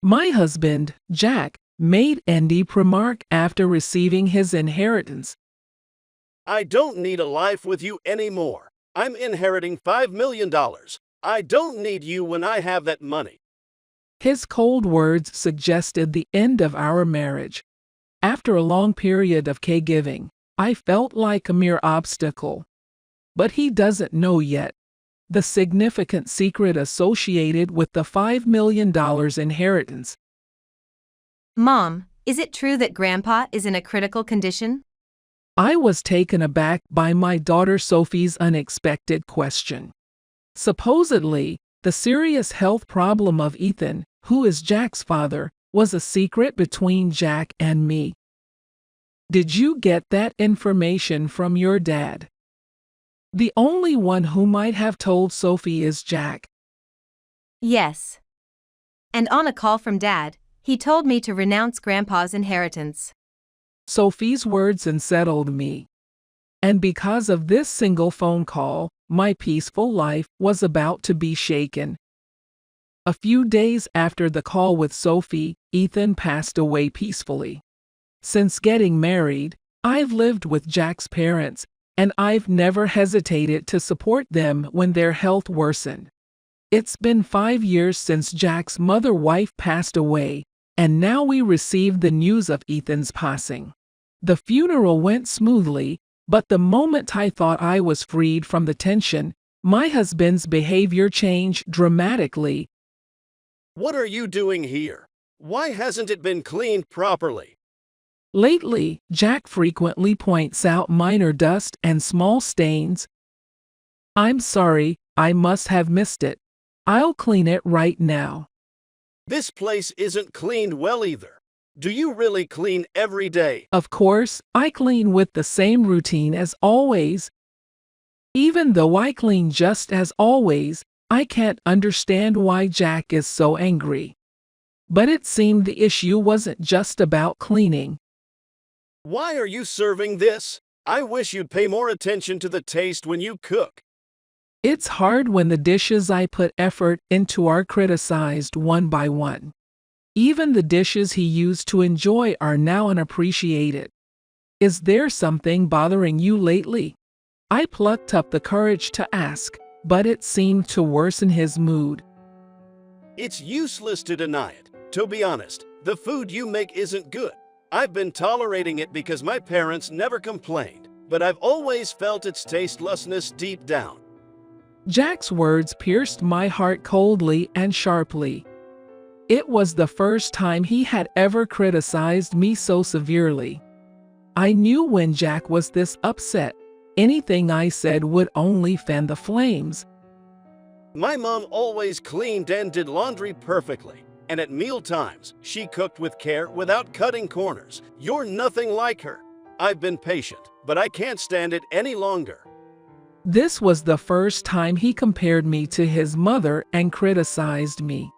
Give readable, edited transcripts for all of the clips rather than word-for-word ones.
My husband, Jack, made Andy remark after receiving his inheritance. I don't need a life with you anymore. I'm inheriting $5 million. I don't need you when I have that money. His cold words suggested the end of our marriage. After a long period of caregiving, I felt like a mere obstacle. But he doesn't know yet the significant secret associated with the $5 million inheritance. Mom, is it true that Grandpa is in a critical condition? I was taken aback by my daughter Sophie's unexpected question. Supposedly, the serious health problem of Ethan, who is Jack's father, was a secret between Jack and me. Did you get that information from your dad? The only one who might have told Sophie is Jack. Yes. And on a call from Dad, he told me to renounce Grandpa's inheritance. Sophie's words unsettled me. And because of this single phone call, my peaceful life was about to be shaken. A few days after the call with Sophie, Ethan passed away peacefully. Since getting married, I've lived with Jack's parents, and I've never hesitated to support them when their health worsened. It's been 5 years since Jack's mother-wife passed away, and now we received the news of Ethan's passing. The funeral went smoothly, but the moment I thought I was freed from the tension, my husband's behavior changed dramatically. What are you doing here? Why hasn't it been cleaned properly? Lately, Jack frequently points out minor dust and small stains. I'm sorry, I must have missed it. I'll clean it right now. This place isn't cleaned well either. Do you really clean every day? Of course, I clean with the same routine as always. Even though I clean just as always, I can't understand why Jack is so angry. But it seemed the issue wasn't just about cleaning. Why are you serving this? I wish you'd pay more attention to the taste when you cook. It's hard when the dishes I put effort into are criticized one by one. Even the dishes he used to enjoy are now unappreciated. Is there something bothering you lately? I plucked up the courage to ask, but it seemed to worsen his mood. It's useless to deny it. To be honest, the food you make isn't good. I've been tolerating it because my parents never complained, but I've always felt its tastelessness deep down. Jack's words pierced my heart coldly and sharply. It was the first time he had ever criticized me so severely. I knew when Jack was this upset, anything I said would only fan the flames. My mom always cleaned and did laundry perfectly, and at meal times, she cooked with care without cutting corners. You're nothing like her. I've been patient, but I can't stand it any longer. This was the first time he compared me to his mother and criticized me.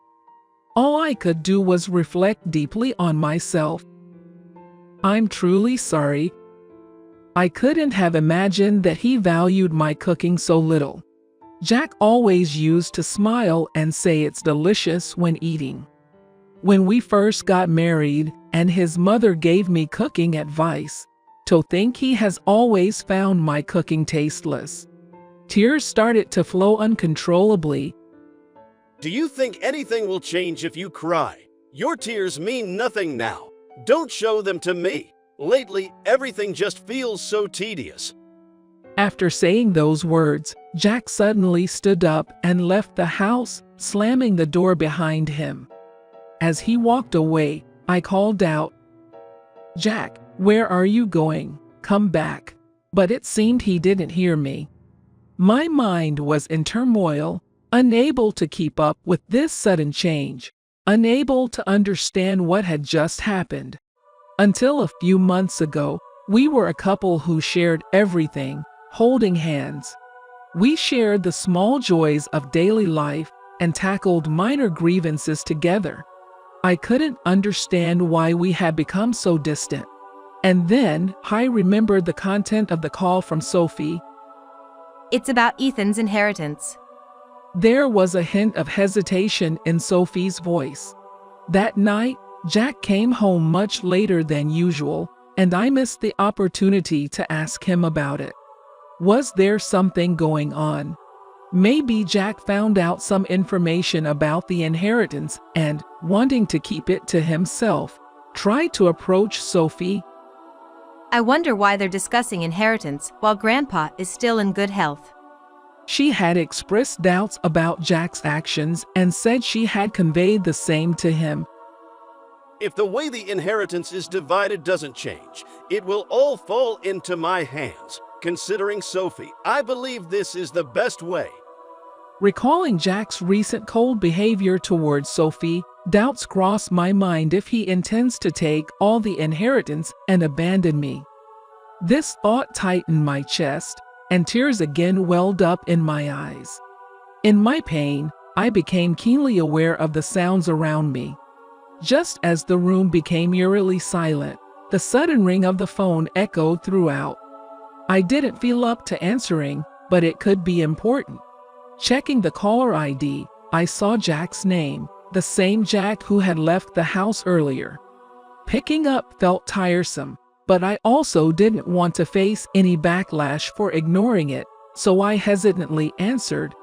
All I could do was reflect deeply on myself. I'm truly sorry. I couldn't have imagined that he valued my cooking so little. Jack always used to smile and say it's delicious when eating. When we first got married and his mother gave me cooking advice, to think he has always found my cooking tasteless. Tears started to flow uncontrollably. Do you think anything will change if you cry? Your tears mean nothing now. Don't show them to me. Lately, everything just feels so tedious. After saying those words, Jack suddenly stood up and left the house, slamming the door behind him. As he walked away, I called out, "Jack, where are you going? Come back." But it seemed he didn't hear me. My mind was in turmoil, unable to keep up with this sudden change, unable to understand what had just happened. Until a few months ago, we were a couple who shared everything, holding hands. We shared the small joys of daily life and tackled minor grievances together. I couldn't understand why we had become so distant. And then I remembered the content of the call from Sophie. It's about Ethan's inheritance. There was a hint of hesitation in Sophie's voice. That night, Jack came home much later than usual, and I missed the opportunity to ask him about it. Was there something going on? Maybe Jack found out some information about the inheritance and, wanting to keep it to himself, tried to approach Sophie. I wonder why they're discussing inheritance while Grandpa is still in good health. She had expressed doubts about Jack's actions and said she had conveyed the same to him. If the way the inheritance is divided doesn't change, it will all fall into my hands. Considering Sophie, I believe this is the best way. Recalling Jack's recent cold behavior towards Sophie, doubts cross my mind if he intends to take all the inheritance and abandon me. This thought tightened my chest, and tears again welled up in my eyes. In my pain, I became keenly aware of the sounds around me. Just as the room became eerily silent, the sudden ring of the phone echoed throughout. I didn't feel up to answering, but it could be important. Checking the caller ID, I saw Jack's name, the same Jack who had left the house earlier. Picking up felt tiresome, but I also didn't want to face any backlash for ignoring it, so I hesitantly answered.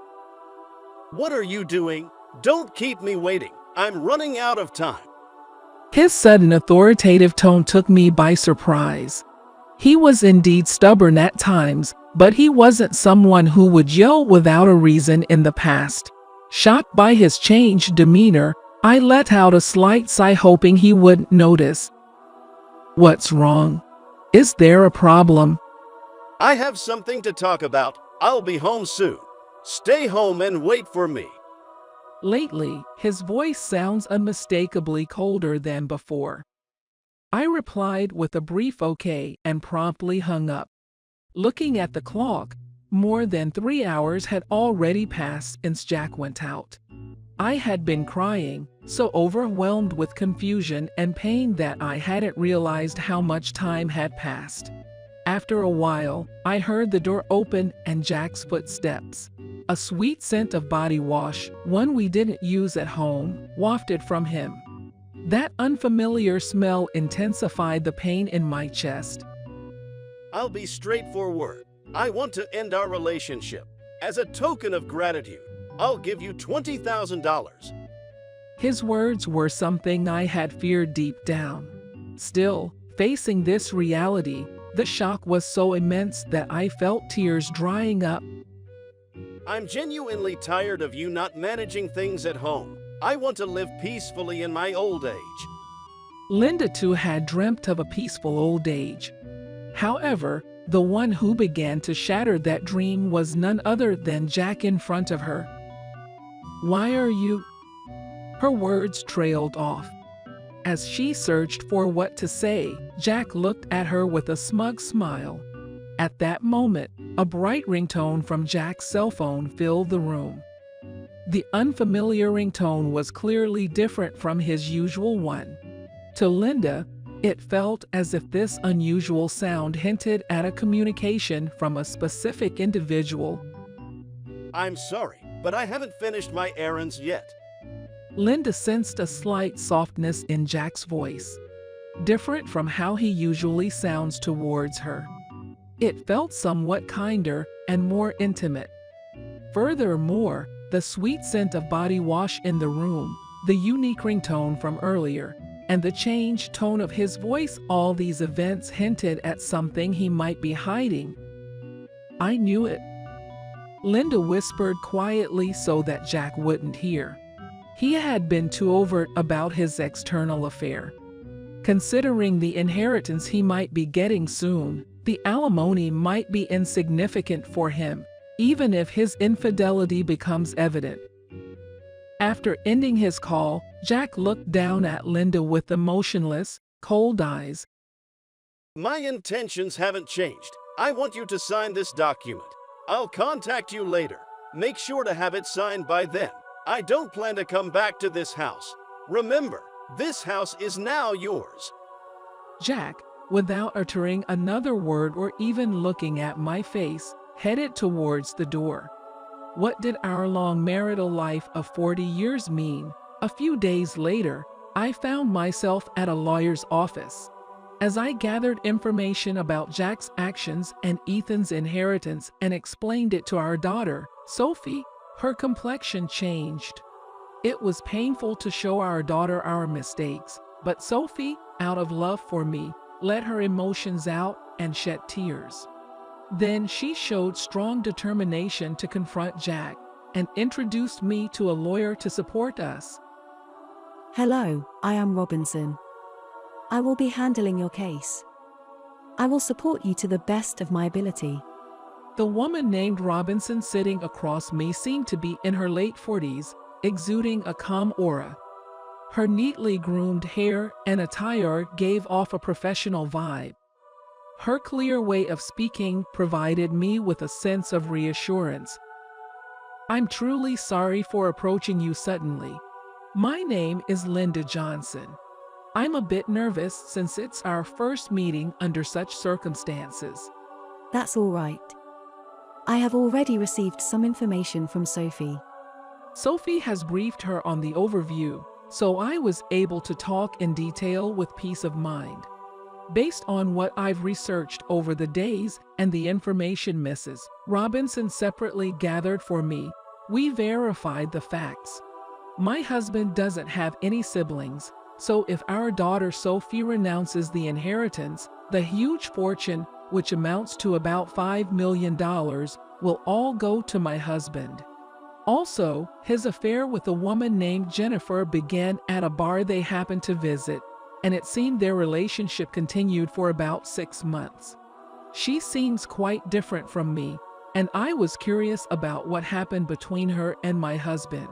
What are you doing? Don't keep me waiting. I'm running out of time. His sudden authoritative tone took me by surprise. He was indeed stubborn at times, but he wasn't someone who would yell without a reason in the past. Shocked by his changed demeanor, I let out a slight sigh hoping he wouldn't notice. What's wrong? Is there a problem? I have something to talk about. I'll be home soon. Stay home and wait for me. Lately, his voice sounds unmistakably colder than before. I replied with a brief okay and promptly hung up. Looking at the clock, more than 3 hours had already passed since Jack went out. I had been crying, so overwhelmed with confusion and pain that I hadn't realized how much time had passed. After a while, I heard the door open and Jack's footsteps. A sweet scent of body wash, one we didn't use at home, wafted from him. That unfamiliar smell intensified the pain in my chest. I'll be straightforward. I want to end our relationship. As a token of gratitude, I'll give you $20,000. His words were something I had feared deep down. Still, facing this reality, the shock was so immense that I felt tears drying up. I'm genuinely tired of you not managing things at home. I want to live peacefully in my old age. Linda too had dreamt of a peaceful old age. However, the one who began to shatter that dream was none other than Jack in front of her. Why are you? Her words trailed off. As she searched for what to say, Jack looked at her with a smug smile. At that moment, a bright ringtone from Jack's cell phone filled the room. The unfamiliar ringtone was clearly different from his usual one. To Linda, it felt as if this unusual sound hinted at a communication from a specific individual. I'm sorry, but I haven't finished my errands yet. Linda sensed a slight softness in Jack's voice, different from how he usually sounds towards her. It felt somewhat kinder and more intimate. Furthermore, the sweet scent of body wash in the room, the unique ringtone from earlier, and the changed tone of his voice, all these events hinted at something he might be hiding. I knew it. Linda whispered quietly so that Jack wouldn't hear. He had been too overt about his external affair. Considering the inheritance he might be getting soon, the alimony might be insignificant for him, even if his infidelity becomes evident. After ending his call, Jack looked down at Linda with emotionless, cold eyes. My intentions haven't changed. I want you to sign this document. I'll contact you later. Make sure to have it signed by then. I don't plan to come back to this house. Remember, this house is now yours. Jack, without uttering another word or even looking at my face, headed towards the door. What did our long marital life of 40 years mean? A few days later, I found myself at a lawyer's office. As I gathered information about Jack's actions and Ethan's inheritance and explained it to our daughter, Sophie, her complexion changed. It was painful to show our daughter our mistakes, but Sophie, out of love for me, let her emotions out and shed tears. Then she showed strong determination to confront Jack and introduced me to a lawyer to support us. Hello, I am Robinson. I will be handling your case. I will support you to the best of my ability. The woman named Robinson sitting across me seemed to be in her late 40s, exuding a calm aura. Her neatly groomed hair and attire gave off a professional vibe. Her clear way of speaking provided me with a sense of reassurance. I'm truly sorry for approaching you suddenly. My name is Linda Johnson. I'm a bit nervous since it's our first meeting under such circumstances. That's all right. I have already received some information from Sophie. Sophie has briefed her on the overview, so I was able to talk in detail with peace of mind. Based on what I've researched over the days and the information Mrs. Robinson separately gathered for me, we verified the facts. My husband doesn't have any siblings, so if our daughter Sophie renounces the inheritance, the huge fortune, which amounts to about $5 million, will all go to my husband. Also, his affair with a woman named Jennifer began at a bar they happened to visit, and it seemed their relationship continued for about 6 months. She seems quite different from me, and I was curious about what happened between her and my husband.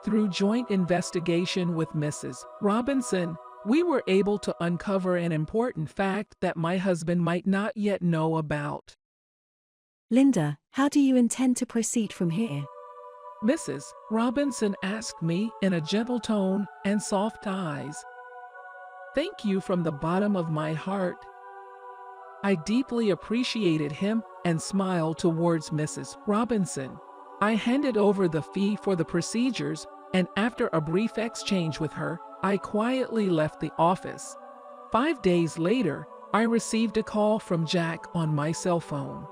Through joint investigation with Mrs. Robinson, we were able to uncover an important fact that my husband might not yet know about. Linda, how do you intend to proceed from here? Mrs. Robinson asked me in a gentle tone and soft eyes. Thank you from the bottom of my heart. I deeply appreciated him and smiled towards Mrs. Robinson. I handed over the fee for the procedures, and after a brief exchange with her, I quietly left the office. 5 days later, I received a call from Jack on my cell phone.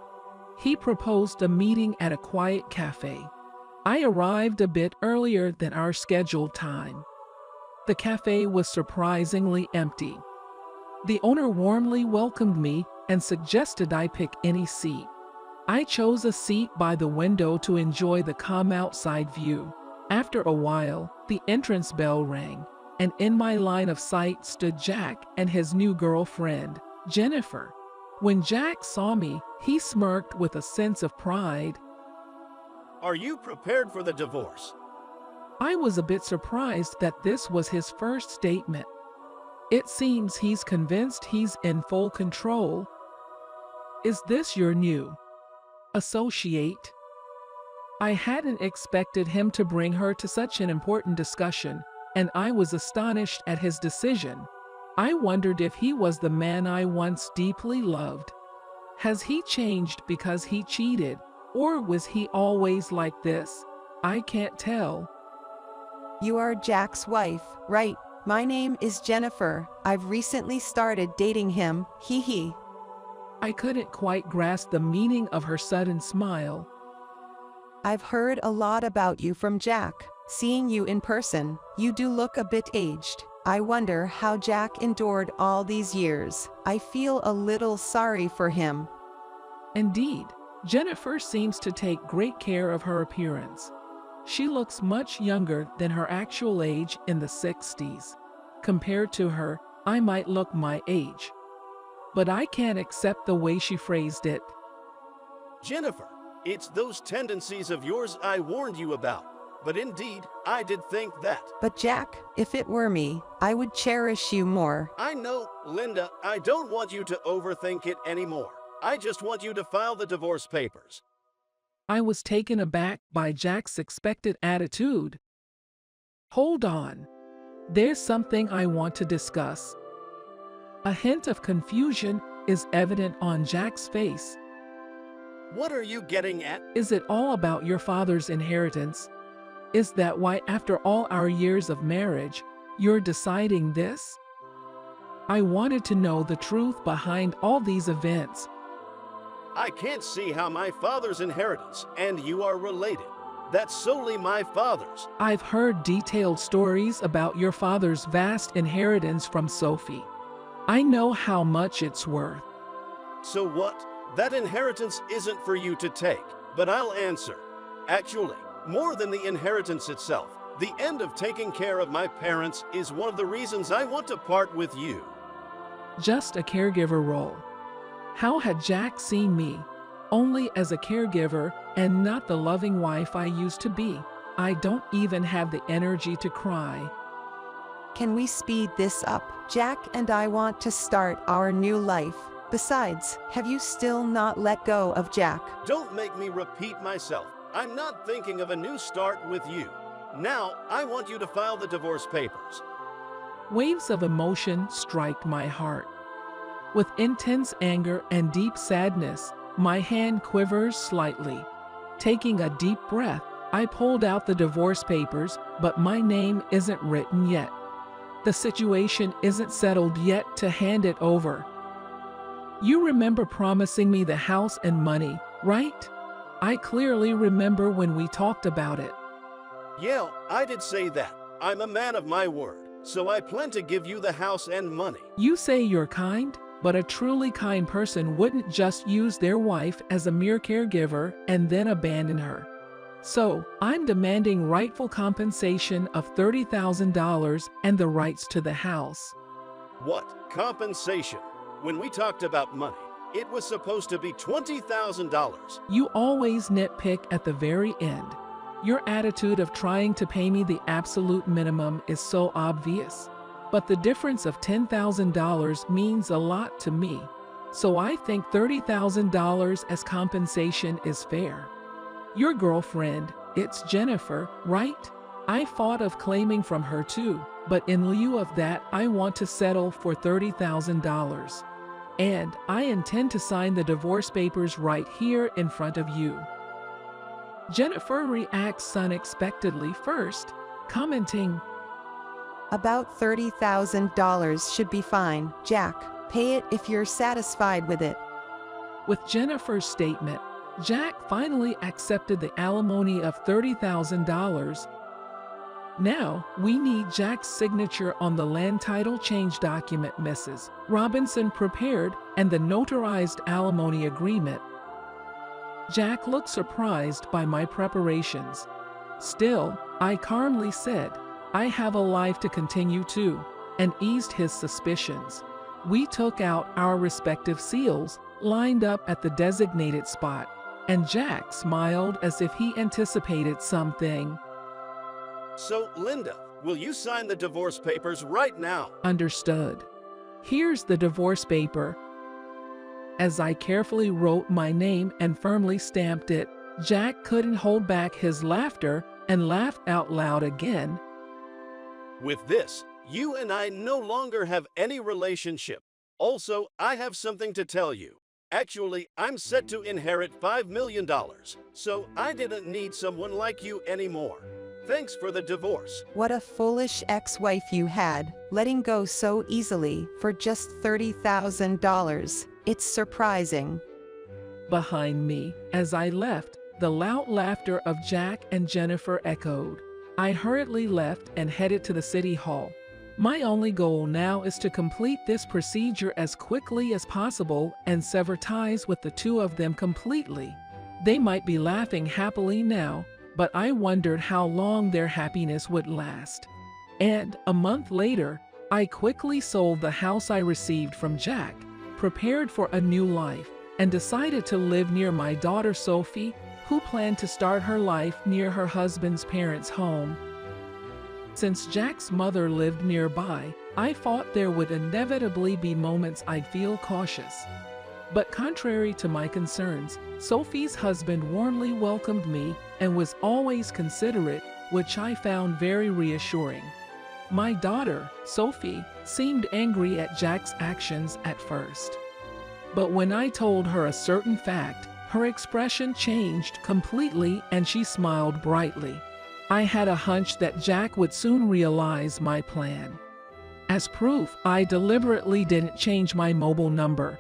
He proposed a meeting at a quiet cafe. I arrived a bit earlier than our scheduled time. The cafe was surprisingly empty. The owner warmly welcomed me and suggested I pick any seat. I chose a seat by the window to enjoy the calm outside view. After a while, the entrance bell rang, and in my line of sight stood Jack and his new girlfriend, Jennifer. When Jack saw me, he smirked with a sense of pride. Are you prepared for the divorce? I was a bit surprised that this was his first statement. It seems he's convinced he's in full control. Is this your new associate? I hadn't expected him to bring her to such an important discussion, and I was astonished at his decision. I wondered if he was the man I once deeply loved. Has he changed because he cheated, or was he always like this? I can't tell. You are Jack's wife, right? My name is Jennifer. I've recently started dating him, hee hee. I couldn't quite grasp the meaning of her sudden smile. I've heard a lot about you from Jack. Seeing you in person, you do look a bit aged. I wonder how Jack endured all these years. I feel a little sorry for him. Indeed, Jennifer seems to take great care of her appearance. She looks much younger than her actual age in the 60s. Compared to her, I might look my age. But I can't accept the way she phrased it. Jennifer, it's those tendencies of yours I warned you about. But indeed, I did think that. But Jack, if it were me, I would cherish you more. I know, Linda, I don't want you to overthink it anymore. I just want you to file the divorce papers. I was taken aback by Jack's expected attitude. Hold on. There's something I want to discuss. A hint of confusion is evident on Jack's face. What are you getting at? Is it all about your father's inheritance? Is that why, after all our years of marriage, You're deciding this? I wanted to know the truth behind all these events. I can't see how my father's inheritance and you are related. That's solely my father's. I've heard detailed stories about your father's vast inheritance from Sophie. I know how much it's worth. So what? That inheritance isn't for you to take, but I'll answer. Actually, more than the inheritance itself, the end of taking care of my parents is one of the reasons I want to part with you. Just a caregiver role. How had Jack seen me? Only as a caregiver and not the loving wife I used to be. I don't even have the energy to cry. Can we speed this up? Jack and I want to start our new life. Besides, have you still not let go of Jack? Don't make me repeat myself. I'm not thinking of a new start with you. Now, I want you to file the divorce papers. Waves of emotion strike my heart. With intense anger and deep sadness, my hand quivers slightly. Taking a deep breath, I pulled out the divorce papers, but my name isn't written yet. The situation isn't settled yet to hand it over. You remember promising me the house and money, right? I clearly remember when we talked about it. Yeah, I did say that. I'm a man of my word, so I plan to give you the house and money. You say you're kind, but a truly kind person wouldn't just use their wife as a mere caregiver and then abandon her. So, I'm demanding rightful compensation of $30,000 and the rights to the house. What? Compensation? When we talked about money, it was supposed to be $20,000. You always nitpick at the very end. Your attitude of trying to pay me the absolute minimum is so obvious. But the difference of $10,000 means a lot to me. So I think $30,000 as compensation is fair. Your girlfriend, it's Jennifer, right? I thought of claiming from her too, but in lieu of that, I want to settle for $30,000. And I intend to sign the divorce papers right here in front of you. Jennifer reacts unexpectedly first, commenting, About $30,000 should be fine, Jack. Pay it if you're satisfied with it. With Jennifer's statement, Jack finally accepted the alimony of $30,000. Now, we need Jack's signature on the land title change document Mrs. Robinson prepared and the notarized alimony agreement. Jack looked surprised by my preparations. Still, I calmly said, I have a life to continue too, and eased his suspicions. We took out our respective seals, lined up at the designated spot, and Jack smiled as if he anticipated something. So, Linda, will you sign the divorce papers right now? Understood. Here's the divorce paper. As I carefully wrote my name and firmly stamped it, Jack couldn't hold back his laughter and laughed out loud again. With this, you and I no longer have any relationship. Also, I have something to tell you. Actually, I'm set to inherit $5 million, so I didn't need someone like you anymore. Thanks for the divorce. What a foolish ex-wife you had, letting go so easily for just $30,000. It's surprising. Behind me, as I left, the loud laughter of Jack and Jennifer echoed. I hurriedly left and headed to the city hall. My only goal now is to complete this procedure as quickly as possible and sever ties with the two of them completely. They might be laughing happily now, but I wondered how long their happiness would last. And a month later, I quickly sold the house I received from Jack, prepared for a new life, and decided to live near my daughter Sophie, who planned to start her life near her husband's parents' home. Since Jack's mother lived nearby, I thought there would inevitably be moments I'd feel cautious. But contrary to my concerns, Sophie's husband warmly welcomed me and was always considerate, which I found very reassuring. My daughter, Sophie, seemed angry at Jack's actions at first. But when I told her a certain fact, her expression changed completely and she smiled brightly. I had a hunch that Jack would soon realize my plan. As proof, I deliberately didn't change my mobile number.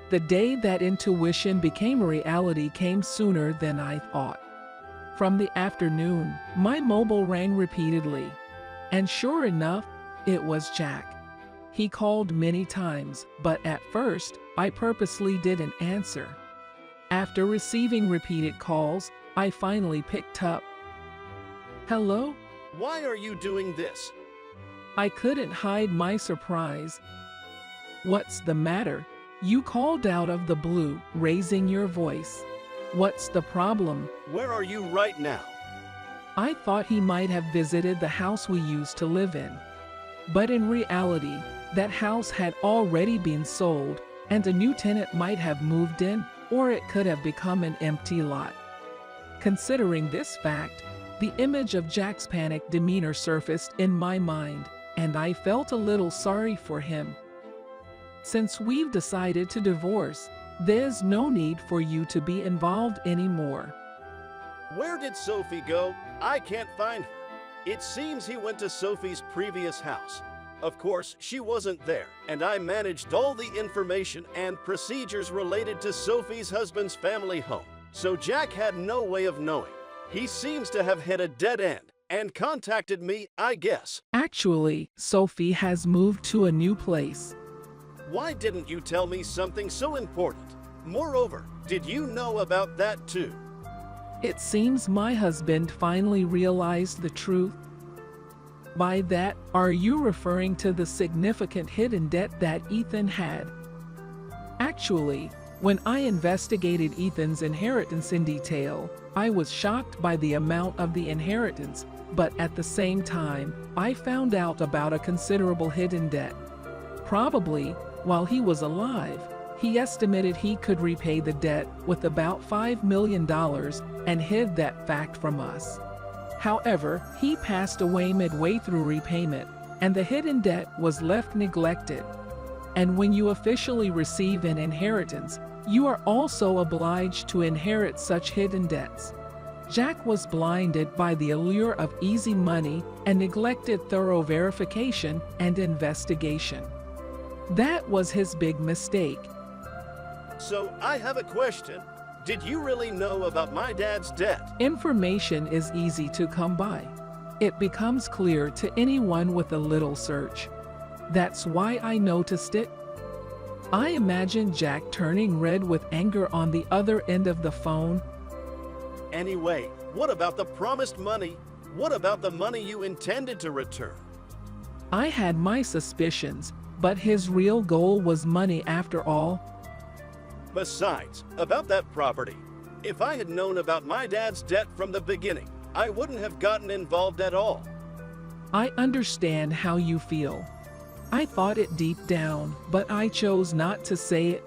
The day that intuition became reality came sooner than I thought. From the afternoon, my mobile rang repeatedly. And sure enough, it was Jack. He called many times, but at first, I purposely didn't answer. After receiving repeated calls, I finally picked up. "Hello?" Why are you doing this? I couldn't hide my surprise. "What's the matter?" You called out of the blue, raising your voice. "What's the problem?" Where are you right now? I thought he might have visited the house we used to live in. But in reality, that house had already been sold, and a new tenant might have moved in, or it could have become an empty lot. Considering this fact, the image of Jack's panicked demeanor surfaced in my mind, and I felt a little sorry for him. "Since we've decided to divorce, there's no need for you to be involved anymore." Where did Sophie go? I can't find her. It seems he went to Sophie's previous house. Of course, she wasn't there, and I managed all the information and procedures related to Sophie's husband's family home, so Jack had no way of knowing. He seems to have hit a dead end and contacted me, I guess. Actually, Sophie has moved to a new place. Why didn't you tell me something so important? Moreover, did you know about that too? It seems my husband finally realized the truth. By that, are you referring to the significant hidden debt that Ethan had? Actually, when I investigated Ethan's inheritance in detail, I was shocked by the amount of the inheritance, but at the same time, I found out about a considerable hidden debt. Probably, while he was alive, he estimated he could repay the debt with about $5 million and hid that fact from us. However, he passed away midway through repayment, and the hidden debt was left neglected. And when you officially receive an inheritance, you are also obliged to inherit such hidden debts. Jack was blinded by the allure of easy money and neglected thorough verification and investigation. That was his big mistake. So, I have a question. Did you really know about my dad's debt? Information is easy to come by. It becomes clear to anyone with a little search. That's why I noticed it. I imagined Jack turning red with anger on the other end of the phone. Anyway, what about the promised money? What about the money you intended to return? I had my suspicions, but his real goal was money after all. Besides, about that property, if I had known about my dad's debt from the beginning, I wouldn't have gotten involved at all. I understand how you feel. I thought it deep down, but I chose not to say it.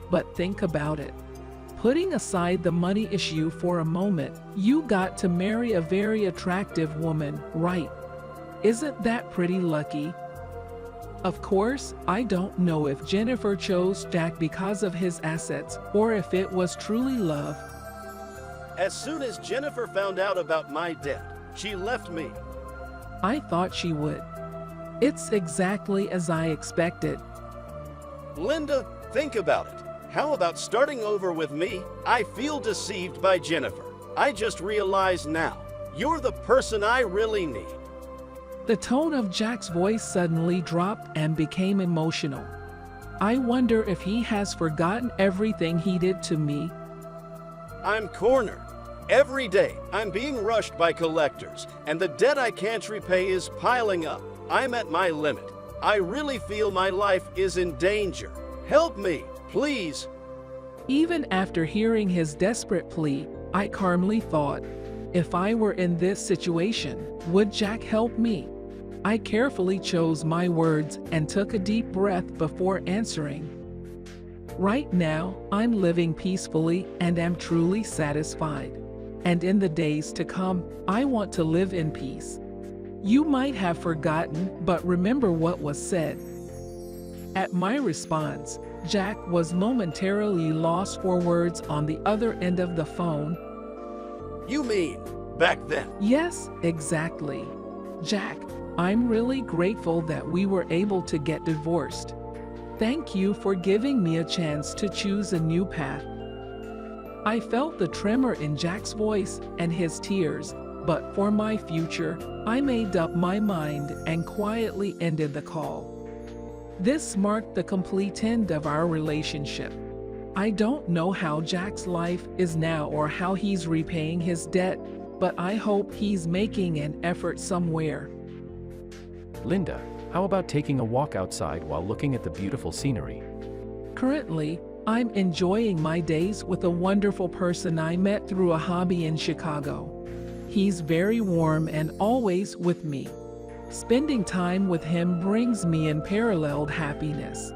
But think about it. Putting aside the money issue for a moment, you got to marry a very attractive woman, right? Isn't that pretty lucky? Of course, I don't know if Jennifer chose Jack because of his assets or if it was truly love. As soon as Jennifer found out about my debt, she left me. I thought she would. It's exactly as I expected. Linda, think about it. How about starting over with me? I feel deceived by Jennifer. I just realized now, you're the person I really need. The tone of Jack's voice suddenly dropped and became emotional. I wonder if he has forgotten everything he did to me. I'm cornered. Every day, I'm being rushed by collectors, and the debt I can't repay is piling up. I'm at my limit. I really feel my life is in danger. Help me, please. Even after hearing his desperate plea, I calmly thought, if I were in this situation, would Jack help me? I carefully chose my words and took a deep breath before answering. Right now, I'm living peacefully and am truly satisfied. And in the days to come, I want to live in peace. You might have forgotten, but remember what was said. At my response, Jack was momentarily lost for words on the other end of the phone. You mean, back then. Yes, exactly. Jack, I'm really grateful that we were able to get divorced. Thank you for giving me a chance to choose a new path. I felt the tremor in Jack's voice and his tears, but for my future, I made up my mind and quietly ended the call. This marked the complete end of our relationship. I don't know how Jack's life is now or how he's repaying his debt, but I hope he's making an effort somewhere. Linda, how about taking a walk outside while looking at the beautiful scenery? Currently, I'm enjoying my days with a wonderful person I met through a hobby in Chicago. He's very warm and always with me. Spending time with him brings me unparalleled happiness.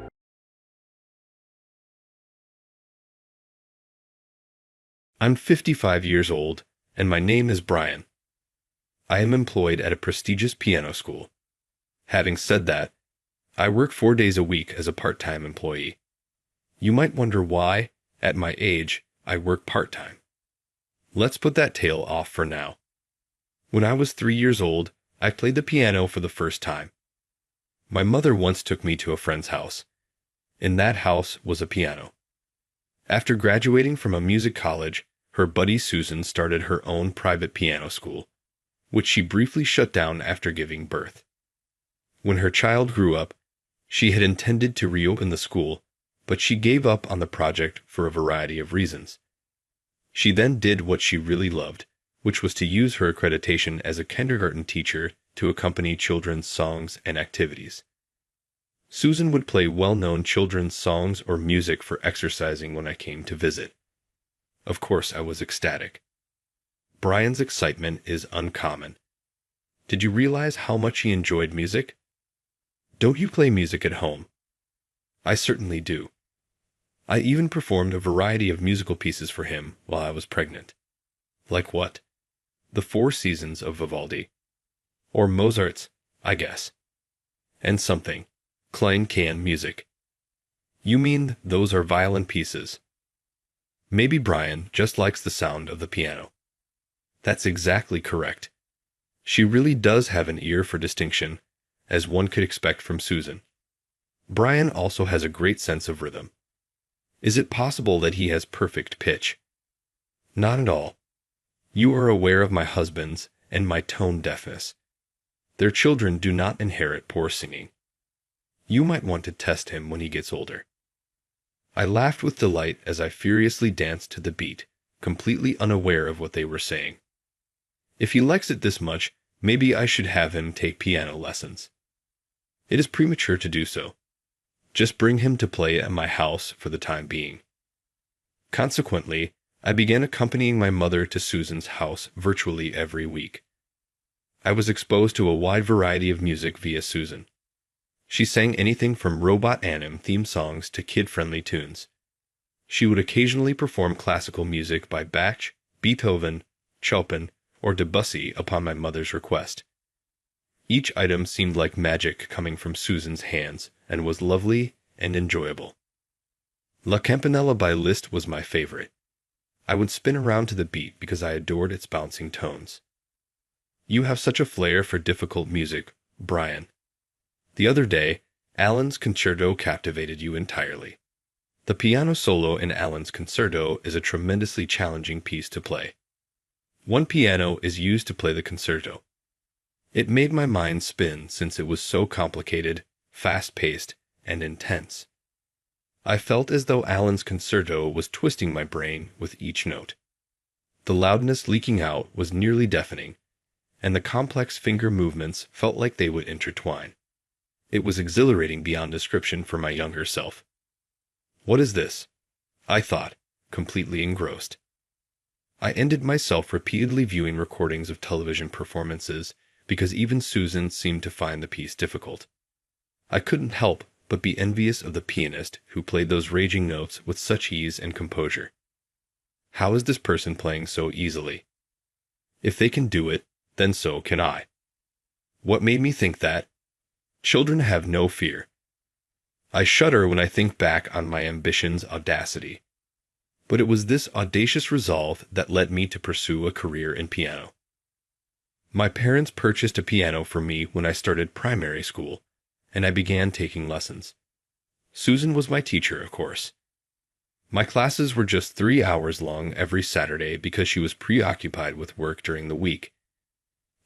I'm 55 years old, and my name is Brian. I am employed at a prestigious piano school. Having said that, I work 4 days a week as a part-time employee. You might wonder why, at my age, I work part-time. Let's put that tale off for now. When I was 3 years old, I played the piano for the first time. My mother once took me to a friend's house. In that house was a piano. After graduating from a music college, her buddy Susan started her own private piano school, which she briefly shut down after giving birth. When her child grew up, she had intended to reopen the school, but she gave up on the project for a variety of reasons. She then did what she really loved, which was to use her accreditation as a kindergarten teacher to accompany children's songs and activities. Susan would play well-known children's songs or music for exercising when I came to visit. Of course, I was ecstatic. Brian's excitement is uncommon. Did you realize how much he enjoyed music? Don't you play music at home? I certainly do. I even performed a variety of musical pieces for him while I was pregnant. Like what? The Four Seasons of Vivaldi. Or Mozart's, I guess. And something. Klein can music. You mean those are violin pieces? Maybe Brian just likes the sound of the piano. That's exactly correct. She really does have an ear for distinction, as one could expect from Susan. Brian also has a great sense of rhythm. Is it possible that he has perfect pitch? Not at all. You are aware of my husband's and my tone deafness. Their children do not inherit poor singing. You might want to test him when he gets older. I laughed with delight as I furiously danced to the beat, completely unaware of what they were saying. If he likes it this much, maybe I should have him take piano lessons. It is premature to do so. Just bring him to play at my house for the time being. Consequently, I began accompanying my mother to Susan's house virtually every week. I was exposed to a wide variety of music via Susan. She sang anything from Robot Anim theme songs to kid-friendly tunes. She would occasionally perform classical music by Bach, Beethoven, Chopin, or Debussy upon my mother's request. Each item seemed like magic coming from Susan's hands and was lovely and enjoyable. La Campanella by Liszt was my favorite. I would spin around to the beat because I adored its bouncing tones. You have such a flair for difficult music, Brian. The other day, Alan's concerto captivated you entirely. The piano solo in Alan's concerto is a tremendously challenging piece to play. One piano is used to play the concerto. It made my mind spin since it was so complicated, fast-paced, and intense. I felt as though Alan's concerto was twisting my brain with each note. The loudness leaking out was nearly deafening, and the complex finger movements felt like they would intertwine. It was exhilarating beyond description for my younger self. What is this? I thought, completely engrossed. I ended myself repeatedly viewing recordings of television performances because even Susan seemed to find the piece difficult. I couldn't help but be envious of the pianist who played those raging notes with such ease and composure. How is this person playing so easily? If they can do it, then so can I. What made me think that? Children have no fear. I shudder when I think back on my ambition's audacity. But it was this audacious resolve that led me to pursue a career in piano. My parents purchased a piano for me when I started primary school, and I began taking lessons. Susan was my teacher, of course. My classes were just 3 hours long every Saturday because she was preoccupied with work during the week.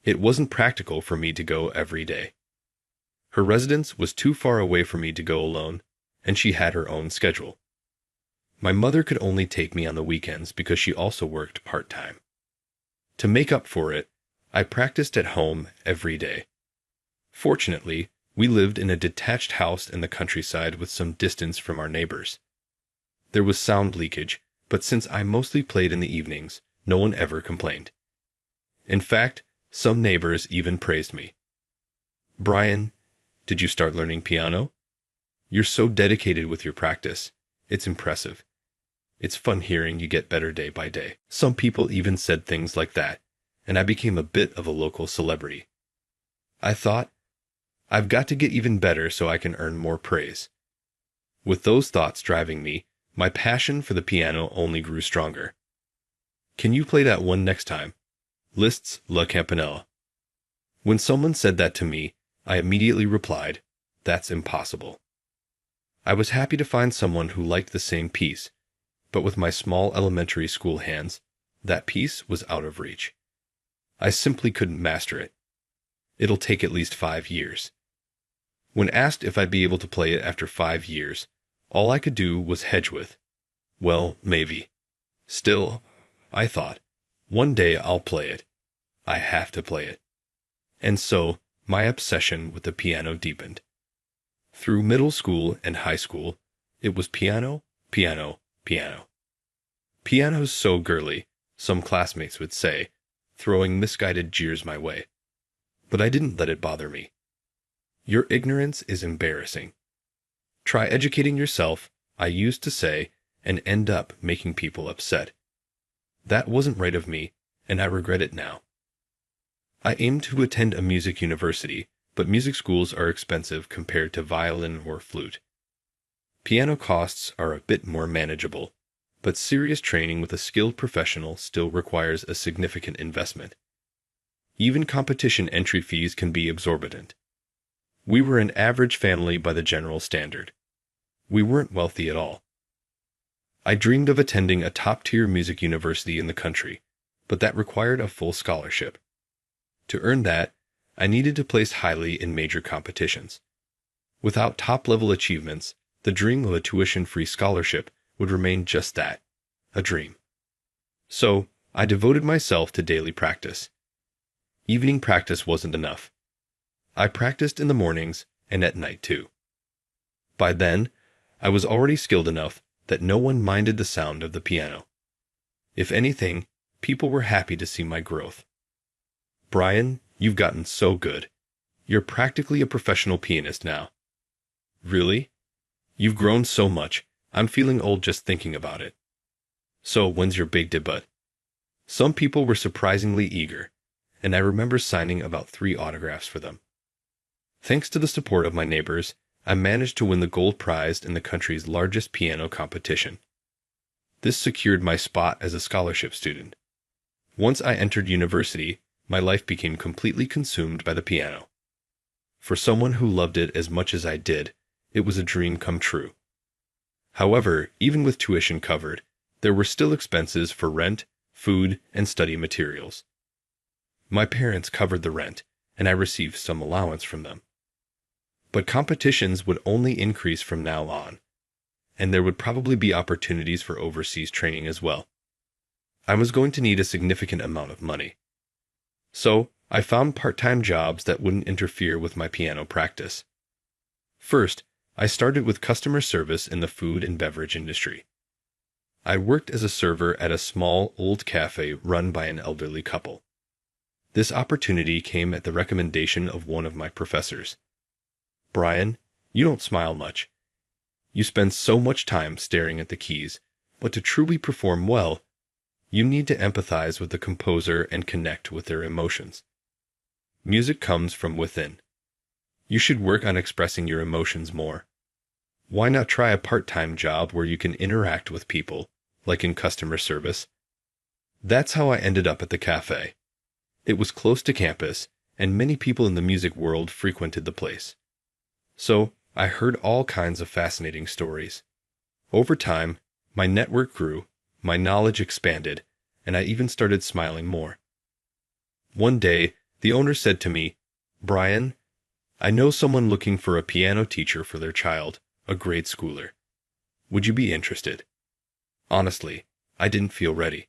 It wasn't practical for me to go every day. Her residence was too far away for me to go alone, and she had her own schedule. My mother could only take me on the weekends because she also worked part-time. To make up for it, I practiced at home every day. Fortunately, we lived in a detached house in the countryside with some distance from our neighbors. There was sound leakage, but since I mostly played in the evenings, no one ever complained. In fact, some neighbors even praised me. "Brian, did you start learning piano? You're so dedicated with your practice. It's impressive. It's fun hearing you get better day by day." Some people even said things like that, and I became a bit of a local celebrity. I thought, I've got to get even better so I can earn more praise. With those thoughts driving me, my passion for the piano only grew stronger. "Can you play that one next time? Liszt's La Campanella." When someone said that to me, I immediately replied, "That's impossible." I was happy to find someone who liked the same piece, but with my small elementary school hands, that piece was out of reach. I simply couldn't master it. It'll take at least 5 years. When asked if I'd be able to play it after 5 years, all I could do was hedge with, "Well, maybe." Still, I thought, one day I'll play it. I have to play it. And so, my obsession with the piano deepened. Through middle school and high school, it was piano, piano, piano. "Piano's so girly," some classmates would say, throwing misguided jeers my way. But I didn't let it bother me. "Your ignorance is embarrassing. Try educating yourself," I used to say, and end up making people upset. That wasn't right of me, and I regret it now. I aimed to attend a music university, but music schools are expensive compared to violin or flute. Piano costs are a bit more manageable, but serious training with a skilled professional still requires a significant investment. Even competition entry fees can be exorbitant. We were an average family by the general standard. We weren't wealthy at all. I dreamed of attending a top-tier music university in the country, but that required a full scholarship. To earn that, I needed to place highly in major competitions. Without top-level achievements, the dream of a tuition-free scholarship would remain just that, a dream. So, I devoted myself to daily practice. Evening practice wasn't enough. I practiced in the mornings and at night too. By then, I was already skilled enough that no one minded the sound of the piano. If anything, people were happy to see my growth. "Brian, you've gotten so good. You're practically a professional pianist now." "Really? You've grown so much, I'm feeling old just thinking about it." "So when's your big debut?" Some people were surprisingly eager, and I remember signing about 3 autographs for them. Thanks to the support of my neighbors, I managed to win the gold prize in the country's largest piano competition. This secured my spot as a scholarship student. Once I entered university, my life became completely consumed by the piano. For someone who loved it as much as I did, it was a dream come true. However, even with tuition covered, there were still expenses for rent, food, and study materials. My parents covered the rent, and I received some allowance from them. But competitions would only increase from now on, and there would probably be opportunities for overseas training as well. I was going to need a significant amount of money. So, I found part-time jobs that wouldn't interfere with my piano practice. First, I started with customer service in the food and beverage industry. I worked as a server at a small, old cafe run by an elderly couple. This opportunity came at the recommendation of one of my professors. "Brian, you don't smile much. You spend so much time staring at the keys, but to truly perform well, you need to empathize with the composer and connect with their emotions. Music comes from within. You should work on expressing your emotions more. Why not try a part-time job where you can interact with people, like in customer service?" That's how I ended up at the cafe. It was close to campus, and many people in the music world frequented the place. So, I heard all kinds of fascinating stories. Over time, my network grew, my knowledge expanded, and I even started smiling more. One day, the owner said to me, "Brian, I know someone looking for a piano teacher for their child, a grade schooler. Would you be interested?" Honestly, I didn't feel ready.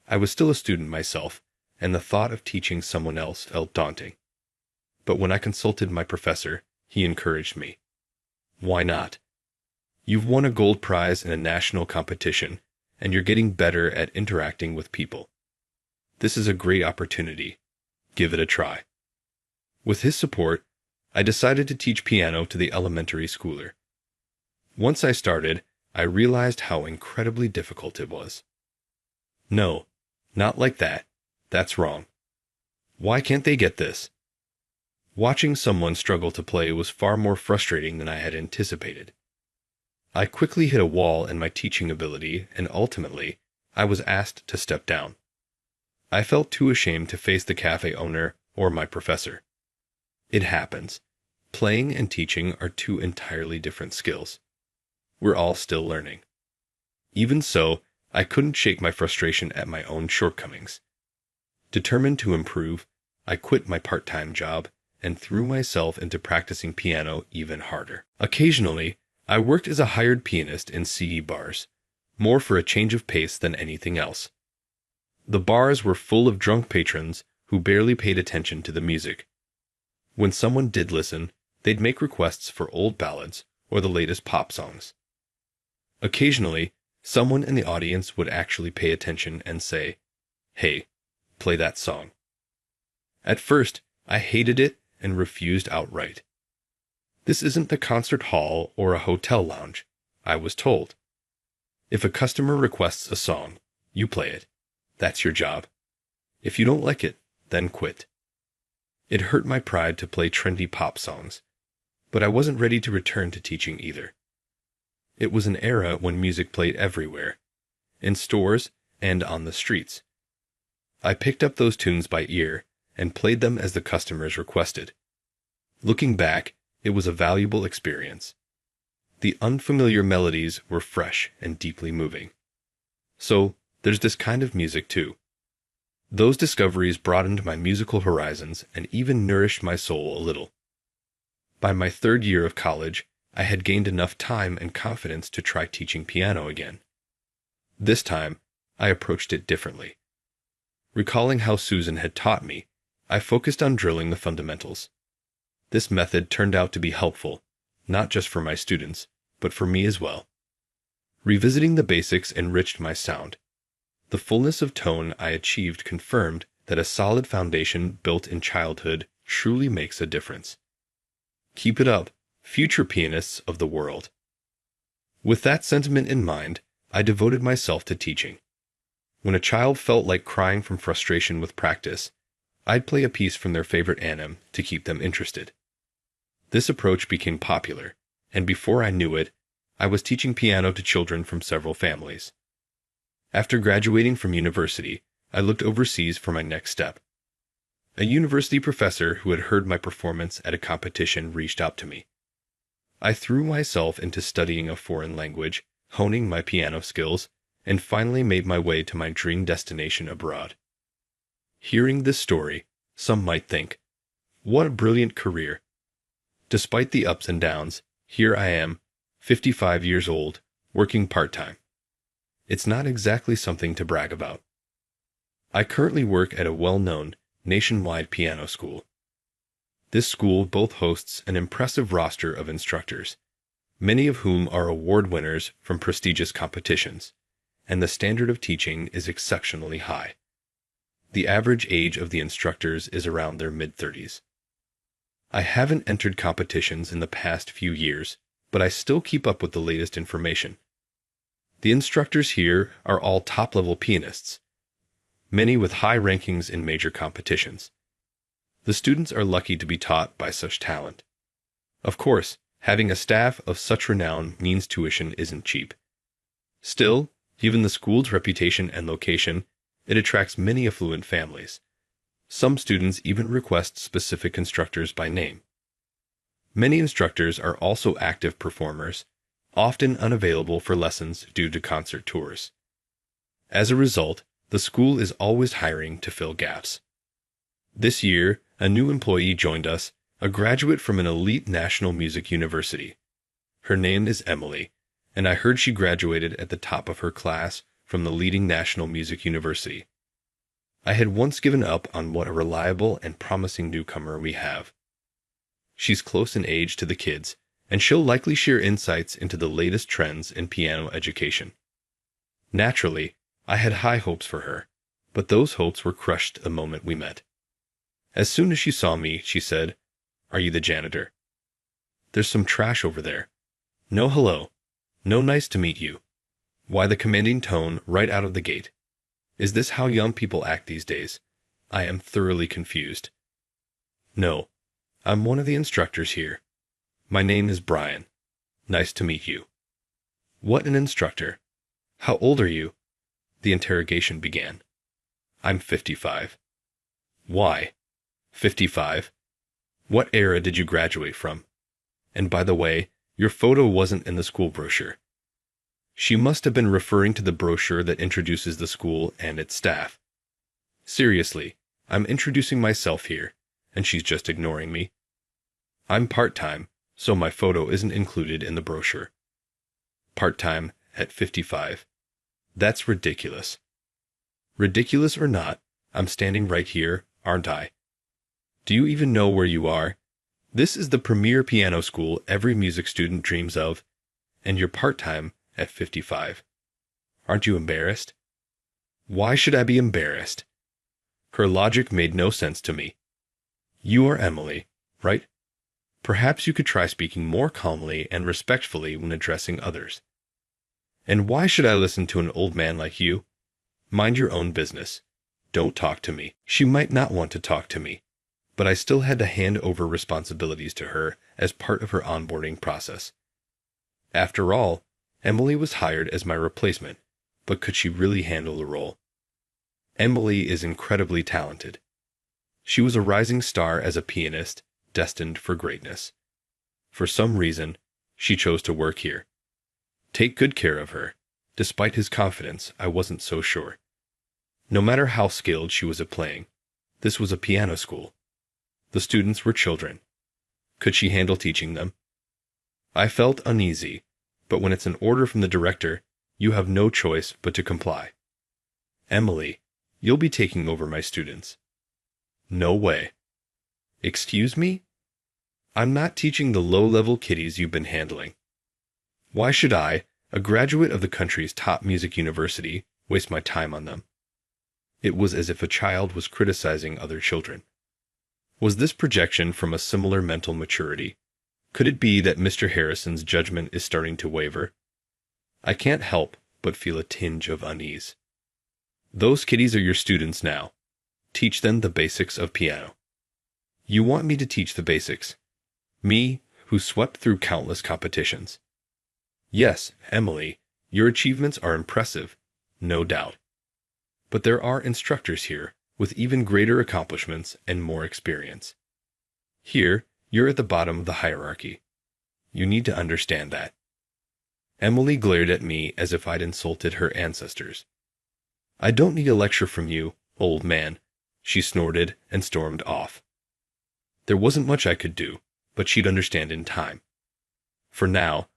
I was still a student myself, and the thought of teaching someone else felt daunting. But when I consulted my professor, he encouraged me. "Why not? You've won a gold prize in a national competition, and you're getting better at interacting with people. This is a great opportunity. Give it a try." With his support, I decided to teach piano to the elementary schooler. Once I started, I realized how incredibly difficult it was. "No, not like that. That's wrong. Why can't they get this?" Watching someone struggle to play was far more frustrating than I had anticipated. I quickly hit a wall in my teaching ability, and ultimately, I was asked to step down. I felt too ashamed to face the cafe owner or my professor. It happens. Playing and teaching are two entirely different skills. We're all still learning. Even so, I couldn't shake my frustration at my own shortcomings. Determined to improve, I quit my part-time job and threw myself into practicing piano even harder. Occasionally, I worked as a hired pianist in seedy bars, more for a change of pace than anything else. The bars were full of drunk patrons who barely paid attention to the music. When someone did listen, they'd make requests for old ballads or the latest pop songs. Occasionally, someone in the audience would actually pay attention and say, "Hey, play that song." At first, I hated it and refused outright. "This isn't the concert hall or a hotel lounge," I was told. "If a customer requests a song, you play it. That's your job. If you don't like it, then quit." It hurt my pride to play trendy pop songs, but I wasn't ready to return to teaching either. It was an era when music played everywhere, in stores and on the streets. I picked up those tunes by ear and played them as the customers requested. Looking back, it was a valuable experience. The unfamiliar melodies were fresh and deeply moving. So, there's this kind of music too. Those discoveries broadened my musical horizons and even nourished my soul a little. By my third year of college, I had gained enough time and confidence to try teaching piano again. This time, I approached it differently. Recalling how Susan had taught me, I focused on drilling the fundamentals. This method turned out to be helpful, not just for my students, but for me as well. Revisiting the basics enriched my sound. The fullness of tone I achieved confirmed that a solid foundation built in childhood truly makes a difference. Keep it up, future pianists of the world. With that sentiment in mind, I devoted myself to teaching. When a child felt like crying from frustration with practice, I'd play a piece from their favorite anthem to keep them interested. This approach became popular, and before I knew it, I was teaching piano to children from several families. After graduating from university, I looked overseas for my next step. A university professor who had heard my performance at a competition reached out to me. I threw myself into studying a foreign language, honing my piano skills, and finally made my way to my dream destination abroad. Hearing this story, some might think, what a brilliant career. Despite the ups and downs, here I am, 55 years old, working part-time. It's not exactly something to brag about. I currently work at a well-known, nationwide piano school. This school both hosts an impressive roster of instructors, many of whom are award winners from prestigious competitions, and the standard of teaching is exceptionally high. The average age of the instructors is around their mid-30s. I haven't entered competitions in the past few years, but I still keep up with the latest information. The instructors here are all top-level pianists, many with high rankings in major competitions. The students are lucky to be taught by such talent. Of course, having a staff of such renown means tuition isn't cheap. Still, given the school's reputation and location, it attracts many affluent families. Some students even request specific instructors by name. Many instructors are also active performers, often unavailable for lessons due to concert tours. As a result, the school is always hiring to fill gaps. This year, a new employee joined us, a graduate from an elite national music university. Her name is Emily, and I heard she graduated at the top of her class from the leading national music university. I had once given up on what a reliable and promising newcomer we have. She's close in age to the kids, and she'll likely share insights into the latest trends in piano education. Naturally, I had high hopes for her, but those hopes were crushed the moment we met. As soon as she saw me, she said, "Are you the janitor? There's some trash over there. No hello. No nice to meet you." Why the commanding tone right out of the gate? Is this how young people act these days? I am thoroughly confused. No, I'm one of the instructors here. My name is Brian. Nice to meet you. What an instructor. How old are you? The interrogation began. I'm 55. Why? 55? What era did you graduate from? And by the way, your photo wasn't in the school brochure. She must have been referring to the brochure that introduces the school and its staff. Seriously, I'm introducing myself here, and she's just ignoring me. I'm part-time, so my photo isn't included in the brochure. Part-time at 55. That's ridiculous. Ridiculous or not, I'm standing right here, aren't I? Do you even know where you are? This is the premier piano school every music student dreams of, and you're part-time at 55. Aren't you embarrassed? Why should I be embarrassed? Her logic made no sense to me. You are Emily, right? Perhaps you could try speaking more calmly and respectfully when addressing others. And why should I listen to an old man like you? Mind your own business. Don't talk to me. She might not want to talk to me, but I still had to hand over responsibilities to her as part of her onboarding process. After all, Emily was hired as my replacement, but could she really handle the role? Emily is incredibly talented. She was a rising star as a pianist, destined for greatness. For some reason, she chose to work here. Take good care of her. Despite his confidence, I wasn't so sure. No matter how skilled she was at playing, this was a piano school. The students were children. Could she handle teaching them? I felt uneasy, but when it's an order from the director, you have no choice but to comply. Emily, you'll be taking over my students. No way. Excuse me? I'm not teaching the low-level kiddies you've been handling. Why should I, a graduate of the country's top music university, waste my time on them? It was as if a child was criticizing other children. Was this projection from a similar mental maturity? Could it be that Mr. Harrison's judgment is starting to waver? I can't help but feel a tinge of unease. Those kiddies are your students now. Teach them the basics of piano. You want me to teach the basics? Me, who swept through countless competitions. Yes, Emily, your achievements are impressive, no doubt. But there are instructors here with even greater accomplishments and more experience. Here, you're at the bottom of the hierarchy. You need to understand that. Emily glared at me as if I'd insulted her ancestors. I don't need a lecture from you, old man, she snorted and stormed off. There wasn't much I could do, but she'd understand in time. For now,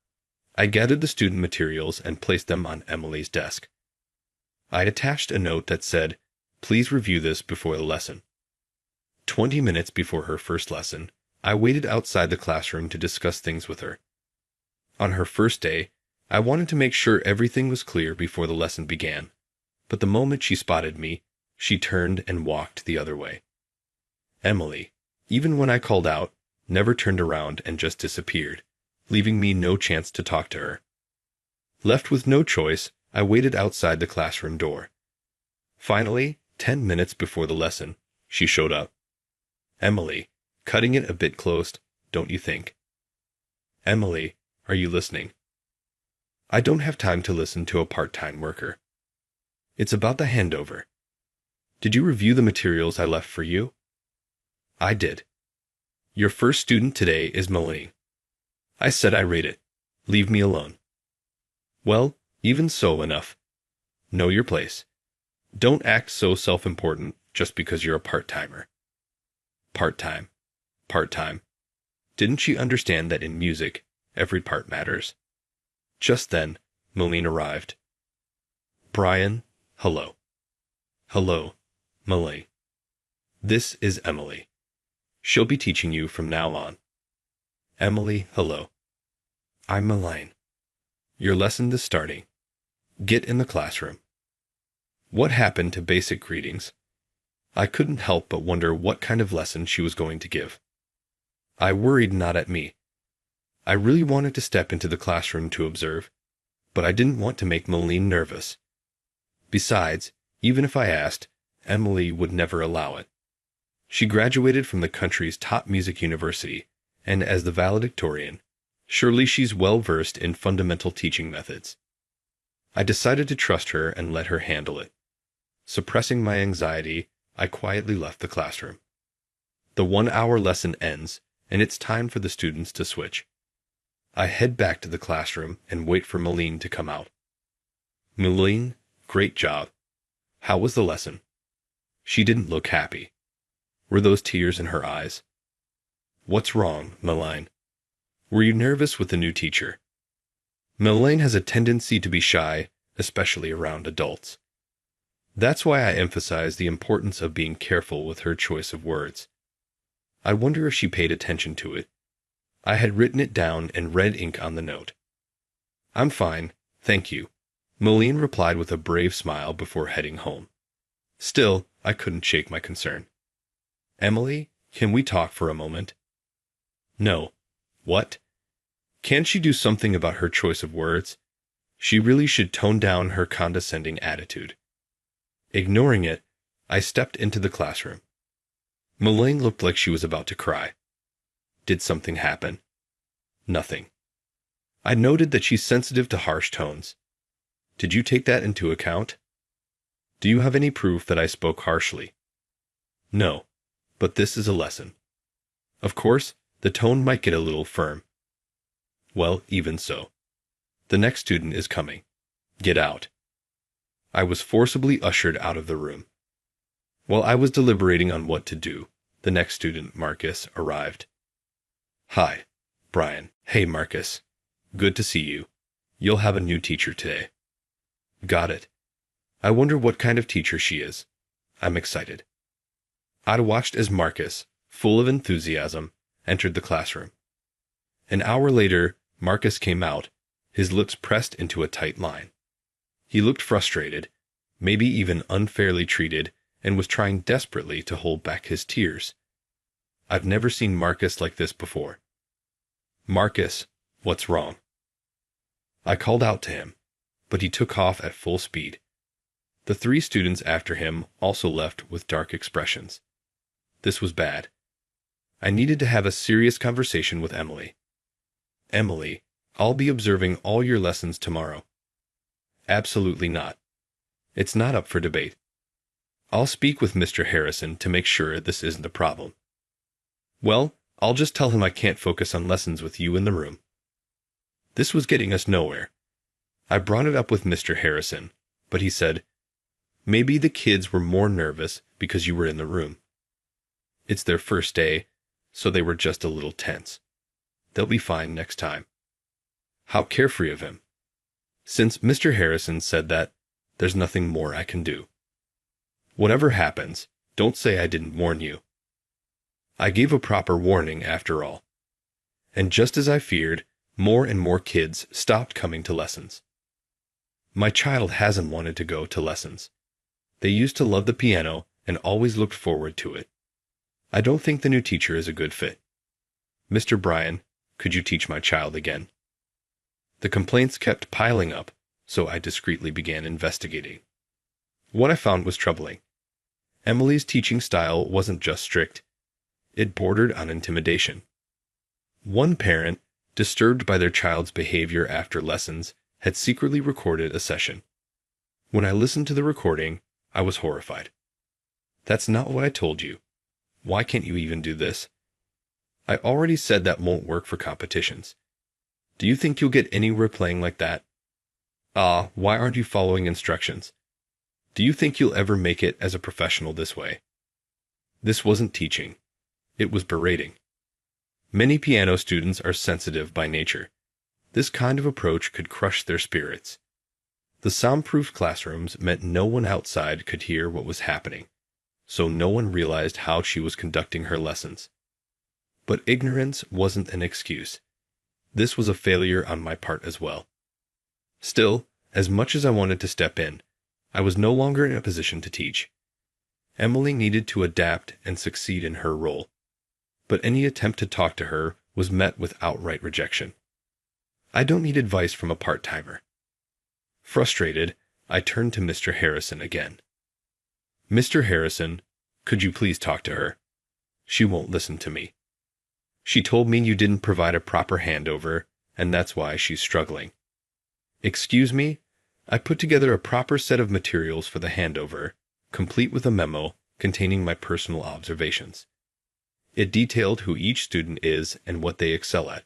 I gathered the student materials and placed them on Emily's desk. I attached a note that said, "Please review this before the lesson." 20 minutes before her first lesson, I waited outside the classroom to discuss things with her. On her first day, I wanted to make sure everything was clear before the lesson began, but the moment she spotted me, she turned and walked the other way. Emily, even when I called out, never turned around and just disappeared, leaving me no chance to talk to her. Left with no choice, I waited outside the classroom door. Finally, 10 minutes before the lesson, she showed up. Emily, cutting it a bit close, don't you think? Emily, are you listening? I don't have time to listen to a part-time worker. It's about the handover. Did you review the materials I left for you? I did. Your first student today is Melanie. I said I rate it. Leave me alone. Well, even so enough. Know your place. Don't act so self-important just because you're a part-timer. Part-time. Part-time. Didn't she understand that in music, every part matters? Just then, Melanie arrived. Brian, hello. Hello, Melanie. This is Emily. She'll be teaching you from now on. Emily, hello. I'm Melanie. Your lesson is starting. Get in the classroom. What happened to basic greetings? I couldn't help but wonder what kind of lesson she was going to give. I worried not at me. I really wanted to step into the classroom to observe, but I didn't want to make Melanie nervous. Besides, even if I asked, Emily would never allow it. She graduated from the country's top music university, and as the valedictorian, surely she's well-versed in fundamental teaching methods. I decided to trust her and let her handle it. Suppressing my anxiety, I quietly left the classroom. The 1-hour lesson ends, and it's time for the students to switch. I head back to the classroom and wait for Melanie to come out. Melanie, great job. How was the lesson? She didn't look happy. Were those tears in her eyes? What's wrong, Melanie? Were you nervous with the new teacher? Melanie has a tendency to be shy, especially around adults. That's why I emphasize the importance of being careful with her choice of words. I wonder if she paid attention to it. I had written it down in red ink on the note. I'm fine, thank you, Melanie replied with a brave smile before heading home. Still, I couldn't shake my concern. Emily, can we talk for a moment? No. What? Can't she do something about her choice of words? She really should tone down her condescending attitude. Ignoring it, I stepped into the classroom. Melanie looked like she was about to cry. Did something happen? Nothing. I noted that she's sensitive to harsh tones. Did you take that into account? Do you have any proof that I spoke harshly? No, but this is a lesson. Of course, the tone might get a little firm. Well, even so. The next student is coming. Get out. I was forcibly ushered out of the room. While I was deliberating on what to do, the next student, Marcus, arrived. Hi, Brian. Hey, Marcus. Good to see you. You'll have a new teacher today. Got it. I wonder what kind of teacher she is. I'm excited. I watched as Marcus, full of enthusiasm, entered the classroom. An hour later, Marcus came out, his lips pressed into a tight line. He looked frustrated, maybe even unfairly treated, and was trying desperately to hold back his tears. I've never seen Marcus like this before. Marcus, what's wrong? I called out to him, but he took off at full speed. The 3 students after him also left with dark expressions. This was bad. I needed to have a serious conversation with Emily. Emily, I'll be observing all your lessons tomorrow. Absolutely not. It's not up for debate. I'll speak with Mr. Harrison to make sure this isn't a problem. Well, I'll just tell him I can't focus on lessons with you in the room. This was getting us nowhere. I brought it up with Mr. Harrison, but he said, maybe the kids were more nervous because you were in the room. It's their first day, so they were just a little tense. They'll be fine next time. How carefree of him. Since Mr. Harrison said that, there's nothing more I can do. Whatever happens, don't say I didn't warn you. I gave a proper warning after all. And just as I feared, more and more kids stopped coming to lessons. My child hasn't wanted to go to lessons. They used to love the piano and always looked forward to it. I don't think the new teacher is a good fit. Mr. Brian, could you teach my child again? The complaints kept piling up, so I discreetly began investigating. What I found was troubling. Emily's teaching style wasn't just strict. It bordered on intimidation. One parent, disturbed by their child's behavior after lessons, had secretly recorded a session. When I listened to the recording, I was horrified. That's not what I told you. Why can't you even do this? I already said that won't work for competitions. Do you think you'll get anywhere playing like that? Ah, why aren't you following instructions? Do you think you'll ever make it as a professional this way? This wasn't teaching. It was berating. Many piano students are sensitive by nature. This kind of approach could crush their spirits. The soundproof classrooms meant no one outside could hear what was happening, so no one realized how she was conducting her lessons. But ignorance wasn't an excuse. This was a failure on my part as well. Still, as much as I wanted to step in, I was no longer in a position to teach. Emily needed to adapt and succeed in her role, but any attempt to talk to her was met with outright rejection. I don't need advice from a part-timer. Frustrated, I turned to Mr. Harrison again. Mr. Harrison, could you please talk to her? She won't listen to me. She told me you didn't provide a proper handover, and that's why she's struggling. Excuse me? I put together a proper set of materials for the handover, complete with a memo containing my personal observations. It detailed who each student is and what they excel at.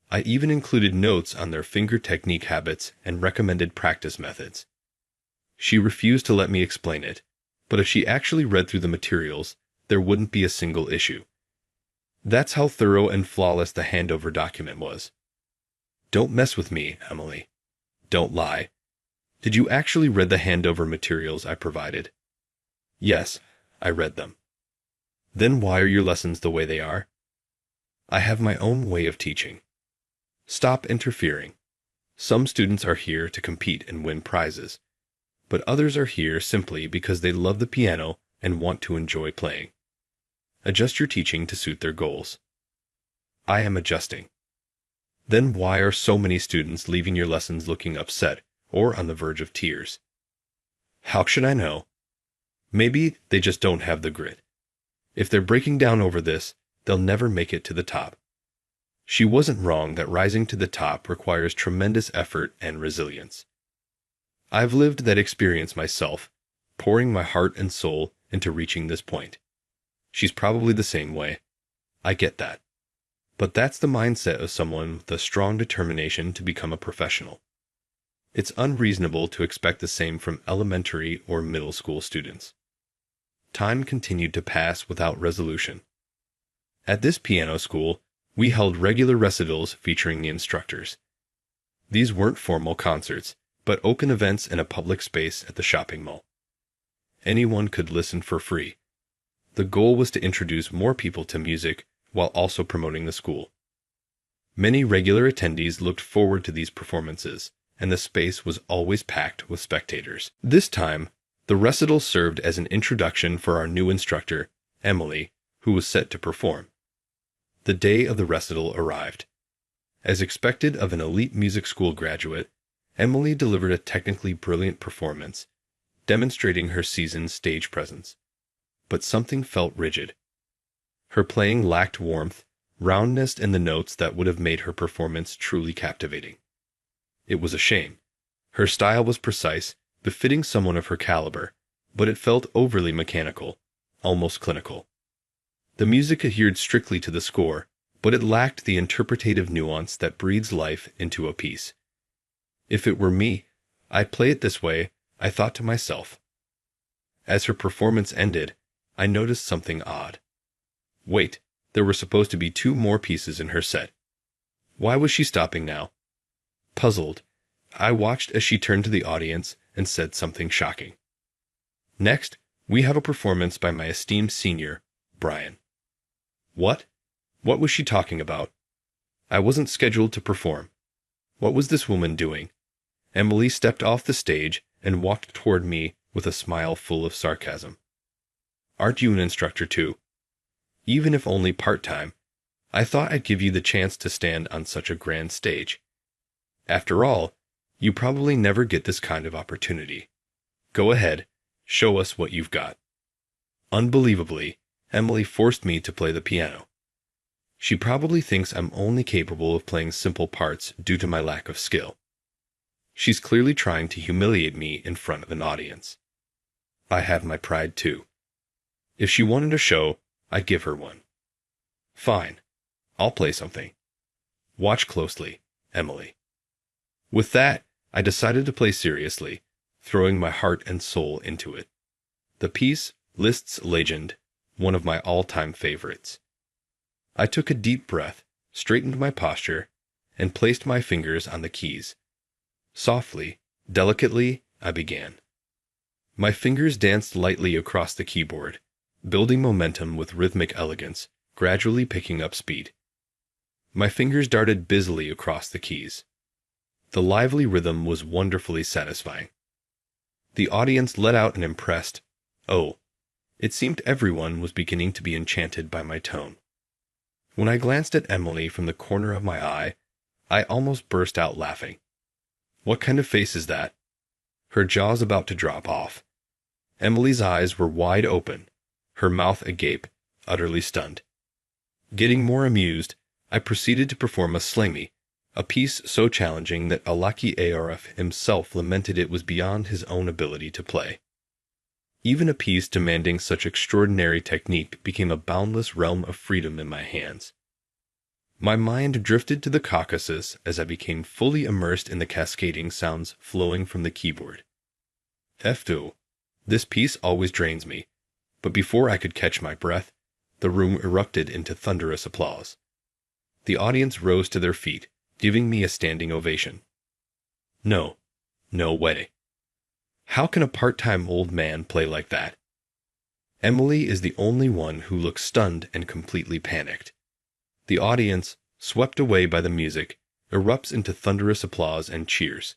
I even included notes on their finger technique habits and recommended practice methods. She refused to let me explain it, but if she actually read through the materials, there wouldn't be a single issue. That's how thorough and flawless the handover document was. Don't mess with me, Emily. Don't lie. Did you actually read the handover materials I provided? Yes, I read them. Then why are your lessons the way they are? I have my own way of teaching. Stop interfering. Some students are here to compete and win prizes, but others are here simply because they love the piano and want to enjoy playing. Adjust your teaching to suit their goals. I am adjusting. Then why are so many students leaving your lessons looking upset or on the verge of tears? How should I know? Maybe they just don't have the grit. If they're breaking down over this, they'll never make it to the top. She wasn't wrong that rising to the top requires tremendous effort and resilience. I've lived that experience myself, pouring my heart and soul into reaching this point. She's probably the same way. I get that. But that's the mindset of someone with a strong determination to become a professional. It's unreasonable to expect the same from elementary or middle school students. Time continued to pass without resolution. At this piano school, we held regular recitals featuring the instructors. These weren't formal concerts, but open events in a public space at the shopping mall. Anyone could listen for free. The goal was to introduce more people to music while also promoting the school. Many regular attendees looked forward to these performances, and the space was always packed with spectators. This time, the recital served as an introduction for our new instructor, Emily, who was set to perform. The day of the recital arrived. As expected of an elite music school graduate, Emily delivered a technically brilliant performance, demonstrating her seasoned stage presence. But something felt rigid. Her playing lacked warmth, roundness in the notes that would have made her performance truly captivating. It was a shame. Her style was precise, befitting someone of her caliber, but it felt overly mechanical, almost clinical. The music adhered strictly to the score, but it lacked the interpretative nuance that breathes life into a piece. If it were me, I'd play it this way, I thought to myself. As her performance ended, I noticed something odd. Wait, there were supposed to be 2 more pieces in her set. Why was she stopping now? Puzzled, I watched as she turned to the audience and said something shocking. Next, we have a performance by my esteemed senior, Brian. What? What was she talking about? I wasn't scheduled to perform. What was this woman doing? Emily stepped off the stage and walked toward me with a smile full of sarcasm. Aren't you an instructor too? Even if only part-time, I thought I'd give you the chance to stand on such a grand stage. After all, you probably never get this kind of opportunity. Go ahead, show us what you've got. Unbelievably, Emily forced me to play the piano. She probably thinks I'm only capable of playing simple parts due to my lack of skill. She's clearly trying to humiliate me in front of an audience. I have my pride too. If she wanted a show, I'd give her one. Fine. I'll play something. Watch closely, Emily. With that, I decided to play seriously, throwing my heart and soul into it. The piece, Liszt's Legend, one of my all-time favorites. I took a deep breath, straightened my posture, and placed my fingers on the keys. Softly, delicately, I began. My fingers danced lightly across the keyboard, building momentum with rhythmic elegance, gradually picking up speed. My fingers darted busily across the keys. The lively rhythm was wonderfully satisfying. The audience let out an impressed, "Oh." It seemed everyone was beginning to be enchanted by my tone. When I glanced at Emily from the corner of my eye, I almost burst out laughing. What kind of face is that? Her jaw's about to drop off. Emily's eyes were wide open, her mouth agape, utterly stunned. Getting more amused, I proceeded to perform a slangy, a piece so challenging that Alaki Arf himself lamented it was beyond his own ability to play. Even a piece demanding such extraordinary technique became a boundless realm of freedom in my hands. My mind drifted to the Caucasus as I became fully immersed in the cascading sounds flowing from the keyboard. F2. This piece always drains me, but before I could catch my breath, the room erupted into thunderous applause. The audience rose to their feet, giving me a standing ovation. No way. How can a part-time old man play like that? Emily is the only one who looks stunned and completely panicked. The audience, swept away by the music, erupts into thunderous applause and cheers.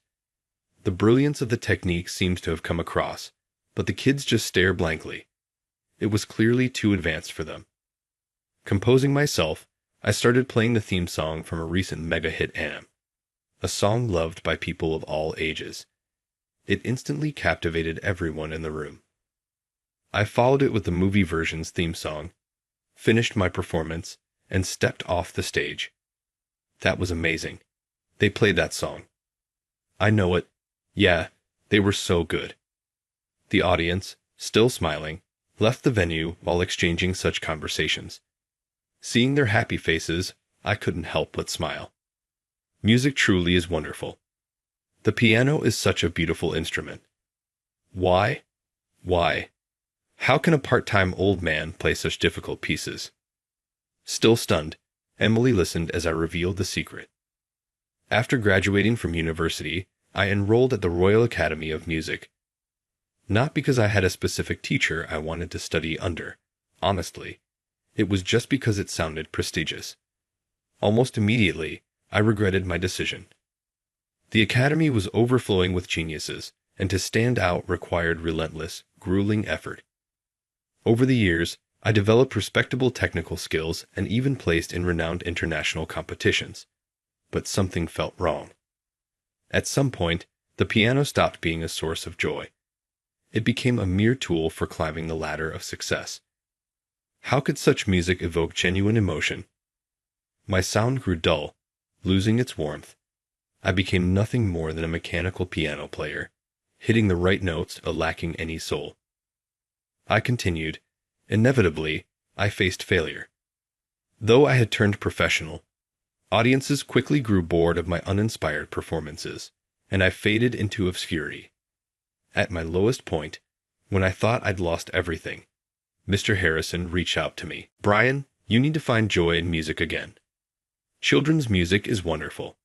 The brilliance of the technique seems to have come across, but the kids just stare blankly. It was clearly too advanced for them. Composing myself, I started playing the theme song from a recent mega-hit anime, a song loved by people of all ages. It instantly captivated everyone in the room. I followed it with the movie version's theme song, finished my performance, and stepped off the stage. That was amazing. They played that song. I know it. Yeah, they were so good. The audience, still smiling, left the venue while exchanging such conversations. Seeing their happy faces, I couldn't help but smile. Music truly is wonderful. The piano is such a beautiful instrument. Why? How can a part-time old man play such difficult pieces? Still stunned, Emily listened as I revealed the secret. After graduating from university, I enrolled at the Royal Academy of Music. Not because I had a specific teacher I wanted to study under, honestly. It was just because it sounded prestigious. Almost immediately, I regretted my decision. The academy was overflowing with geniuses, and to stand out required relentless, grueling effort. Over the years, I developed respectable technical skills and even placed in renowned international competitions. But something felt wrong. At some point, the piano stopped being a source of joy. It became a mere tool for climbing the ladder of success. How could such music evoke genuine emotion? My sound grew dull, losing its warmth. I became nothing more than a mechanical piano player, hitting the right notes but lacking any soul. I continued. Inevitably, I faced failure. Though I had turned professional, audiences quickly grew bored of my uninspired performances, and I faded into obscurity. At my lowest point, when I thought I'd lost everything, Mr. Harrison reached out to me. "Brian, you need to find joy in music again. Children's music is wonderful.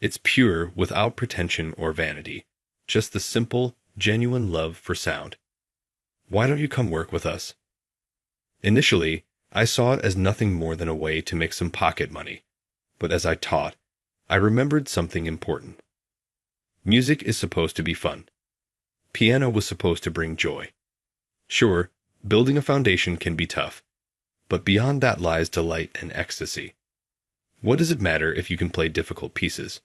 It's pure without pretension or vanity, just the simple, genuine love for sound. Why don't you come work with us?" Initially, I saw it as nothing more than a way to make some pocket money, but as I taught, I remembered something important. Music is supposed to be fun. Piano was supposed to bring joy. Sure, building a foundation can be tough, but beyond that lies delight and ecstasy. What does it matter if you can play difficult pieces?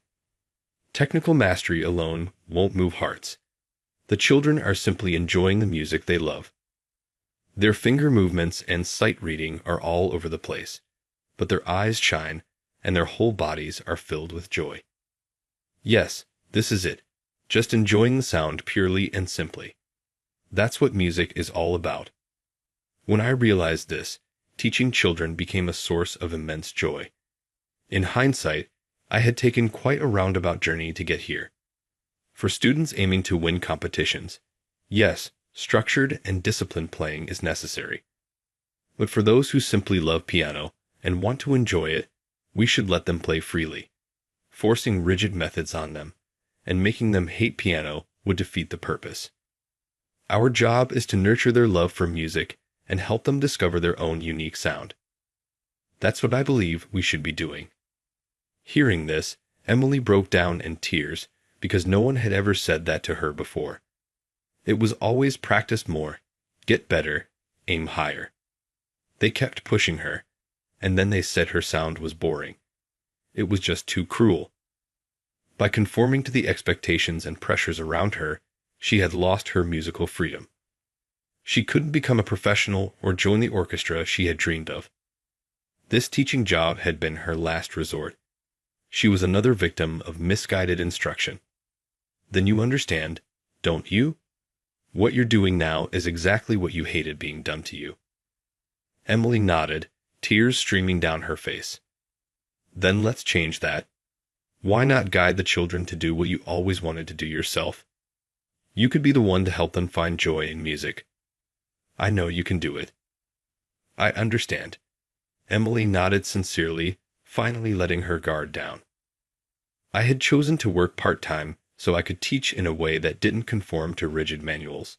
Technical mastery alone won't move hearts. The children are simply enjoying the music they love. Their finger movements and sight reading are all over the place, but their eyes shine and their whole bodies are filled with joy. Yes, this is it, just enjoying the sound purely and simply. That's what music is all about. When I realized this, teaching children became a source of immense joy. In hindsight, I had taken quite a roundabout journey to get here. For students aiming to win competitions, yes, structured and disciplined playing is necessary. But for those who simply love piano and want to enjoy it, we should let them play freely. Forcing rigid methods on them and making them hate piano would defeat the purpose. Our job is to nurture their love for music and help them discover their own unique sound. That's what I believe we should be doing. Hearing this, Emily broke down in tears because no one had ever said that to her before. It was always practice more, get better, aim higher. They kept pushing her, and then they said her sound was boring. It was just too cruel. By conforming to the expectations and pressures around her, she had lost her musical freedom. She couldn't become a professional or join the orchestra she had dreamed of. This teaching job had been her last resort. She was another victim of misguided instruction. Then you understand, don't you? What you're doing now is exactly what you hated being done to you. Emily nodded, tears streaming down her face. Then let's change that. Why not guide the children to do what you always wanted to do yourself? You could be the one to help them find joy in music. I know you can do it. I understand. Emily nodded sincerely, finally letting her guard down. I had chosen to work part-time so I could teach in a way that didn't conform to rigid manuals.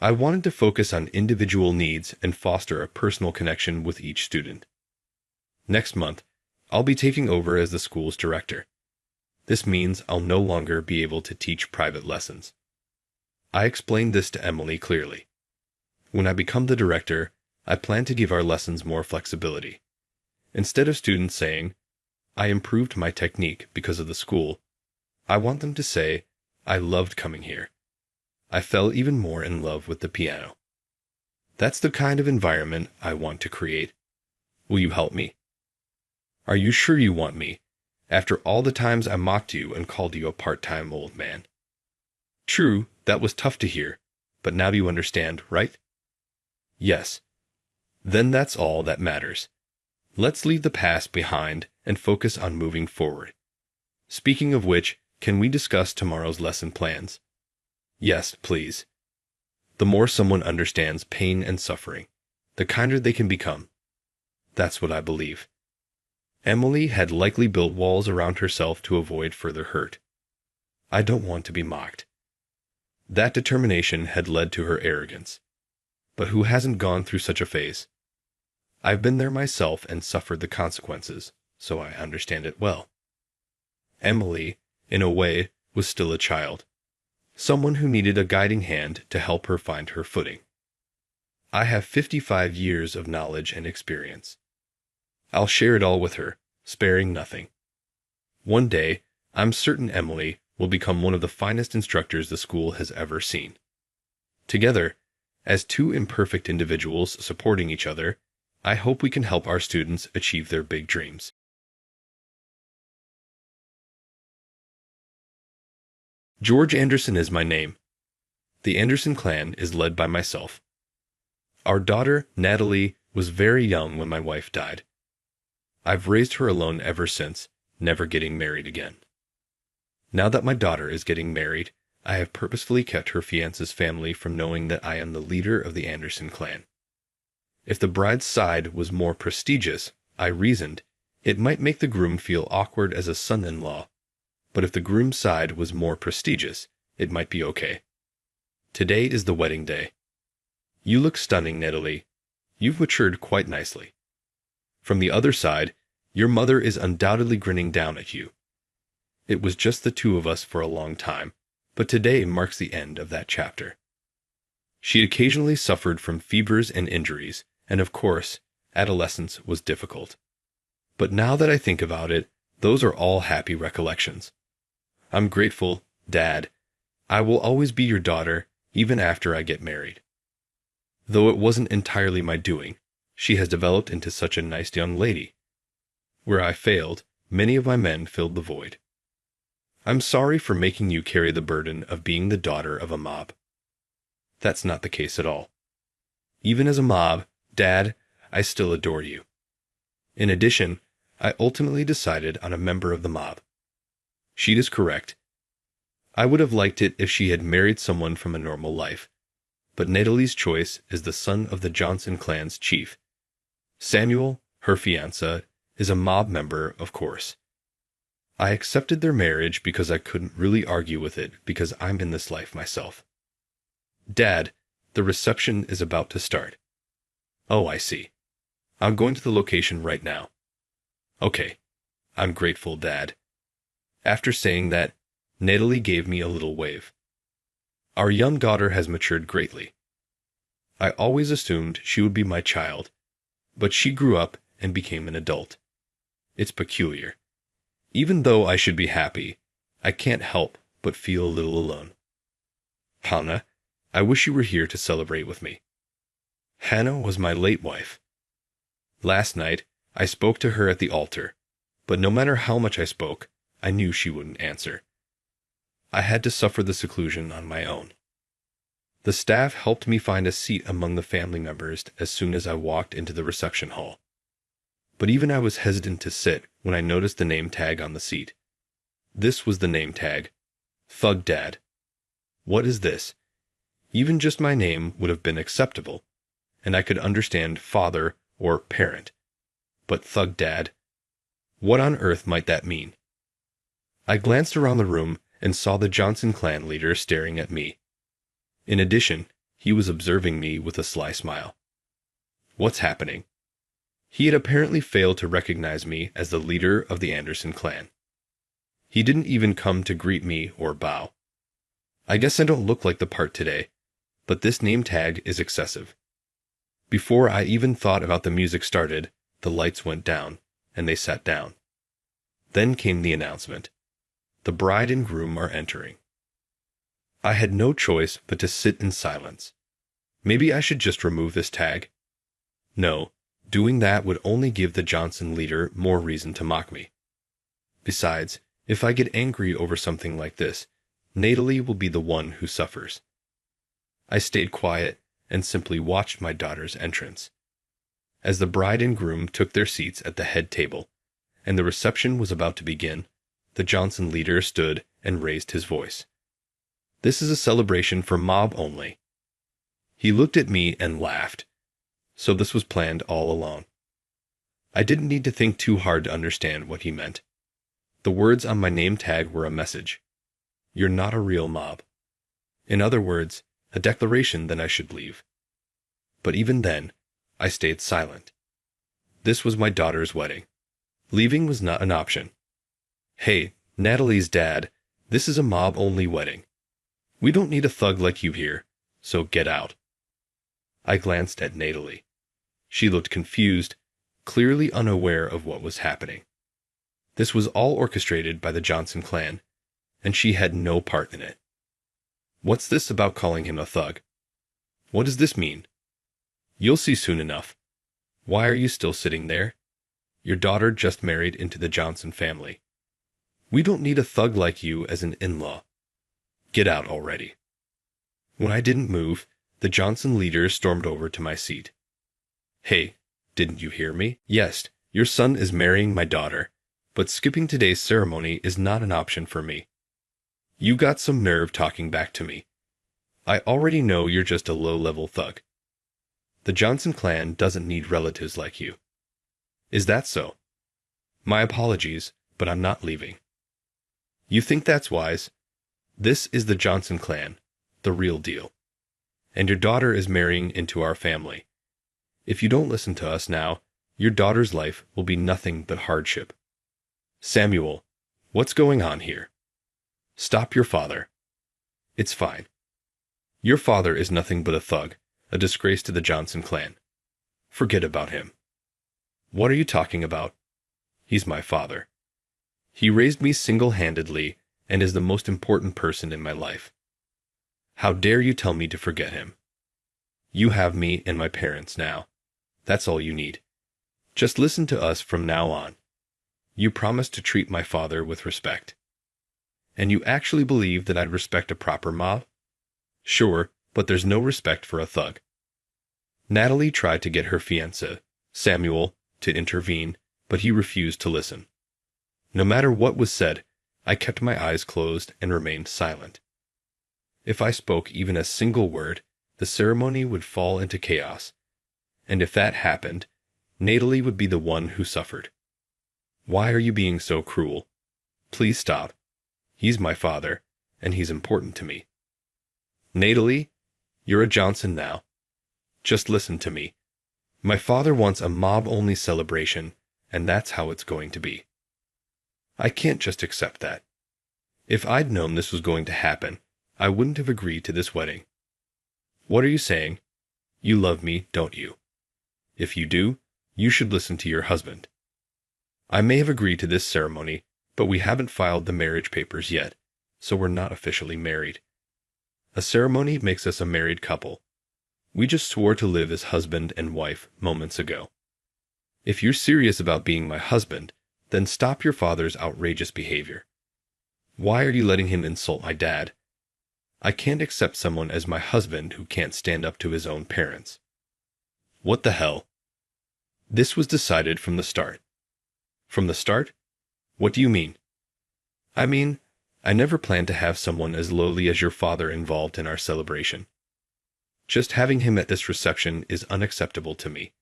I wanted to focus on individual needs and foster a personal connection with each student. Next month, I'll be taking over as the school's director. This means I'll no longer be able to teach private lessons. I explained this to Emily clearly. When I become the director, I plan to give our lessons more flexibility. Instead of students saying, I improved my technique because of the school, I want them to say, I loved coming here. I fell even more in love with the piano. That's the kind of environment I want to create. Will you help me? Are you sure you want me, after all the times I mocked you and called you a part-time old man? True, that was tough to hear, but now you understand, right? Yes. Then that's all that matters. Let's leave the past behind and focus on moving forward. Speaking of which, can we discuss tomorrow's lesson plans? Yes, please. The more someone understands pain and suffering, the kinder they can become. That's what I believe. Emily had likely built walls around herself to avoid further hurt. I don't want to be mocked. That determination had led to her arrogance. But who hasn't gone through such a phase? I've been there myself and suffered the consequences, so I understand it well. Emily, in a way, was still a child. Someone who needed a guiding hand to help her find her footing. I have 55 years of knowledge and experience. I'll share it all with her, sparing nothing. One day, I'm certain Emily will become one of the finest instructors the school has ever seen. Together, as two imperfect individuals supporting each other, I hope we can help our students achieve their big dreams. George Anderson is my name. The Anderson clan is led by myself. Our daughter, Natalie, was very young when my wife died. I've raised her alone ever since, never getting married again. Now that my daughter is getting married, I have purposefully kept her fiance's family from knowing that I am the leader of the Anderson clan. If the bride's side was more prestigious, I reasoned, it might make the groom feel awkward as a son-in-law. But if the groom's side was more prestigious, it might be okay. Today is the wedding day. You look stunning, Natalie. You've matured quite nicely. From the other side, your mother is undoubtedly grinning down at you. It was just the two of us for a long time, but today marks the end of that chapter. She occasionally suffered from fevers and injuries, and of course, adolescence was difficult. But now that I think about it, those are all happy recollections. I'm grateful, Dad. I will always be your daughter, even after I get married. Though it wasn't entirely my doing, she has developed into such a nice young lady. Where I failed, many of my men filled the void. I'm sorry for making you carry the burden of being the daughter of a mob. That's not the case at all. Even as a mob, Dad, I still adore you. In addition, I ultimately decided on a member of the mob. She is correct. I would have liked it if she had married someone from a normal life, but Natalie's choice is the son of the Johnson clan's chief. Samuel, her fiancé, is a mob member, of course. I accepted their marriage because I couldn't really argue with it because I'm in this life myself. Dad, the reception is about to start. Oh, I see. I'm going to the location right now. Okay. I'm grateful, Dad. After saying that, Natalie gave me a little wave. Our young daughter has matured greatly. I always assumed she would be my child, but she grew up and became an adult. It's peculiar. Even though I should be happy, I can't help but feel a little alone. Hannah, I wish you were here to celebrate with me. Hannah was my late wife. Last night, I spoke to her at the altar, but no matter how much I spoke, I knew she wouldn't answer. I had to suffer the seclusion on my own. The staff helped me find a seat among the family members as soon as I walked into the reception hall. But even I was hesitant to sit when I noticed the name tag on the seat. This was the name tag. Thug Dad. What is this? Even just my name would have been acceptable, and I could understand father or parent. But Thug Dad? What on earth might that mean? I glanced around the room and saw the Johnson clan leader staring at me. In addition, he was observing me with a sly smile. What's happening? He had apparently failed to recognize me as the leader of the Anderson clan. He didn't even come to greet me or bow. I guess I don't look like the part today, but this name tag is excessive. Before I even thought about the music started, the lights went down, and they sat down. Then came the announcement. The bride and groom are entering. I had no choice but to sit in silence. Maybe I should just remove this tag. No, doing that would only give the Johnson leader more reason to mock me. Besides, if I get angry over something like this, Natalie will be the one who suffers. I stayed quiet and simply watched my daughter's entrance. As the bride and groom took their seats at the head table, and the reception was about to begin, the Johnson leader stood and raised his voice. This is a celebration for mob only. He looked at me and laughed. So this was planned all along. I didn't need to think too hard to understand what he meant. The words on my name tag were a message. You're not a real mob. In other words, a declaration that I should leave. But even then, I stayed silent. This was my daughter's wedding. Leaving was not an option. Hey, Natalie's dad, this is a mob-only wedding. We don't need a thug like you here, so get out. I glanced at Natalie. She looked confused, clearly unaware of what was happening. This was all orchestrated by the Johnson clan, and she had no part in it. What's this about calling him a thug? What does this mean? You'll see soon enough. Why are you still sitting there? Your daughter just married into the Johnson family. We don't need a thug like you as an in-law. Get out already. When I didn't move, the Johnson leader stormed over to my seat. Hey, didn't you hear me? Yes, your son is marrying my daughter, but skipping today's ceremony is not an option for me. You got some nerve talking back to me. I already know you're just a low-level thug. The Johnson clan doesn't need relatives like you. Is that so? My apologies, but I'm not leaving. You think that's wise? This is the Johnson clan, the real deal. And your daughter is marrying into our family. If you don't listen to us now, your daughter's life will be nothing but hardship. Samuel, what's going on here? Stop your father. It's fine. Your father is nothing but a thug, a disgrace to the Johnson clan. Forget about him. What are you talking about? He's my father. He raised me single-handedly and is the most important person in my life. How dare you tell me to forget him? You have me and my parents now. That's all you need. Just listen to us from now on. You promised to treat my father with respect. And you actually believe that I'd respect a proper mob? Sure, but there's no respect for a thug. Natalie tried to get her fiancé, Samuel, to intervene, but he refused to listen. No matter what was said, I kept my eyes closed and remained silent. If I spoke even a single word, the ceremony would fall into chaos. And if that happened, Natalie would be the one who suffered. Why are you being so cruel? Please stop. He's my father, and he's important to me. Natalie, you're a Johnson now. Just listen to me. My father wants a mob-only celebration, and that's how it's going to be. I can't just accept that. If I'd known this was going to happen, I wouldn't have agreed to this wedding. What are you saying? You love me, don't you? If you do, you should listen to your husband. I may have agreed to this ceremony, but we haven't filed the marriage papers yet, so we're not officially married. A ceremony makes us a married couple. We just swore to live as husband and wife moments ago. If you're serious about being my husband, then stop your father's outrageous behavior. Why are you letting him insult my dad? I can't accept someone as my husband who can't stand up to his own parents. What the hell? This was decided from the start. From the start? What do you mean? I mean, I never planned to have someone as lowly as your father involved in our celebration. Just having him at this reception is unacceptable to me.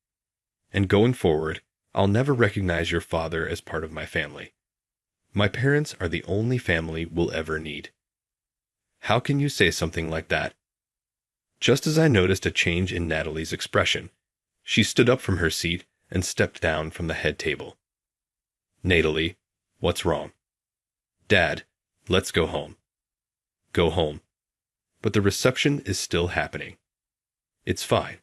And going forward, I'll never recognize your father as part of my family. My parents are the only family we'll ever need. How can you say something like that? Just as I noticed a change in Natalie's expression, she stood up from her seat and stepped down from the head table. Natalie, what's wrong? Dad, let's go home. Go home. But the reception is still happening. It's fine.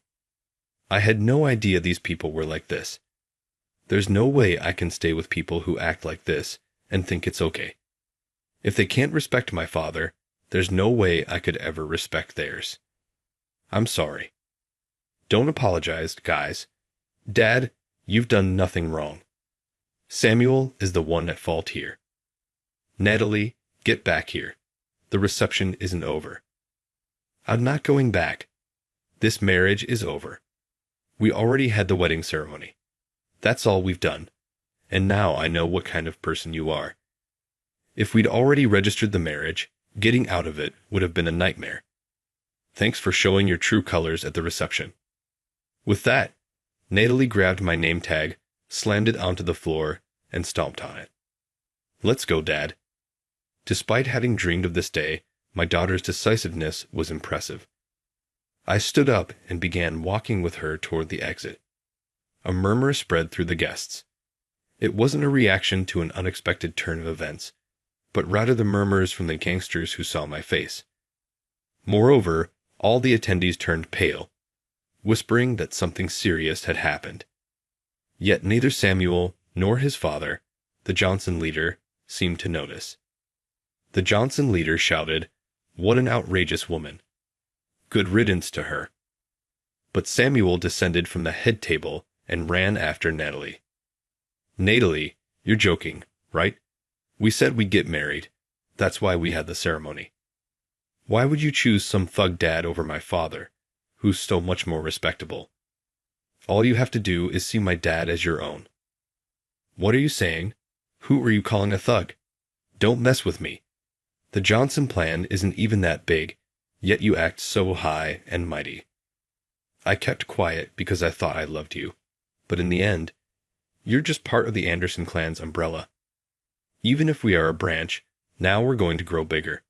I had no idea these people were like this. There's no way I can stay with people who act like this and think it's okay. If they can't respect my father, there's no way I could ever respect theirs. I'm sorry. Don't apologize, guys. Dad, you've done nothing wrong. Samuel is the one at fault here. Natalie, get back here. The reception isn't over. I'm not going back. This marriage is over. We already had the wedding ceremony. That's all we've done. And now I know what kind of person you are. If we'd already registered the marriage, getting out of it would have been a nightmare. Thanks for showing your true colors at the reception. With that, Natalie grabbed my name tag, slammed it onto the floor, and stomped on it. Let's go, Dad. Despite having dreamed of this day, my daughter's decisiveness was impressive. I stood up and began walking with her toward the exit. A murmur spread through the guests. It wasn't a reaction to an unexpected turn of events, but rather the murmurs from the gangsters who saw my face. Moreover, all the attendees turned pale, whispering that something serious had happened. Yet neither Samuel nor his father, the Johnson leader, seemed to notice. The Johnson leader shouted, "What an outrageous woman! Good riddance to her." But Samuel descended from the head table and ran after Natalie. Natalie, you're joking, right? We said we'd get married. That's why we had the ceremony. Why would you choose some thug dad over my father, who's so much more respectable? All you have to do is see my dad as your own. What are you saying? Who are you calling a thug? Don't mess with me. The Johnson plan isn't even that big, yet you act so high and mighty. I kept quiet because I thought I loved you, but in the end, you're just part of the Anderson clan's umbrella. Even if we are a branch, now we're going to grow bigger.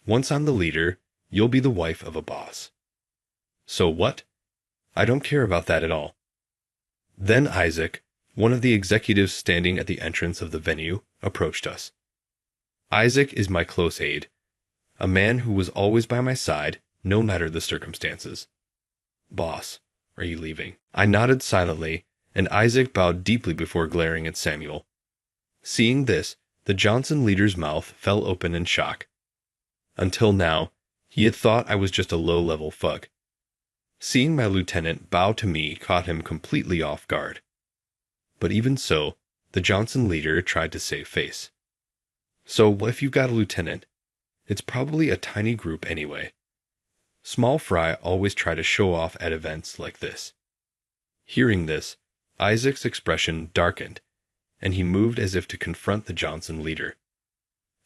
Once I'm the leader, you'll be the wife of a boss. So what? I don't care about that at all. Then Isaac, one of the executives standing at the entrance of the venue, approached us. Isaac is my close aide, a man who was always by my side, no matter the circumstances. Boss, are you leaving? I nodded silently, and Isaac bowed deeply before glaring at Samuel. Seeing this, the Johnson leader's mouth fell open in shock. Until now, he had thought I was just a low-level thug. Seeing my lieutenant bow to me caught him completely off guard. But even so, the Johnson leader tried to save face. So what if you've got a lieutenant? It's probably a tiny group anyway. Small fry always try to show off at events like this. Hearing this, Isaac's expression darkened, and he moved as if to confront the Johnson leader.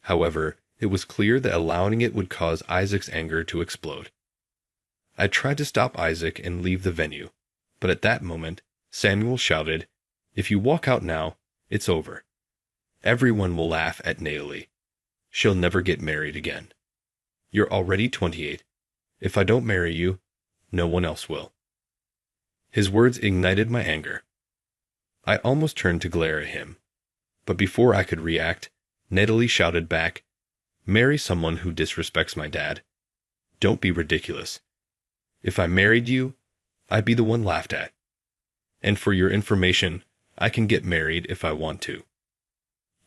However, it was clear that allowing it would cause Isaac's anger to explode. I tried to stop Isaac and leave the venue, but at that moment, Samuel shouted, "If you walk out now, it's over. Everyone will laugh at Natalie. She'll never get married again. You're already 28. If I don't marry you, no one else will." His words ignited my anger. I almost turned to glare at him, but before I could react, Natalie shouted back, "Marry someone who disrespects my dad. Don't be ridiculous. If I married you, I'd be the one laughed at. And for your information, I can get married if I want to.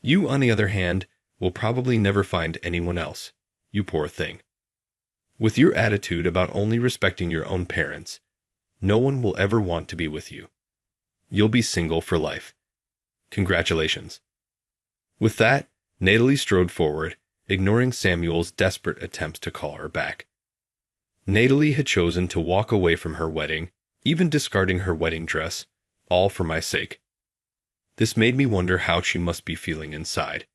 You, on the other hand, will probably never find anyone else, you poor thing. With your attitude about only respecting your own parents, no one will ever want to be with you. You'll be single for life. Congratulations." With that, Natalie strode forward, ignoring Samuel's desperate attempts to call her back. Natalie had chosen to walk away from her wedding, even discarding her wedding dress, all for my sake. This made me wonder how she must be feeling inside.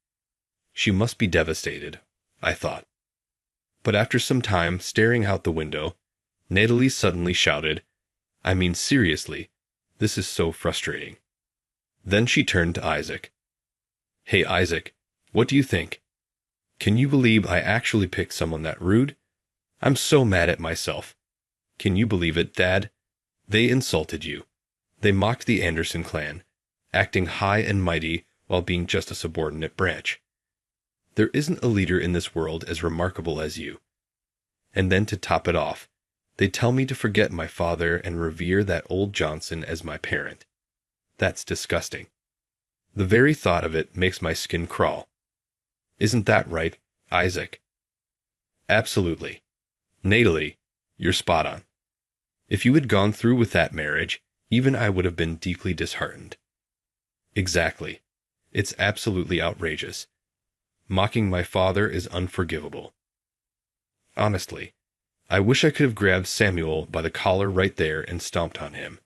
She must be devastated, I thought. But after some time staring out the window, Natalie suddenly shouted, "I mean seriously, this is so frustrating." Then she turned to Isaac. "Hey Isaac, what do you think? Can you believe I actually picked someone that rude? I'm so mad at myself. Can you believe it, Dad? They insulted you. They mocked the Anderson clan, acting high and mighty while being just a subordinate branch. There isn't a leader in this world as remarkable as you. And then to top it off, they tell me to forget my father and revere that old Johnson as my parent. That's disgusting. The very thought of it makes my skin crawl. Isn't that right, Isaac?" "Absolutely. Natalie, you're spot on. If you had gone through with that marriage, even I would have been deeply disheartened." "Exactly. It's absolutely outrageous. Mocking my father is unforgivable. Honestly, I wish I could have grabbed Samuel by the collar right there and stomped on him.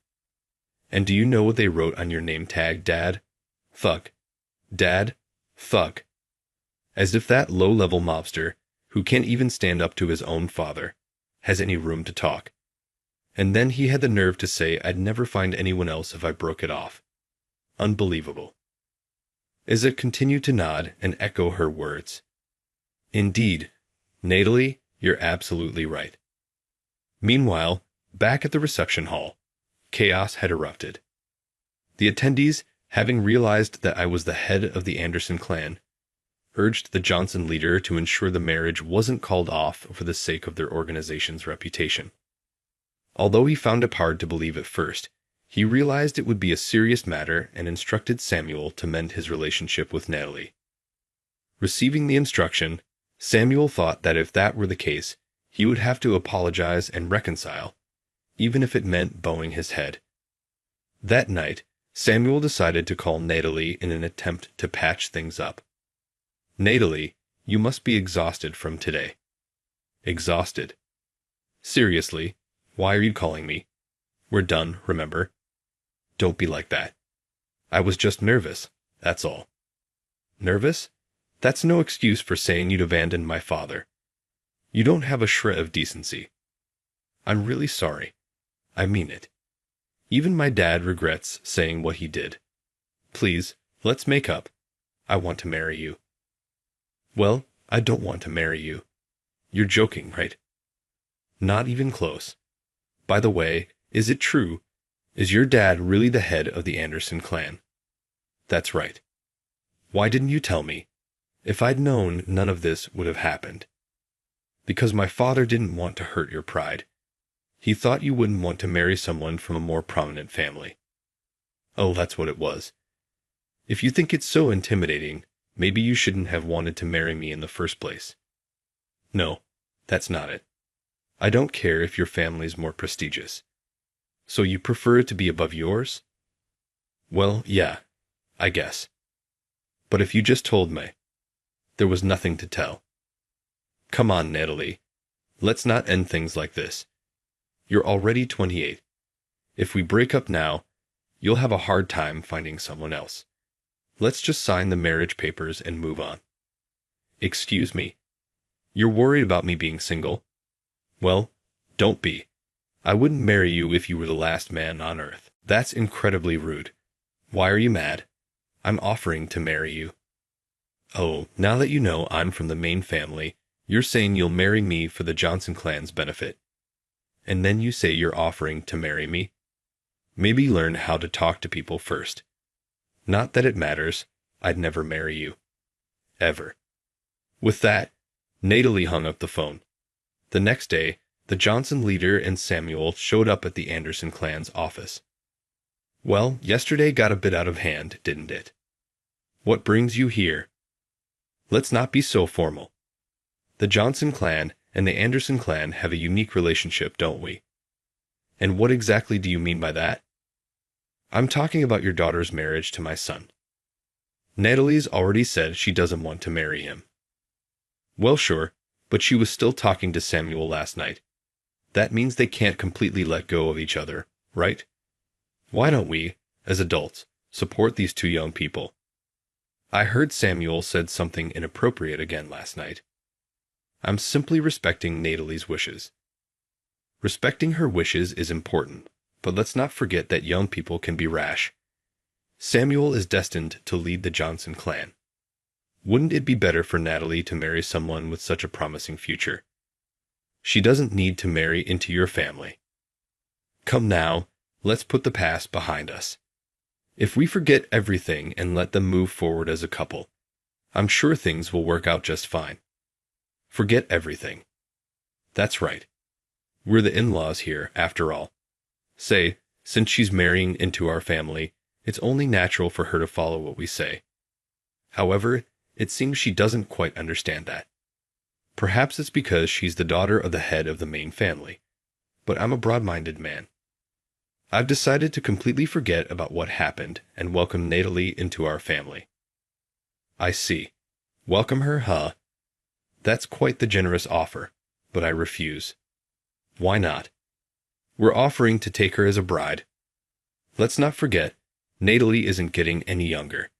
And do you know what they wrote on your name tag, Dad? Thug. Dad, thug. As if that low-level mobster, who can't even stand up to his own father, has any room to talk. And then he had the nerve to say I'd never find anyone else if I broke it off. Unbelievable." Isaac continued to nod and echo her words. "Indeed, Natalie, you're absolutely right." Meanwhile, back at the reception hall, chaos had erupted. The attendees, having realized that I was the head of the Anderson clan, urged the Johnson leader to ensure the marriage wasn't called off for the sake of their organization's reputation. Although he found it hard to believe at first, he realized it would be a serious matter and instructed Samuel to mend his relationship with Natalie. Receiving the instruction, Samuel thought that if that were the case, he would have to apologize and reconcile, even if it meant bowing his head. That night, Samuel decided to call Natalie in an attempt to patch things up. "Natalie, you must be exhausted from today." "Exhausted? Seriously, why are you calling me? We're done, remember? Don't be like that. I was just nervous, that's all." "Nervous? That's no excuse for saying you'd abandoned my father. You don't have a shred of decency. I'm really sorry. I mean it. Even my dad regrets saying what he did. Please, let's make up. I want to marry you." "Well, I don't want to marry you. You're joking, right?" "Not even close. By the way, is it true? Is your dad really the head of the Anderson clan?" "That's right." "Why didn't you tell me? If I'd known, none of this would have happened." "Because my father didn't want to hurt your pride. He thought you wouldn't want to marry someone from a more prominent family." "Oh, that's what it was. If you think it's so intimidating, maybe you shouldn't have wanted to marry me in the first place." "No, that's not it. I don't care if your family's more prestigious. So you prefer it to be above yours?" "Well, yeah, I guess. But if you just told me, there was nothing to tell." "Come on, Natalie. Let's not end things like this. You're already 28. If we break up now, you'll have a hard time finding someone else. Let's just sign the marriage papers and move on. Excuse me. You're worried about me being single? Well, don't be. I wouldn't marry you if you were the last man on earth. That's incredibly rude. Why are you mad? I'm offering to marry you. Oh, now that you know I'm from the Main family, you're saying you'll marry me for the Johnson clan's benefit. And then you say you're offering to marry me? Maybe learn how to talk to people first. Not that it matters. I'd never marry you. Ever. With that, Natalie hung up the phone. The next day, the Johnson leader and Samuel showed up at the Anderson clan's office. Well, yesterday got a bit out of hand, didn't it? What brings you here? Let's not be so formal. The Johnson clan and the Anderson clan have a unique relationship, don't we? And what exactly do you mean by that? I'm talking about your daughter's marriage to my son. Natalie's already said she doesn't want to marry him. Well, sure, but she was still talking to Samuel last night. That means they can't completely let go of each other, right? Why don't we, as adults, support these two young people? I heard Samuel said something inappropriate again last night. I'm simply respecting Natalie's wishes. Respecting her wishes is important, but let's not forget that young people can be rash. Samuel is destined to lead the Johnson clan. Wouldn't it be better for Natalie to marry someone with such a promising future? She doesn't need to marry into your family. Come now, let's put the past behind us. If we forget everything and let them move forward as a couple, I'm sure things will work out just fine. Forget everything. That's right. We're the in-laws here, after all. Say, since she's marrying into our family, it's only natural for her to follow what we say. However, it seems she doesn't quite understand that. Perhaps it's because she's the daughter of the head of the Main family, but I'm a broad-minded man. I've decided to completely forget about what happened and welcome Natalie into our family. I see. Welcome her, huh? That's quite the generous offer, but I refuse. Why not? We're offering to take her as a bride. Let's not forget, Natalie isn't getting any younger.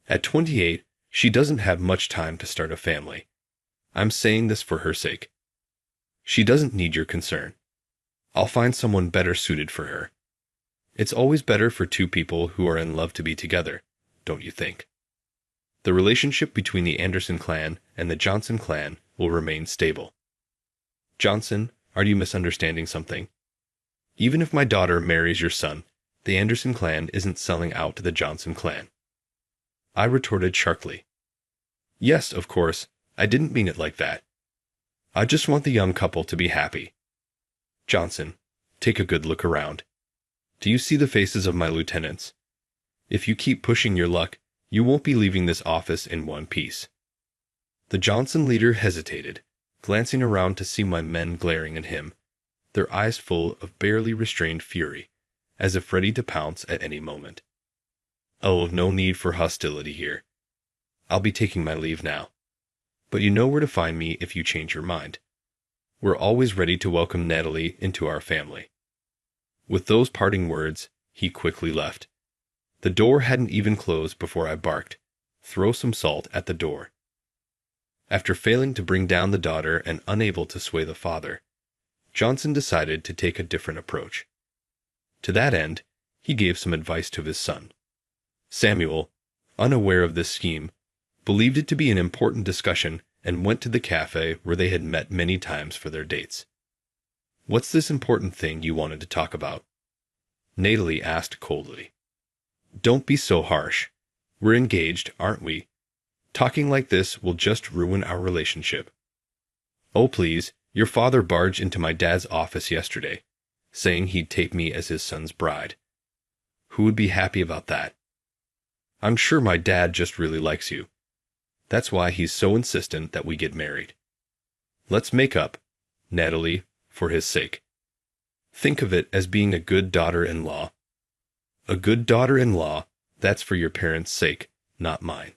At 28, she doesn't have much time to start a family. I'm saying this for her sake. She doesn't need your concern. I'll find someone better suited for her. It's always better for two people who are in love to be together, don't you think? The relationship between the Anderson clan and the Johnson clan will remain stable. Johnson, are you misunderstanding something? Even if my daughter marries your son, the Anderson clan isn't selling out to the Johnson clan. I retorted sharply. Yes, of course, I didn't mean it like that. I just want the young couple to be happy. Johnson, take a good look around. Do you see the faces of my lieutenants? If you keep pushing your luck, you won't be leaving this office in one piece. The Johnson leader hesitated, glancing around to see my men glaring at him, their eyes full of barely restrained fury, as if ready to pounce at any moment. Oh, no need for hostility here. I'll be taking my leave now. But you know where to find me if you change your mind. We're always ready to welcome Natalie into our family. With those parting words, he quickly left. The door hadn't even closed before I barked, "Throw some salt at the door." After failing to bring down the daughter and unable to sway the father, Johnson decided to take a different approach. To that end, he gave some advice to his son. Samuel, unaware of this scheme, believed it to be an important discussion and went to the cafe where they had met many times for their dates. "What's this important thing you wanted to talk about?" Natalie asked coldly. "Don't be so harsh. We're engaged, aren't we? Talking like this will just ruin our relationship." "Oh please, your father barged into my dad's office yesterday, saying he'd take me as his son's bride. Who would be happy about that? I'm sure my dad just really likes you. That's why he's so insistent that we get married. Let's make up, Natalie, for his sake. Think of it as being a good daughter-in-law. A good daughter-in-law, that's for your parents' sake, not mine.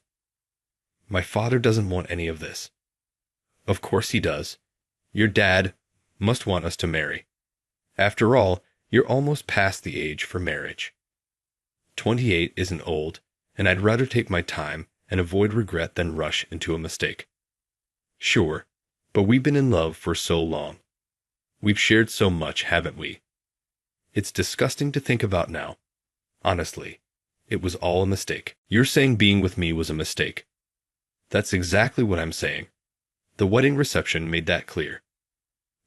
My father doesn't want any of this." "Of course he does. Your dad must want us to marry. After all, you're almost past the age for marriage. 28 isn't old, and I'd rather take my time and avoid regret than rush into a mistake. Sure, but we've been in love for so long. We've shared so much, haven't we? It's disgusting to think about now. Honestly, it was all a mistake. You're saying being with me was a mistake. That's exactly what I'm saying. The wedding reception made that clear.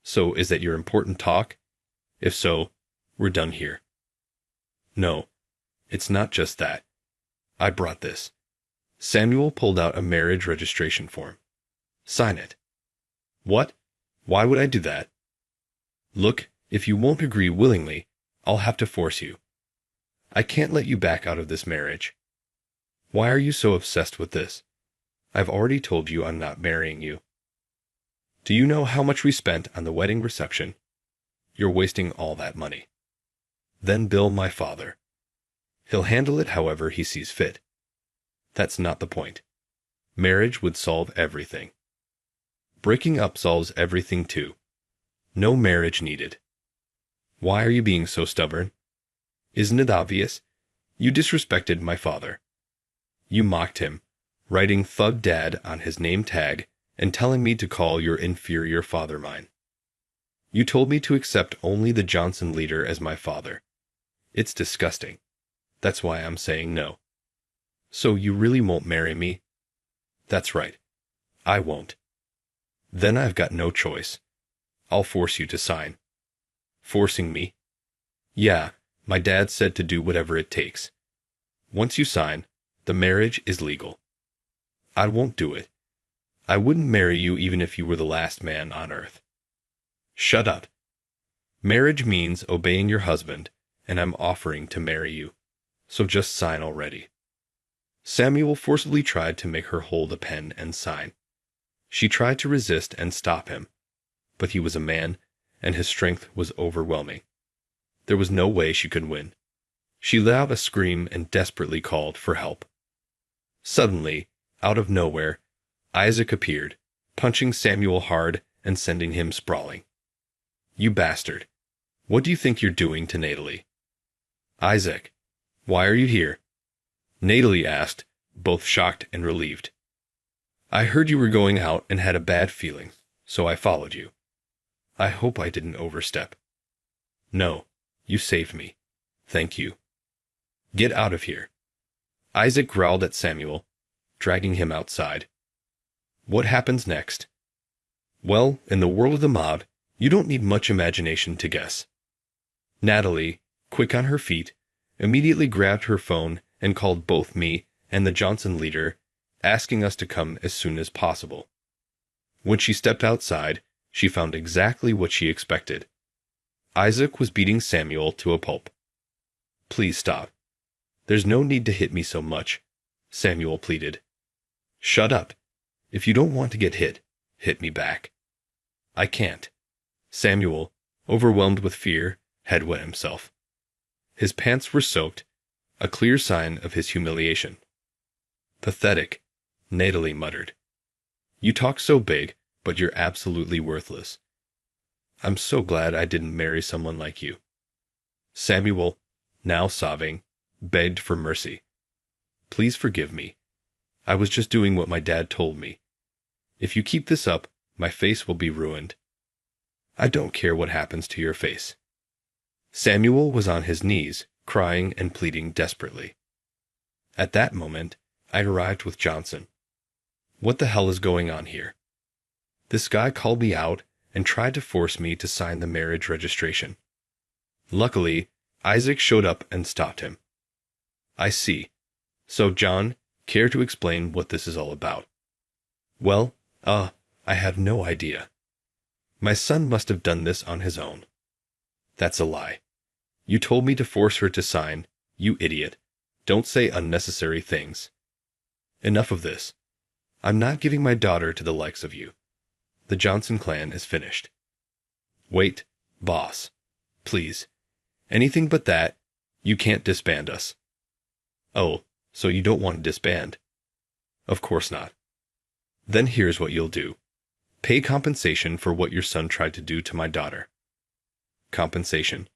So, is that your important talk? If so, we're done here. No, it's not just that. I brought this. Samuel pulled out a marriage registration form. Sign it. What? Why would I do that? Look, if you won't agree willingly, I'll have to force you. I can't let you back out of this marriage. Why are you so obsessed with this? I've already told you I'm not marrying you. Do you know how much we spent on the wedding reception? You're wasting all that money. Then bill my father. He'll handle it however he sees fit. That's not the point. Marriage would solve everything. Breaking up solves everything too. No marriage needed. Why are you being so stubborn? Isn't it obvious? You disrespected my father. You mocked him, writing Thug Dad on his name tag and telling me to call your inferior father mine. You told me to accept only the Johnson leader as my father. It's disgusting. That's why I'm saying no. So you really won't marry me? That's right. I won't. Then I've got no choice. I'll force you to sign. Forcing me? Yeah, my dad said to do whatever it takes. Once you sign, the marriage is legal. I won't do it. I wouldn't marry you even if you were the last man on earth. Shut up. Marriage means obeying your husband, and I'm offering to marry you. So just sign already. Samuel forcibly tried to make her hold a pen and sign. She tried to resist and stop him, but he was a man, and his strength was overwhelming. There was no way she could win. She let out a scream and desperately called for help. Suddenly, out of nowhere, Isaac appeared, punching Samuel hard and sending him sprawling. You bastard. What do you think you're doing to Natalie? Isaac, why are you here? Natalie asked, both shocked and relieved. I heard you were going out and had a bad feeling, so I followed you. I hope I didn't overstep. No, you saved me. Thank you. Get out of here. Isaac growled at Samuel, dragging him outside. What happens next? Well, in the world of the mob, you don't need much imagination to guess. Natalie, quick on her feet, immediately grabbed her phone and called both me and the Johnson leader, asking us to come as soon as possible. When she stepped outside, she found exactly what she expected. Isaac was beating Samuel to a pulp. Please stop. There's no need to hit me so much, Samuel pleaded. Shut up. If you don't want to get hit me back. I can't. Samuel, overwhelmed with fear, had wet himself. His pants were soaked, a clear sign of his humiliation. Pathetic, Natalie muttered. You talk so big, but you're absolutely worthless. I'm so glad I didn't marry someone like you. Samuel, now sobbing, begged for mercy. Please forgive me. I was just doing what my dad told me. If you keep this up, my face will be ruined. I don't care what happens to your face. Samuel was on his knees, crying and pleading desperately. At that moment, I arrived with Johnson. What the hell is going on here? This guy called me out and tried to force me to sign the marriage registration. Luckily, Isaac showed up and stopped him. I see. So, John, care to explain what this is all about? Well, I have no idea. My son must have done this on his own. That's a lie. You told me to force her to sign, you idiot. Don't say unnecessary things. Enough of this. I'm not giving my daughter to the likes of you. The Johnson clan is finished. Wait, boss. Please. Anything but that. You can't disband us. Oh, so you don't want to disband? Of course not. Then here's what you'll do. Pay compensation for what your son tried to do to my daughter. Compensation.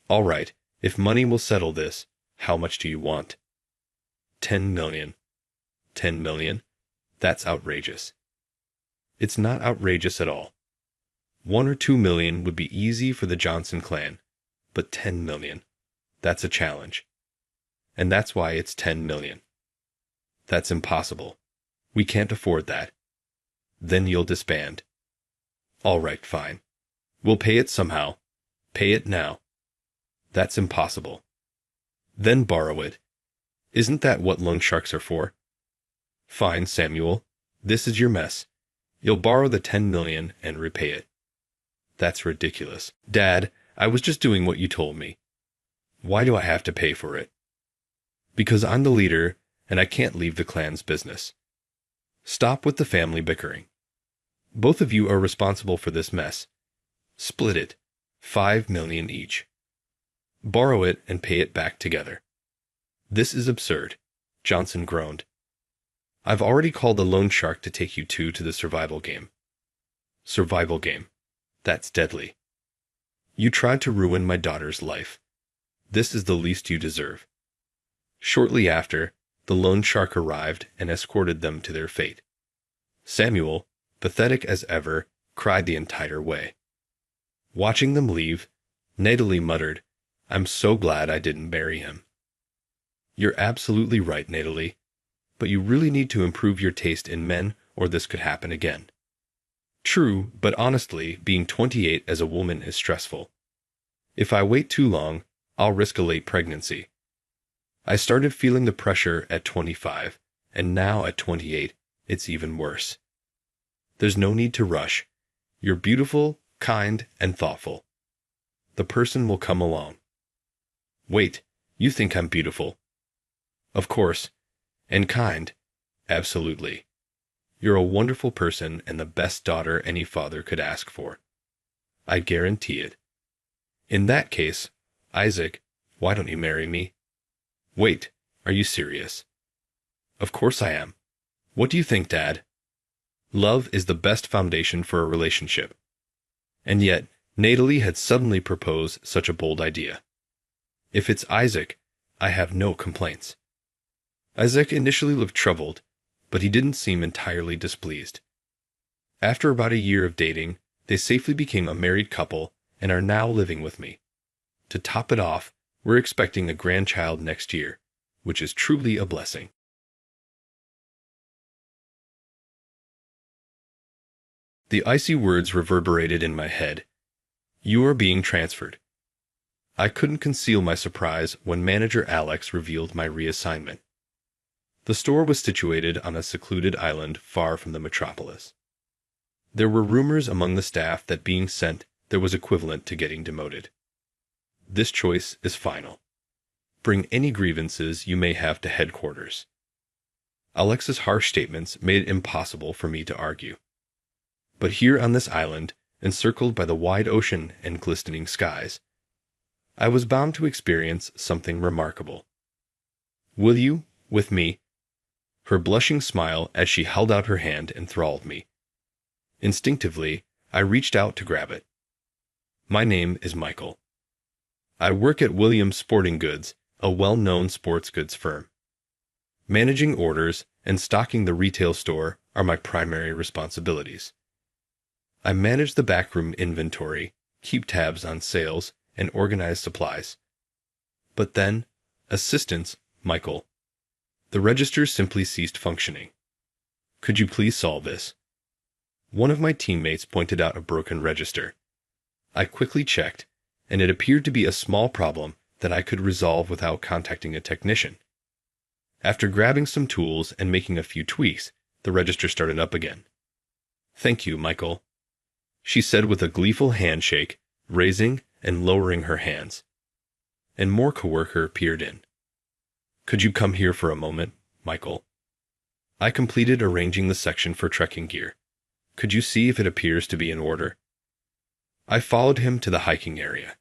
All right, if money will settle this, how much do you want? 10 million. 10 million? That's outrageous. It's not outrageous at all. 1 or 2 million would be easy for the Johnson clan, but 10 million, that's a challenge. And that's why it's 10 million. That's impossible. We can't afford that. Then you'll disband. All right, fine. We'll pay it somehow. Pay it now. That's impossible. Then borrow it. Isn't that what loan sharks are for? Fine, Samuel. This is your mess. You'll borrow the 10 million and repay it. That's ridiculous. Dad, I was just doing what you told me. Why do I have to pay for it? Because I'm the leader, and I can't leave the clan's business. Stop with the family bickering. Both of you are responsible for this mess. Split it. 5 million each. Borrow it and pay it back together. This is absurd, Johnson groaned. I've already called the loan shark to take you two to the survival game. Survival game. That's deadly. You tried to ruin my daughter's life. This is the least you deserve. Shortly after, the loan shark arrived and escorted them to their fate. Samuel, pathetic as ever, cried the entire way. Watching them leave, Natalie muttered, I'm so glad I didn't marry him. You're absolutely right, Natalie. But you really need to improve your taste in men, or this could happen again. True, but honestly, being 28 as a woman is stressful. If I wait too long, I'll risk a late pregnancy. I started feeling the pressure at 25, and now at 28, it's even worse. There's no need to rush. You're beautiful, kind, and thoughtful. The person will come along. Wait, you think I'm beautiful? Of course. And kind? Absolutely. You're a wonderful person and the best daughter any father could ask for. I guarantee it. In that case, Isaac, why don't you marry me? Wait, are you serious? Of course I am. What do you think, Dad? Love is the best foundation for a relationship. And yet, Natalie had suddenly proposed such a bold idea. If it's Isaac, I have no complaints. Isaac initially looked troubled, but he didn't seem entirely displeased. After about a year of dating, they safely became a married couple and are now living with me. To top it off, we're expecting a grandchild next year, which is truly a blessing. The icy words reverberated in my head. You are being transferred. I couldn't conceal my surprise when manager Alex revealed my reassignment. The store was situated on a secluded island far from the metropolis. There were rumors among the staff that being sent there was equivalent to getting demoted. This choice is final. Bring any grievances you may have to headquarters. Alex's harsh statements made it impossible for me to argue. But here on this island, encircled by the wide ocean and glistening skies, I was bound to experience something remarkable. Will you, with me? Her blushing smile as she held out her hand enthralled me. Instinctively, I reached out to grab it. My name is Michael. I work at Williams Sporting Goods, a well-known sports goods firm. Managing orders and stocking the retail store are my primary responsibilities. I manage the backroom inventory, keep tabs on sales, and organize supplies. But then, assistance, Michael. The register simply ceased functioning. Could you please solve this? One of my teammates pointed out a broken register. I quickly checked, and it appeared to be a small problem that I could resolve without contacting a technician. After grabbing some tools and making a few tweaks, the register started up again. Thank you, Michael, she said with a gleeful handshake, raising and lowering her hands. And more coworker peered in. Could you come here for a moment, Michael? I completed arranging the section for trekking gear. Could you see if it appears to be in order? I followed him to the hiking area.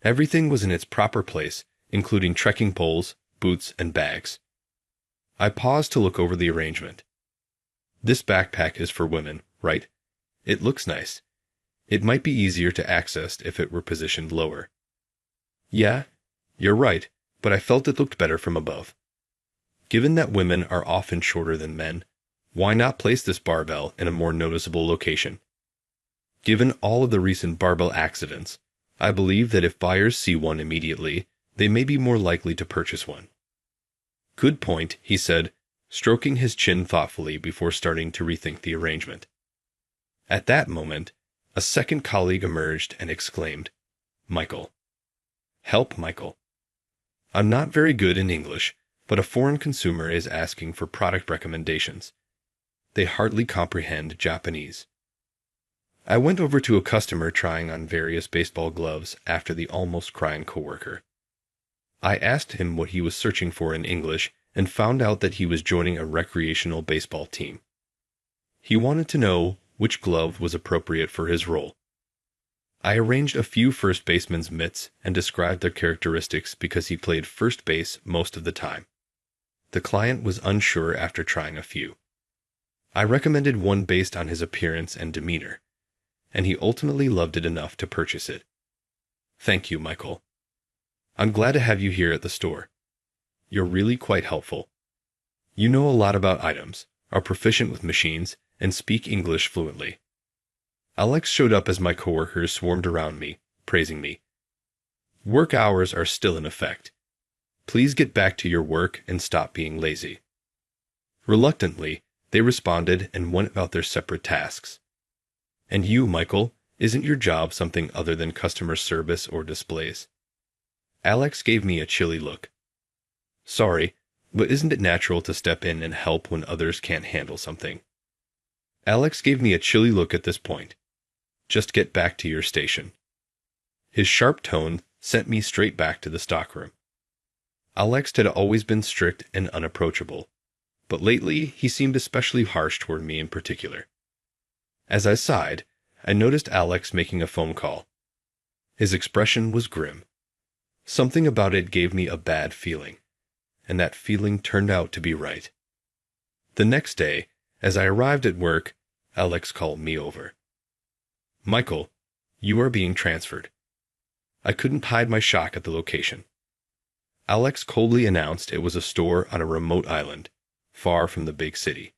Everything was in its proper place, including trekking poles, boots, and bags. I paused to look over the arrangement. This backpack is for women, right? It looks nice. It might be easier to access if it were positioned lower. Yeah, you're right, but I felt it looked better from above. Given that women are often shorter than men, why not place this barbell in a more noticeable location? Given all of the recent barbell accidents, I believe that if buyers see one immediately, they may be more likely to purchase one. Good point, he said, stroking his chin thoughtfully before starting to rethink the arrangement. At that moment, a second colleague emerged and exclaimed, "Michael." "Help, Michael." I'm not very good in English, but a foreign consumer is asking for product recommendations. They hardly comprehend Japanese. I went over to a customer trying on various baseball gloves after the almost crying coworker. I asked him what he was searching for in English and found out that he was joining a recreational baseball team. He wanted to know which glove was appropriate for his role. I arranged a few first baseman's mitts and described their characteristics because he played first base most of the time. The client was unsure after trying a few. I recommended one based on his appearance and demeanor, and he ultimately loved it enough to purchase it. Thank you, Michael. I'm glad to have you here at the store. You're really quite helpful. You know a lot about items, are proficient with machines, and speak English fluently. Alex showed up as my coworkers swarmed around me, praising me. Work hours are still in effect. Please get back to your work and stop being lazy. Reluctantly, they responded and went about their separate tasks. And you, Michael, isn't your job something other than customer service or displays? Alex gave me a chilly look. Sorry, but isn't it natural to step in and help when others can't handle something? Alex gave me a chilly look at this point. Just get back to your station. His sharp tone sent me straight back to the stockroom. Alex had always been strict and unapproachable, but lately he seemed especially harsh toward me in particular. As I sighed, I noticed Alex making a phone call. His expression was grim. Something about it gave me a bad feeling, and that feeling turned out to be right. The next day, as I arrived at work, Alex called me over. Michael, you are being transferred. I couldn't hide my shock at the location. Alex coldly announced it was a store on a remote island, far from the big city.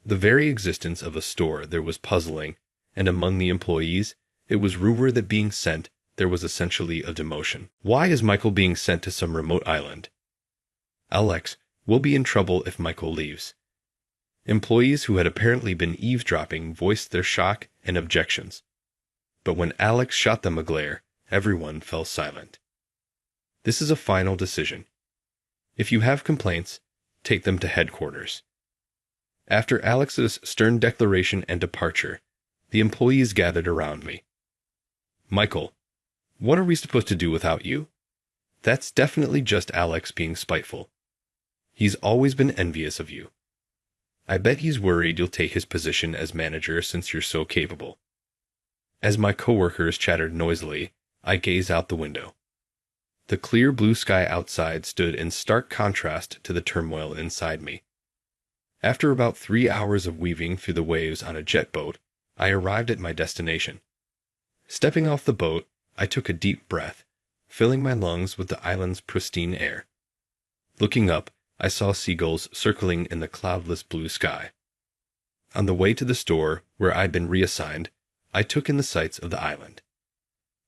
The very existence of a store there was puzzling, and among the employees, it was rumored that being sent there was essentially a demotion. Why is Michael being sent to some remote island? Alex, we'll be in trouble if Michael leaves. Employees who had apparently been eavesdropping voiced their shock and objections. But when Alex shot them a glare, everyone fell silent. This is a final decision. If you have complaints, take them to headquarters. After Alex's stern declaration and departure, the employees gathered around me. Michael, what are we supposed to do without you? That's definitely just Alex being spiteful. He's always been envious of you. I bet he's worried you'll take his position as manager since you're so capable. As my coworkers chattered noisily, I gazed out the window. The clear blue sky outside stood in stark contrast to the turmoil inside me. After about 3 hours of weaving through the waves on a jet boat, I arrived at my destination. Stepping off the boat, I took a deep breath, filling my lungs with the island's pristine air. Looking up, I saw seagulls circling in the cloudless blue sky. On the way to the store, where I'd been reassigned, I took in the sights of the island.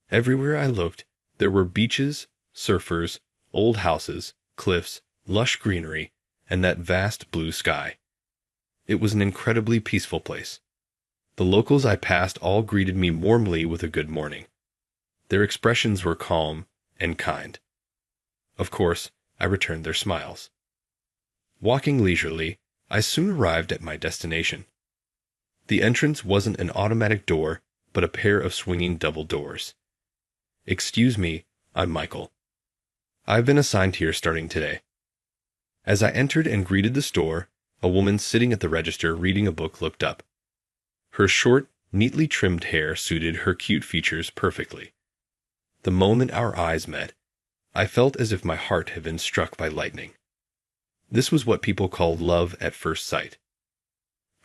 Everywhere I looked, there were beaches, surfers, old houses, cliffs, lush greenery, and that vast blue sky. It was an incredibly peaceful place. The locals I passed all greeted me warmly with a good morning. Their expressions were calm and kind. Of course, I returned their smiles. Walking leisurely, I soon arrived at my destination. The entrance wasn't an automatic door, but a pair of swinging double doors. Excuse me, I'm Michael. I've been assigned here starting today. As I entered and greeted the store, a woman sitting at the register reading a book looked up. Her short, neatly trimmed hair suited her cute features perfectly. The moment our eyes met, I felt as if my heart had been struck by lightning. This was what people call love at first sight.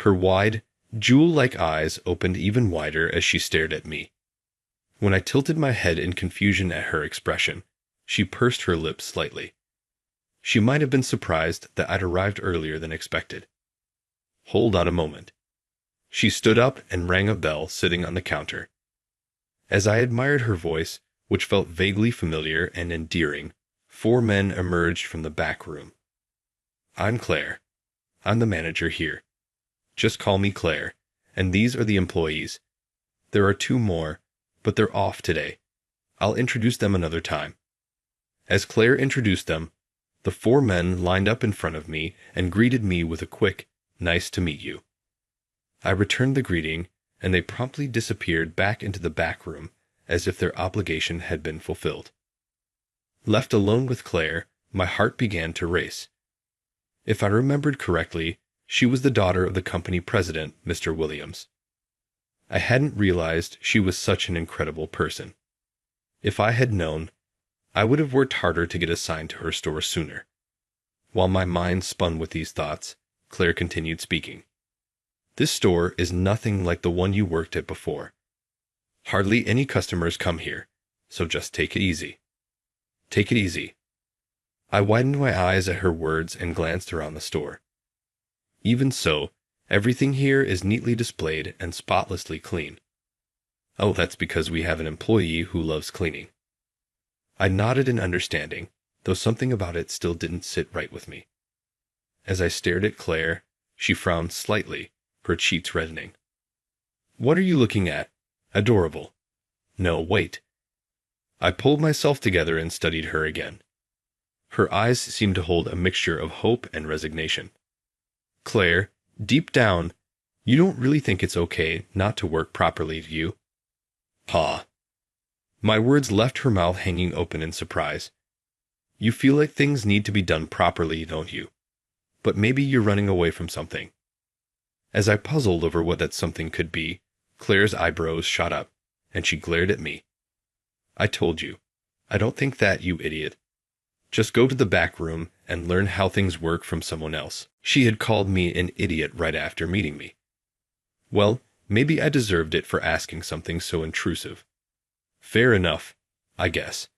Her wide, Jewel-like eyes opened even wider as she stared at me. When I tilted my head in confusion at her expression, she pursed her lips slightly. She might have been surprised that I'd arrived earlier than expected. Hold on a moment. She stood up and rang a bell sitting on the counter. As I admired her voice, which felt vaguely familiar and endearing, 4 men emerged from the back room. I'm Claire. I'm the manager here. Just call me Claire, and these are the employees. There are 2 more, but they're off today. I'll introduce them another time. As Claire introduced them, the 4 men lined up in front of me and greeted me with a quick, "Nice to meet you." I returned the greeting, and they promptly disappeared back into the back room as if their obligation had been fulfilled. Left alone with Claire, my heart began to race. If I remembered correctly, she was the daughter of the company president, Mr. Williams. I hadn't realized she was such an incredible person. If I had known, I would have worked harder to get assigned to her store sooner. While my mind spun with these thoughts, Claire continued speaking. This store is nothing like the one you worked at before. Hardly any customers come here, so just take it easy. Take it easy. I widened my eyes at her words and glanced around the store. Even so, everything here is neatly displayed and spotlessly clean. Oh, that's because we have an employee who loves cleaning. I nodded in understanding, though something about it still didn't sit right with me. As I stared at Claire, she frowned slightly, her cheeks reddening. What are you looking at? Adorable. No, wait. I pulled myself together and studied her again. Her eyes seemed to hold a mixture of hope and resignation. Claire, deep down, you don't really think it's okay not to work properly, do you? Ha. My words left her mouth hanging open in surprise. You feel like things need to be done properly, don't you? But maybe you're running away from something. As I puzzled over what that something could be, Claire's eyebrows shot up, and she glared at me. I told you. I don't think that, you idiot. Just go to the back room and learn how things work from someone else. She had called me an idiot right after meeting me. Well, maybe I deserved it for asking something so intrusive. Fair enough, I guess.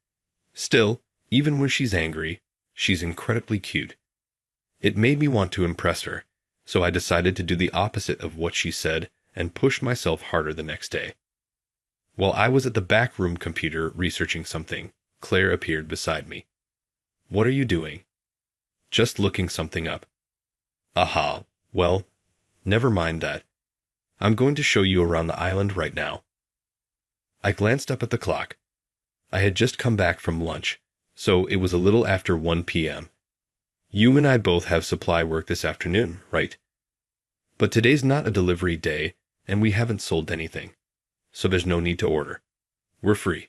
Still, even when she's angry, she's incredibly cute. It made me want to impress her, so I decided to do the opposite of what she said and pushed myself harder the next day. While I was at the back room computer researching something, Claire appeared beside me. What are you doing? Just looking something up. Aha, well, never mind that. I'm going to show you around the island right now. I glanced up at the clock. I had just come back from lunch, so it was a little after 1 p.m. You and I both have supply work this afternoon, right? But today's not a delivery day, and we haven't sold anything, so there's no need to order. We're free.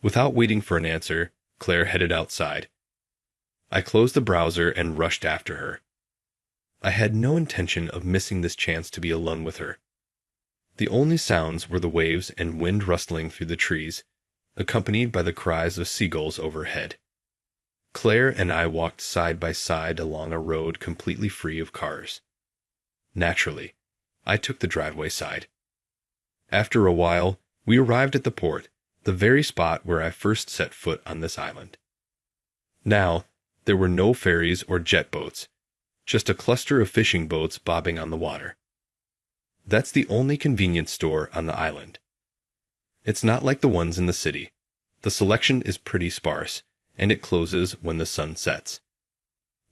Without waiting for an answer, Claire headed outside. I closed the browser and rushed after her. I had no intention of missing this chance to be alone with her. The only sounds were the waves and wind rustling through the trees, accompanied by the cries of seagulls overhead. Claire and I walked side by side along a road completely free of cars. Naturally, I took the driveway side. After a while, we arrived at the port, the very spot where I first set foot on this island. Now, there were no ferries or jet boats, just a cluster of fishing boats bobbing on the water. That's the only convenience store on the island. It's not like the ones in the city. The selection is pretty sparse, and it closes when the sun sets.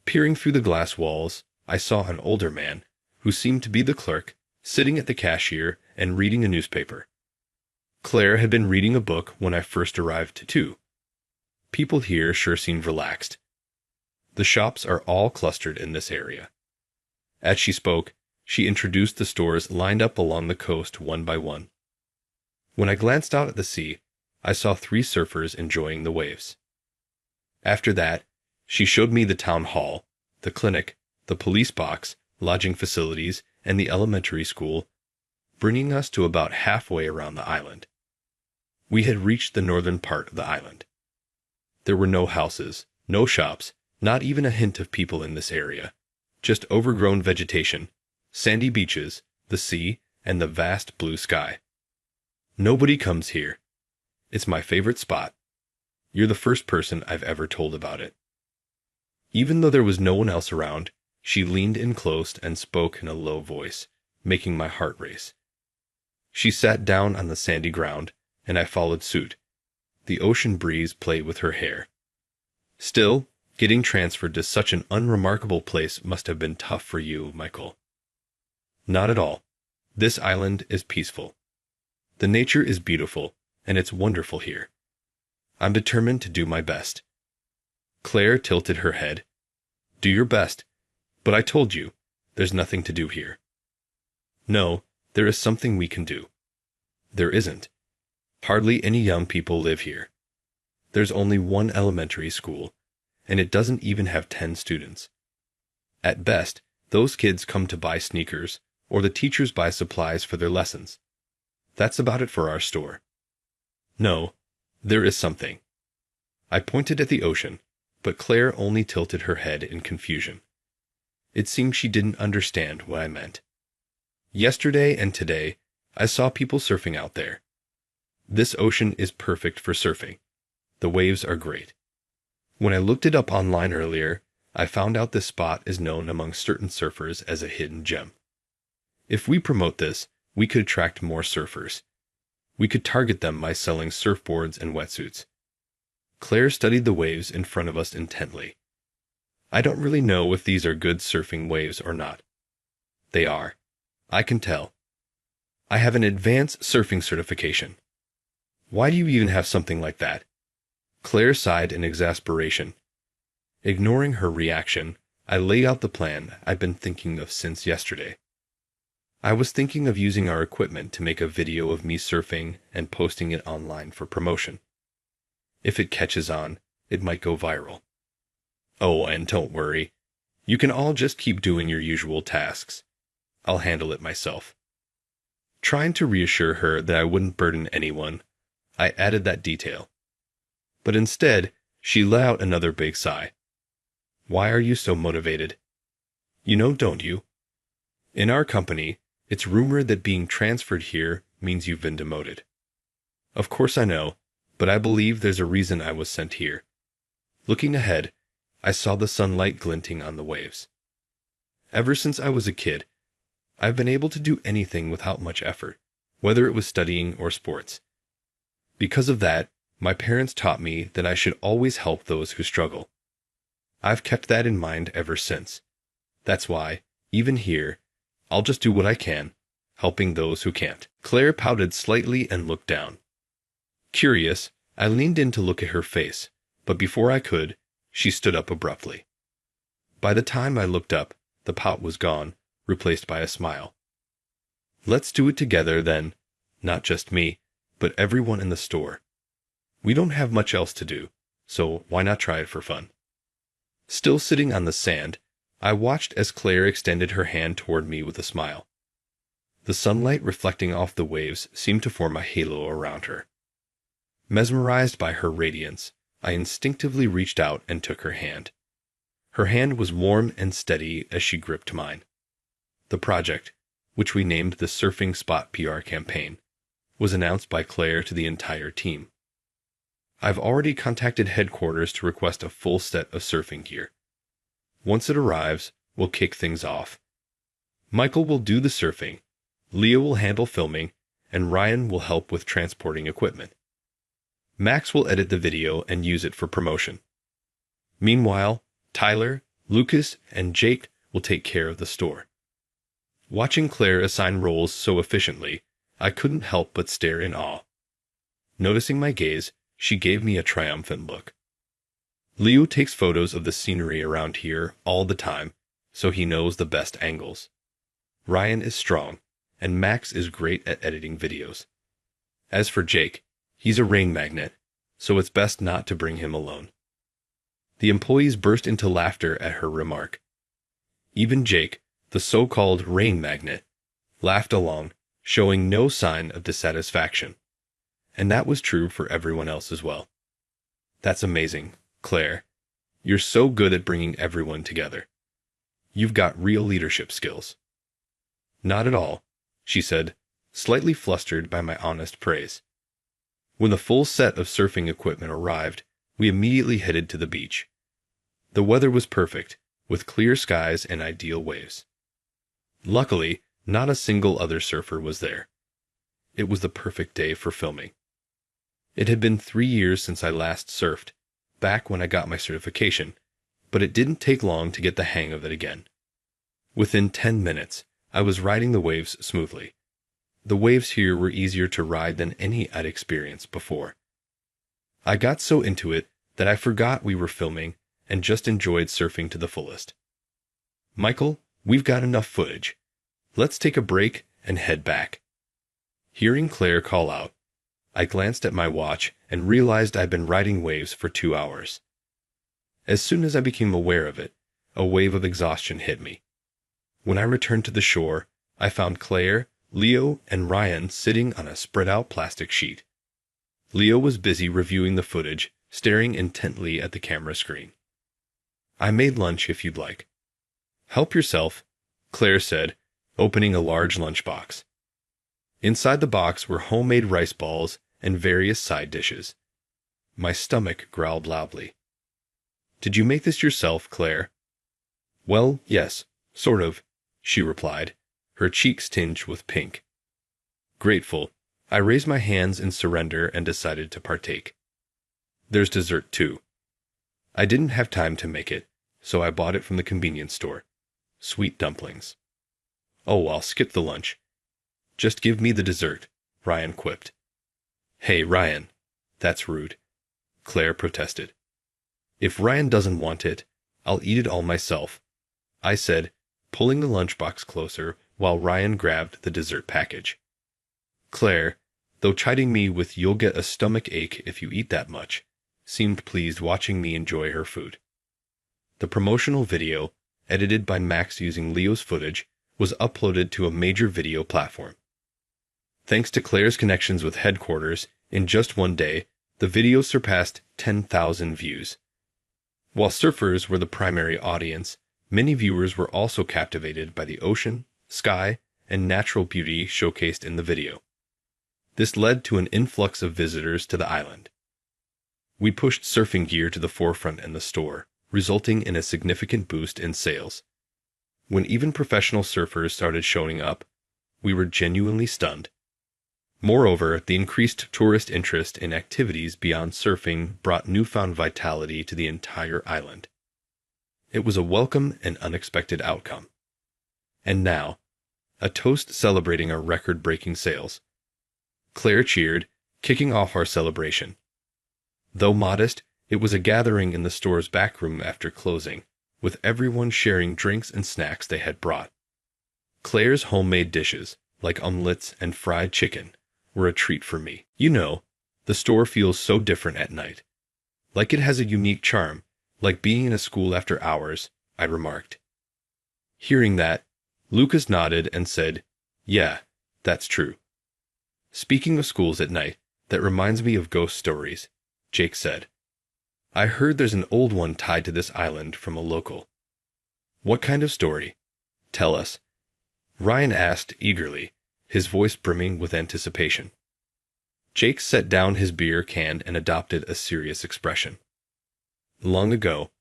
Peering through the glass walls, I saw an older man, who seemed to be the clerk, sitting at the cashier and reading a newspaper. Claire had been reading a book when I first arrived too. People here sure seemed relaxed. The shops are all clustered in this area. As she spoke, she introduced the stores lined up along the coast one by one. When I glanced out at the sea, I saw 3 surfers enjoying the waves. After that, she showed me the town hall, the clinic, the police box, lodging facilities, and the elementary school, bringing us to about halfway around the island. We had reached the northern part of the island. There were no houses, no shops, not even a hint of people in this area, just overgrown vegetation, sandy beaches, the sea, and the vast blue sky. Nobody comes here. It's my favorite spot. You're the first person I've ever told about it. Even though there was no one else around, she leaned in close and spoke in a low voice, making my heart race. She sat down on the sandy ground, and I followed suit. The ocean breeze played with her hair. Still, getting transferred to such an unremarkable place must have been tough for you, Michael. Not at all. This island is peaceful. The nature is beautiful, and it's wonderful here. I'm determined to do my best. Claire tilted her head. Do your best. But I told you, there's nothing to do here. No, there is something we can do. There isn't. Hardly any young people live here. There's only one elementary school, and it doesn't even have 10 students. At best, those kids come to buy sneakers, or the teachers buy supplies for their lessons. That's about it for our store. No, there is something. I pointed at the ocean, but Claire only tilted her head in confusion. It seemed she didn't understand what I meant. Yesterday and today, I saw people surfing out there. This ocean is perfect for surfing. The waves are great. When I looked it up online earlier, I found out this spot is known among certain surfers as a hidden gem. If we promote this, we could attract more surfers. We could target them by selling surfboards and wetsuits. Claire studied the waves in front of us intently. I don't really know if these are good surfing waves or not. They are. I can tell. I have an advanced surfing certification. Why do you even have something like that? Claire sighed in exasperation. Ignoring her reaction, I laid out the plan I've been thinking of since yesterday. I was thinking of using our equipment to make a video of me surfing and posting it online for promotion. If it catches on, it might go viral. Oh, and don't worry. You can all just keep doing your usual tasks. I'll handle it myself. Trying to reassure her that I wouldn't burden anyone, I added that detail. But instead, she let out another big sigh. Why are you so motivated? You know, don't you? In our company, it's rumored that being transferred here means you've been demoted. Of course I know, but I believe there's a reason I was sent here. Looking ahead, I saw the sunlight glinting on the waves. Ever since I was a kid, I've been able to do anything without much effort, whether it was studying or sports. Because of that, my parents taught me that I should always help those who struggle. I've kept that in mind ever since. That's why, even here, I'll just do what I can, helping those who can't. Claire pouted slightly and looked down. Curious, I leaned in to look at her face, but before I could, she stood up abruptly. By the time I looked up, the pout was gone, replaced by a smile. Let's do it together then, not just me, but everyone in the store. We don't have much else to do, so why not try it for fun? Still sitting on the sand, I watched as Claire extended her hand toward me with a smile. The sunlight reflecting off the waves seemed to form a halo around her. Mesmerized by her radiance, I instinctively reached out and took her hand. Her hand was warm and steady as she gripped mine. The project, which we named the Surfing Spot PR campaign, was announced by Claire to the entire team. I've already contacted headquarters to request a full set of surfing gear. Once it arrives, we'll kick things off. Michael will do the surfing, Leah will handle filming, and Ryan will help with transporting equipment. Max will edit the video and use it for promotion. Meanwhile, Tyler, Lucas, and Jake will take care of the store. Watching Claire assign roles so efficiently, I couldn't help but stare in awe. Noticing my gaze, she gave me a triumphant look. Leo takes photos of the scenery around here all the time, so he knows the best angles. Ryan is strong, and Max is great at editing videos. As for Jake, he's a rain magnet, so it's best not to bring him alone. The employees burst into laughter at her remark. Even Jake, the so-called rain magnet, laughed along, showing no sign of dissatisfaction. And that was true for everyone else as well. That's amazing, Claire. You're so good at bringing everyone together. You've got real leadership skills. Not at all. she said, slightly flustered by my honest praise. When the full set of surfing equipment arrived, we immediately headed to the beach. The weather was perfect, with clear skies and ideal waves. Luckily, not a single other surfer was there. It was the perfect day for filming. It had been 3 years since I last surfed, back when I got my certification, but it didn't take long to get the hang of it again. Within 10 minutes, I was riding the waves smoothly. The waves here were easier to ride than any I'd experienced before. I got so into it that I forgot we were filming and just enjoyed surfing to the fullest. Michael, we've got enough footage. Let's take a break and head back. Hearing Claire call out, I glanced at my watch and realized I'd been riding waves for 2 hours. As soon as I became aware of it, a wave of exhaustion hit me. When I returned to the shore, I found Claire, Leo, and Ryan sitting on a spread-out plastic sheet. Leo was busy reviewing the footage, staring intently at the camera screen. I made lunch if you'd like. Help yourself, Claire said, opening a large lunchbox. Inside the box were homemade rice balls and various side dishes. My stomach growled loudly. Did you make this yourself, Claire? Well, yes, sort of, she replied, her cheeks tinged with pink. Grateful, I raised my hands in surrender and decided to partake. There's dessert, too. I didn't have time to make it, so I bought it from the convenience store. Sweet dumplings. Oh, I'll skip the lunch. Just give me the dessert, Ryan quipped. Hey, Ryan, that's rude, Claire protested. If Ryan doesn't want it, I'll eat it all myself, I said, pulling the lunchbox closer while Ryan grabbed the dessert package. Claire, though chiding me with "you'll get a stomach ache if you eat that much," seemed pleased watching me enjoy her food. The promotional video, edited by Max using Leo's footage, was uploaded to a major video platform. Thanks to Claire's connections with headquarters, in just one day, the video surpassed 10,000 views. While surfers were the primary audience, many viewers were also captivated by the ocean, sky, and natural beauty showcased in the video. This led to an influx of visitors to the island. We pushed surfing gear to the forefront in the store, resulting in a significant boost in sales. When even professional surfers started showing up, we were genuinely stunned. Moreover, the increased tourist interest in activities beyond surfing brought newfound vitality to the entire island. It was a welcome and unexpected outcome. And now, a toast celebrating our record-breaking sales. Claire cheered, kicking off our celebration. Though modest, it was a gathering in the store's back room after closing, with everyone sharing drinks and snacks they had brought. Claire's homemade dishes, like omelets and fried chicken, were a treat for me. You know, the store feels so different at night. Like it has a unique charm, like being in a school after hours, I remarked. Hearing that, Lucas nodded and said, "Yeah, that's true." Speaking of schools at night, that reminds me of ghost stories, Jake said. I heard there's an old one tied to this island from a local. What kind of story? Tell us. Ryan asked eagerly, his voice brimming with anticipation. Jake set down his beer can and adopted a serious expression. Long ago,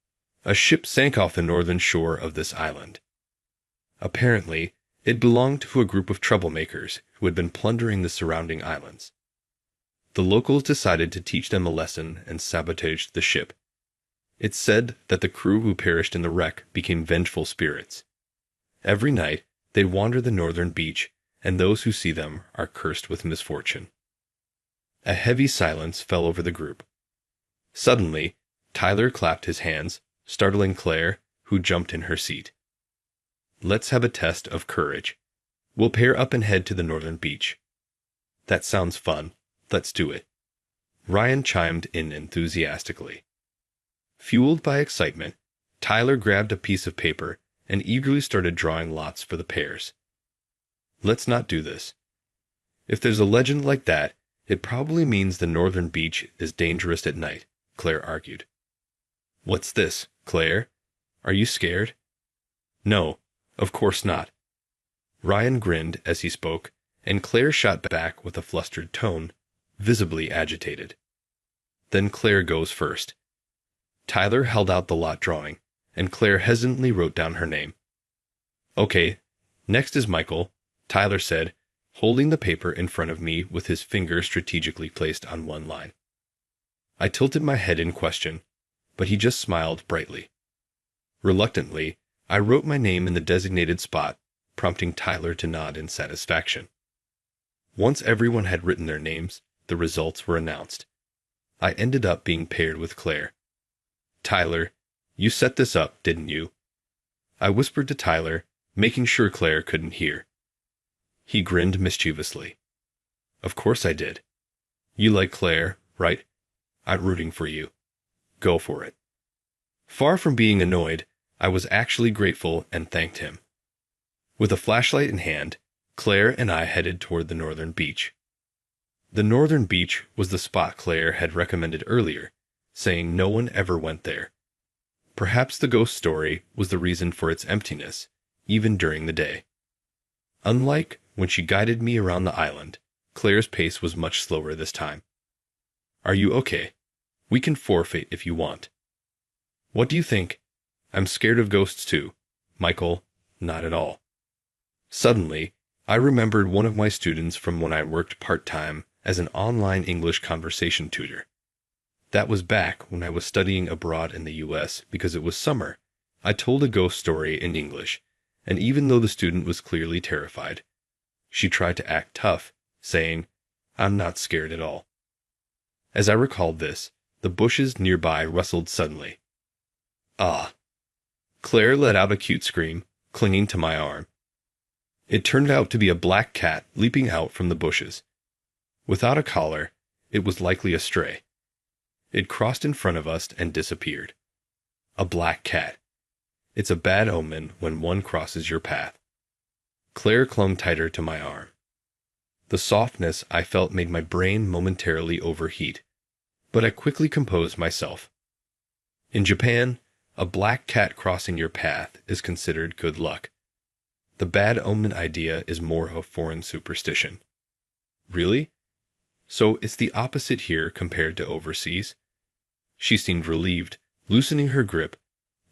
a ship sank off the northern shore of this island. Apparently, it belonged to a group of troublemakers who had been plundering the surrounding islands. The locals decided to teach them a lesson and sabotaged the ship. It's said that the crew who perished in the wreck became vengeful spirits. Every night, they wander the northern beach, and those who see them are cursed with misfortune. A heavy silence fell over the group. Suddenly, Tyler clapped his hands, startling Claire, who jumped in her seat. Let's have a test of courage. We'll pair up and head to the northern beach. That sounds fun. Let's do it. Ryan chimed in enthusiastically. Fueled by excitement, Tyler grabbed a piece of paper and eagerly started drawing lots for the pairs. Let's not do this. If there's a legend like that, it probably means the northern beach is dangerous at night, Claire argued. What's this, Claire? Are you scared? No, of course not. Ryan grinned as he spoke, and Claire shot back with a flustered tone, visibly agitated. Then Claire goes first. Tyler held out the lot drawing, and Claire hesitantly wrote down her name. Okay, next is Michael, Tyler said, holding the paper in front of me with his finger strategically placed on one line. I tilted my head in question, but he just smiled brightly. Reluctantly, I wrote my name in the designated spot, prompting Tyler to nod in satisfaction. Once everyone had written their names, the results were announced. I ended up being paired with Claire. Tyler, you set this up, didn't you? I whispered to Tyler, making sure Claire couldn't hear. He grinned mischievously. Of course I did. You like Claire, right? I'm rooting for you. Go for it. Far from being annoyed, I was actually grateful and thanked him. With a flashlight in hand, Claire and I headed toward the northern beach. The northern beach was the spot Claire had recommended earlier, saying no one ever went there. Perhaps the ghost story was the reason for its emptiness, even during the day. Unlike when she guided me around the island, Claire's pace was much slower this time. Are you okay? We can forfeit if you want. What do you think? I'm scared of ghosts too. Michael, not at all. Suddenly, I remembered one of my students from when I worked part-time as an online English conversation tutor. That was back when I was studying abroad in the US because it was summer. I told a ghost story in English, and even though the student was clearly terrified, she tried to act tough, saying, I'm not scared at all. As I recalled this, the bushes nearby rustled suddenly. Ah! Claire let out a cute scream, clinging to my arm. It turned out to be a black cat leaping out from the bushes. Without a collar, it was likely a stray. It crossed in front of us and disappeared. A black cat. It's a bad omen when one crosses your path. Claire clung tighter to my arm. The softness I felt made my brain momentarily overheat, but I quickly composed myself. In Japan, a black cat crossing your path is considered good luck. The bad omen idea is more of a foreign superstition. Really? So it's the opposite here compared to overseas? She seemed relieved, loosening her grip,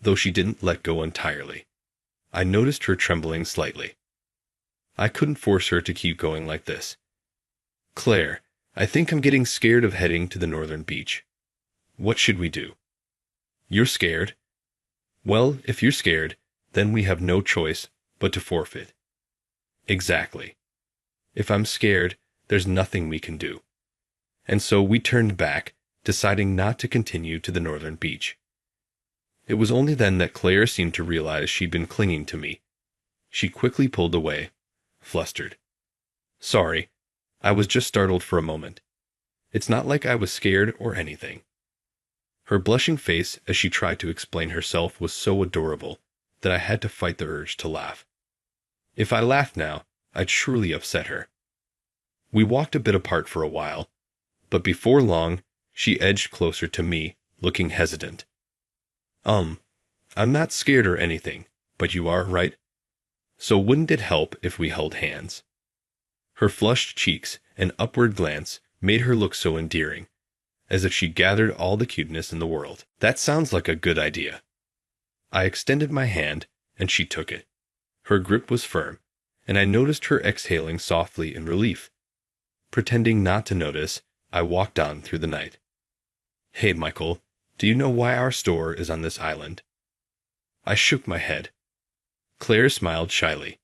though she didn't let go entirely. I noticed her trembling slightly. I couldn't force her to keep going like this. Claire, I think I'm getting scared of heading to the northern beach. What should we do? You're scared? Well, if you're scared, then we have no choice but to forfeit. Exactly. If I'm scared, there's nothing we can do. And so we turned back, deciding not to continue to the northern beach. It was only then that Claire seemed to realize she'd been clinging to me. She quickly pulled away, flustered. Sorry, I was just startled for a moment. It's not like I was scared or anything. Her blushing face as she tried to explain herself was so adorable that I had to fight the urge to laugh. If I laughed now, I'd surely upset her. We walked a bit apart for a while, but before long, she edged closer to me, looking hesitant. I'm not scared or anything, but you are, right? So wouldn't it help if we held hands? Her flushed cheeks and upward glance made her look so endearing, as if she gathered all the cuteness in the world. That sounds like a good idea. I extended my hand, and she took it. Her grip was firm, and I noticed her exhaling softly in relief. Pretending not to notice, I walked on through the night. Hey, Michael, do you know why our store is on this island? I shook my head. Claire smiled shyly.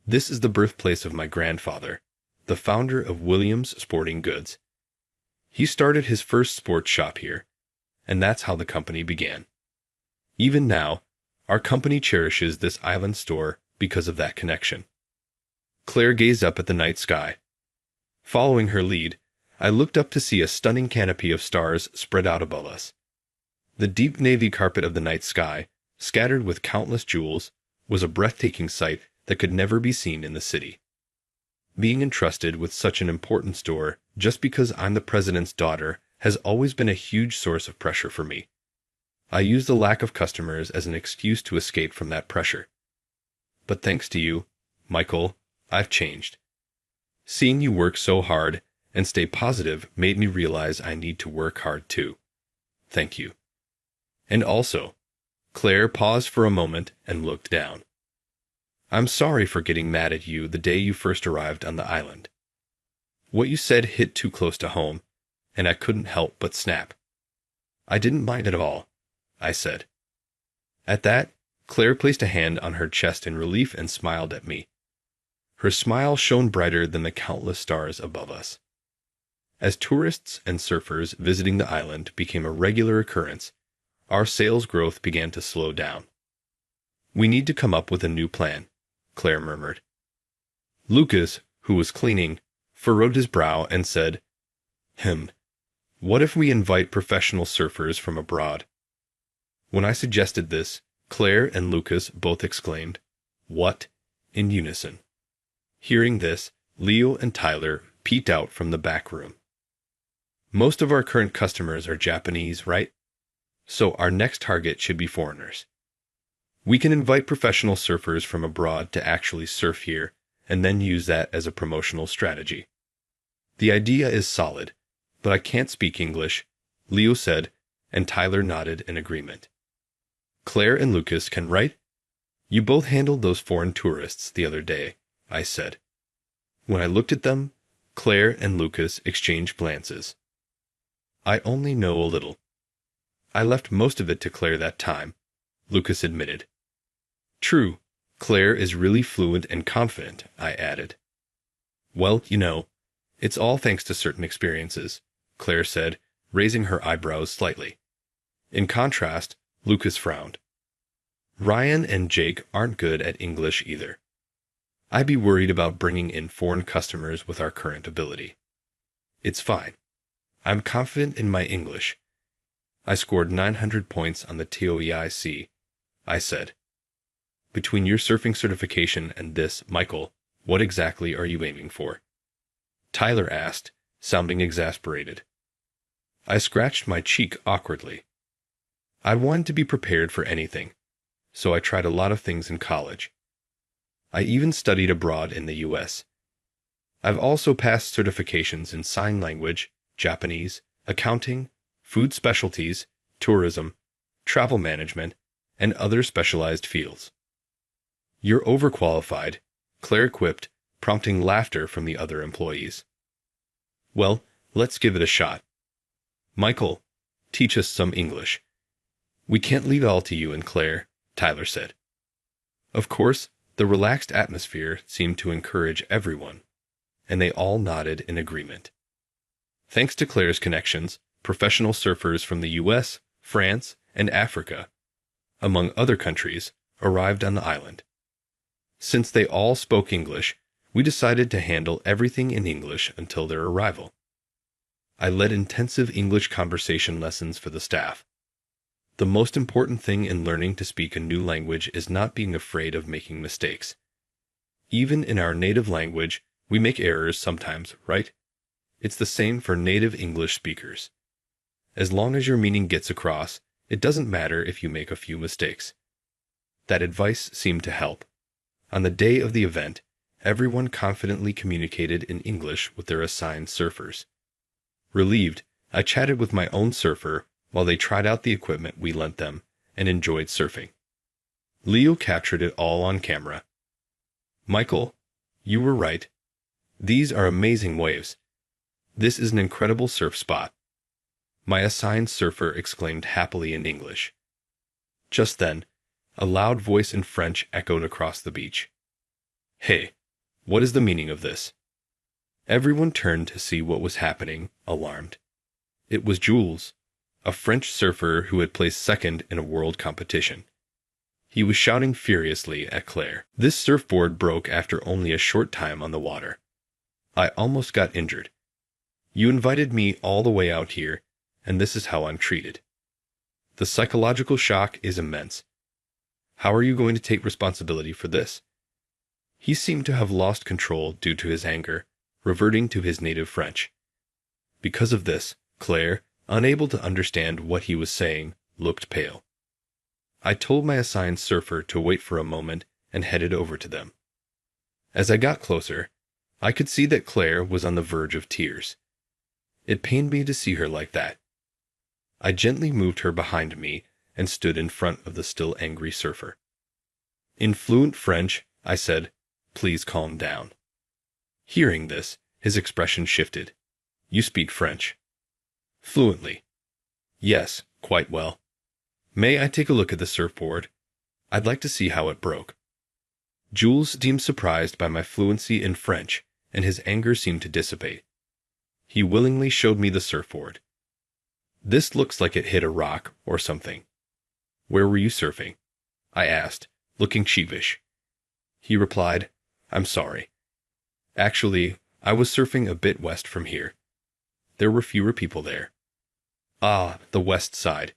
This is the birthplace of my grandfather, the founder of Williams Sporting Goods. He started his first sports shop here, and that's how the company began. Even now, our company cherishes this island store because of that connection. Claire gazed up at the night sky. Following her lead, I looked up to see a stunning canopy of stars spread out above us. The deep navy carpet of the night sky, scattered with countless jewels, was a breathtaking sight that could never be seen in the city. Being entrusted with such an important store just because I'm the president's daughter has always been a huge source of pressure for me. I use the lack of customers as an excuse to escape from that pressure. But thanks to you, Michael, I've changed. Seeing you work so hard and stay positive made me realize I need to work hard too. Thank you. And also, Claire paused for a moment and looked down. I'm sorry for getting mad at you the day you first arrived on the island. What you said hit too close to home, and I couldn't help but snap. I didn't mind at all, I said. At that, Claire placed a hand on her chest in relief and smiled at me. Her smile shone brighter than the countless stars above us. As tourists and surfers visiting the island became a regular occurrence, our sales growth began to slow down. We need to come up with a new plan, Claire murmured. Lucas, who was cleaning, furrowed his brow and said, What if we invite professional surfers from abroad? When I suggested this, Claire and Lucas both exclaimed, What? In unison. Hearing this, Leo and Tyler peeked out from the back room. Most of our current customers are Japanese, right? So our next target should be foreigners. We can invite professional surfers from abroad to actually surf here and then use that as a promotional strategy. The idea is solid, but I can't speak English, Leo said, and Tyler nodded in agreement. Claire and Lucas can, right? You both handled those foreign tourists the other day, I said. When I looked at them, Claire and Lucas exchanged glances. I only know a little. I left most of it to Claire that time, Lucas admitted. True, Claire is really fluent and confident, I added. Well, it's all thanks to certain experiences, Claire said, raising her eyebrows slightly. In contrast, Lucas frowned. Ryan and Jake aren't good at English either. I'd be worried about bringing in foreign customers with our current ability. It's fine. I'm confident in my English. I scored 900 points on the TOEIC, I said. Between your surfing certification and this, Michael, what exactly are you aiming for? Tyler asked, sounding exasperated. I scratched my cheek awkwardly. I wanted to be prepared for anything, so I tried a lot of things in college. I even studied abroad in the U.S. I've also passed certifications in sign language, Japanese, accounting, food specialties, tourism, travel management, and other specialized fields. You're overqualified, Claire quipped, prompting laughter from the other employees. Well, let's give it a shot. Michael, teach us some English. We can't leave it all to you and Claire, Tyler said. Of course, the relaxed atmosphere seemed to encourage everyone, and they all nodded in agreement. Thanks to Claire's connections, professional surfers from the U.S., France, and Africa, among other countries, arrived on the island. Since they all spoke English, we decided to handle everything in English until their arrival. I led intensive English conversation lessons for the staff. The most important thing in learning to speak a new language is not being afraid of making mistakes. Even in our native language, we make errors sometimes, right? It's the same for native English speakers. As long as your meaning gets across, it doesn't matter if you make a few mistakes. That advice seemed to help. On the day of the event, everyone confidently communicated in English with their assigned surfers. Relieved, I chatted with my own surfer while they tried out the equipment we lent them and enjoyed surfing. Leo captured it all on camera. Michael, you were right. These are amazing waves. This is an incredible surf spot. My assigned surfer exclaimed happily in English. Just then, a loud voice in French echoed across the beach. Hey, what is the meaning of this? Everyone turned to see what was happening, alarmed. It was Jules, a French surfer who had placed second in a world competition. He was shouting furiously at Claire. This surfboard broke after only a short time on the water. I almost got injured. You invited me all the way out here, and this is how I'm treated. The psychological shock is immense. How are you going to take responsibility for this? He seemed to have lost control due to his anger, reverting to his native French. Because of this, Claire, unable to understand what he was saying, looked pale. I told my assigned surfer to wait for a moment and headed over to them. As I got closer, I could see that Claire was on the verge of tears. It pained me to see her like that. I gently moved her behind me and stood in front of the still angry surfer. In fluent French, I said, "Please calm down." Hearing this, his expression shifted. "You speak French?" "Fluently." "Yes, quite well." "May I take a look at the surfboard? I'd like to see how it broke." Jules seemed surprised by my fluency in French, and his anger seemed to dissipate. He willingly showed me the surfboard. "This looks like it hit a rock or something." "Where were you surfing?" I asked, looking sheepish. He replied, "I'm sorry. Actually, I was surfing a bit west from here. There were fewer people there." "Ah, the west side.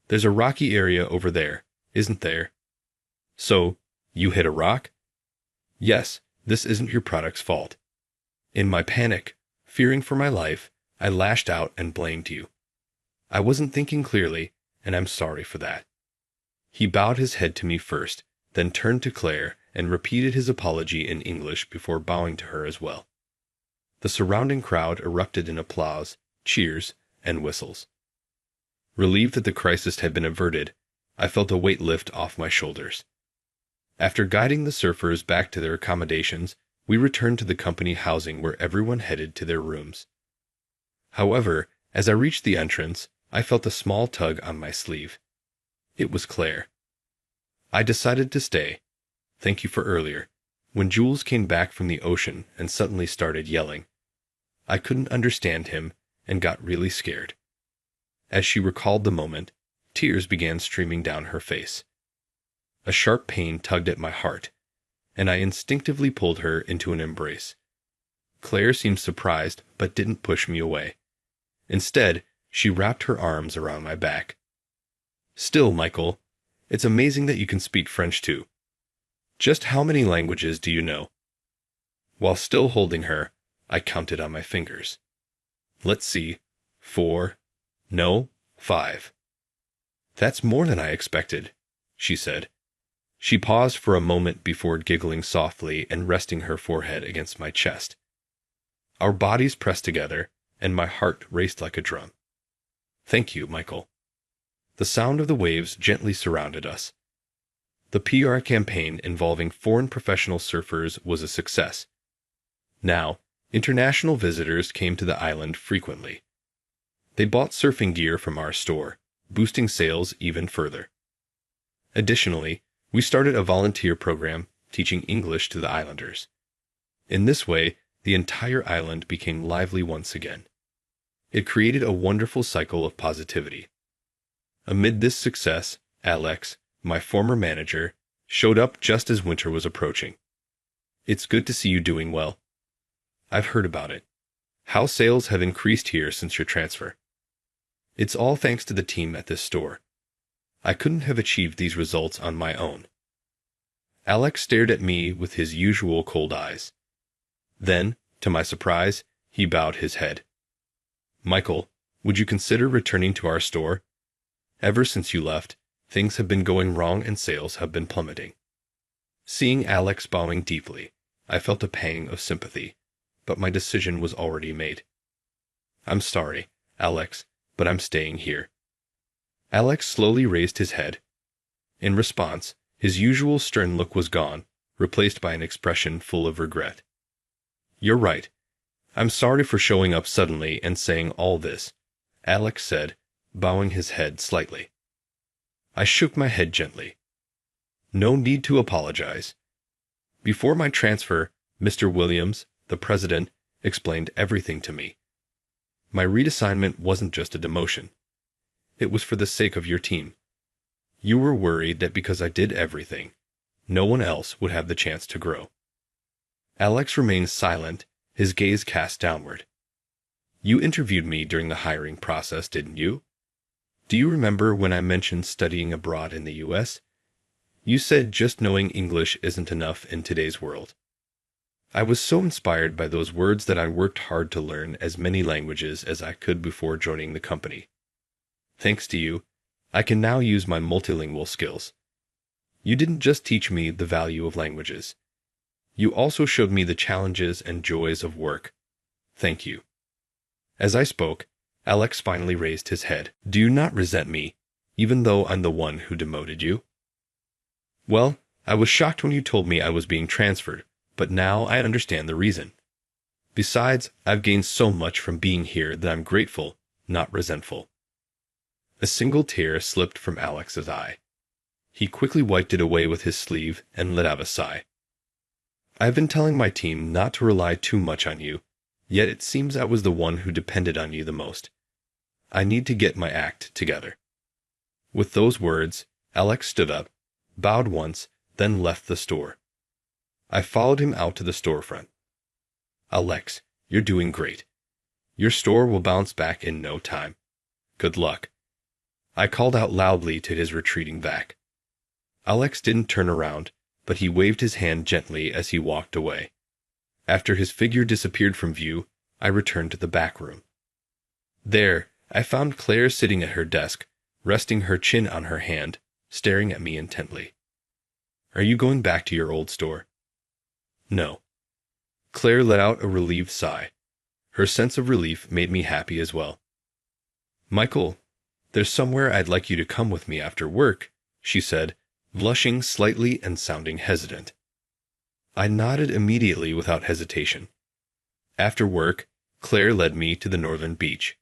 There's a rocky area over there, isn't there?" "So, you hit a rock?" "Yes, this isn't your product's fault." In my panic, fearing for my life, I lashed out and blamed you. I wasn't thinking clearly, and I'm sorry for that. He bowed his head to me first, then turned to Claire and repeated his apology in English before bowing to her as well. The surrounding crowd erupted in applause, cheers, and whistles. Relieved that the crisis had been averted, I felt a weight lift off my shoulders. After guiding the surfers back to their accommodations, we returned to the company housing where everyone headed to their rooms. However, as I reached the entrance, I felt a small tug on my sleeve. It was Claire. I decided to stay. Thank you for earlier, when Jules came back from the ocean and suddenly started yelling. I couldn't understand him and got really scared. As she recalled the moment, tears began streaming down her face. A sharp pain tugged at my heart, and I instinctively pulled her into an embrace. Claire seemed surprised but didn't push me away. Instead, she wrapped her arms around my back. "Still, Michael, it's amazing that you can speak French too. Just how many languages do you know?" While still holding her, I counted on my fingers. "Let's see, 4, no, 5. "That's more than I expected," she said. She paused for a moment before giggling softly and resting her forehead against my chest. Our bodies pressed together, and my heart raced like a drum. "Thank you, Michael." The sound of the waves gently surrounded us. The PR campaign involving foreign professional surfers was a success. Now, international visitors came to the island frequently. They bought surfing gear from our store, boosting sales even further. Additionally, we started a volunteer program teaching English to the islanders. In this way, the entire island became lively once again. It created a wonderful cycle of positivity. Amid this success, Alex, my former manager, showed up just as winter was approaching. "It's good to see you doing well. I've heard about it. How sales have increased here since your transfer. It's all thanks to the team at this store. I couldn't have achieved these results on my own." Alex stared at me with his usual cold eyes. Then, to my surprise, he bowed his head. "Michael, would you consider returning to our store? Ever since you left, things have been going wrong and sales have been plummeting." Seeing Alex bowing deeply, I felt a pang of sympathy, but my decision was already made. "I'm sorry, Alex, but I'm staying here." Alex slowly raised his head. In response, his usual stern look was gone, replaced by an expression full of regret. "You're right. I'm sorry for showing up suddenly and saying all this," Alex said, bowing his head slightly. I shook my head gently. "No need to apologize. Before my transfer, Mr. Williams, the president, explained everything to me. My reassignment wasn't just a demotion. It was for the sake of your team. You were worried that because I did everything, no one else would have the chance to grow." Alex remained silent, his gaze cast downward. "You interviewed me during the hiring process, didn't you? Do you remember when I mentioned studying abroad in the US? You said just knowing English isn't enough in today's world. I was so inspired by those words that I worked hard to learn as many languages as I could before joining the company. Thanks to you, I can now use my multilingual skills. You didn't just teach me the value of languages. You also showed me the challenges and joys of work. Thank you. As I spoke, Alex finally raised his head. Do you not resent me, even though I'm the one who demoted you? Well, I was shocked when you told me I was being transferred, but now I understand the reason. Besides, I've gained so much from being here that I'm grateful, not resentful. A single tear slipped from Alex's eye. He quickly wiped it away with his sleeve and let out a sigh. I've been telling my team not to rely too much on you, yet it seems I was the one who depended on you the most. I need to get my act together. With those words, Alex stood up, bowed once, then left the store. I followed him out to the storefront. Alex, you're doing great. Your store will bounce back in no time. Good luck. I called out loudly to his retreating back. Alex didn't turn around, but he waved his hand gently as he walked away. After his figure disappeared from view, I returned to the back room. There, I found Claire sitting at her desk, resting her chin on her hand, staring at me intently. Are you going back to your old store? No. Claire let out a relieved sigh. Her sense of relief made me happy as well. Michael, there's somewhere I'd like you to come with me after work, she said, blushing slightly and sounding hesitant. I nodded immediately without hesitation. After work, Claire led me to the northern beach.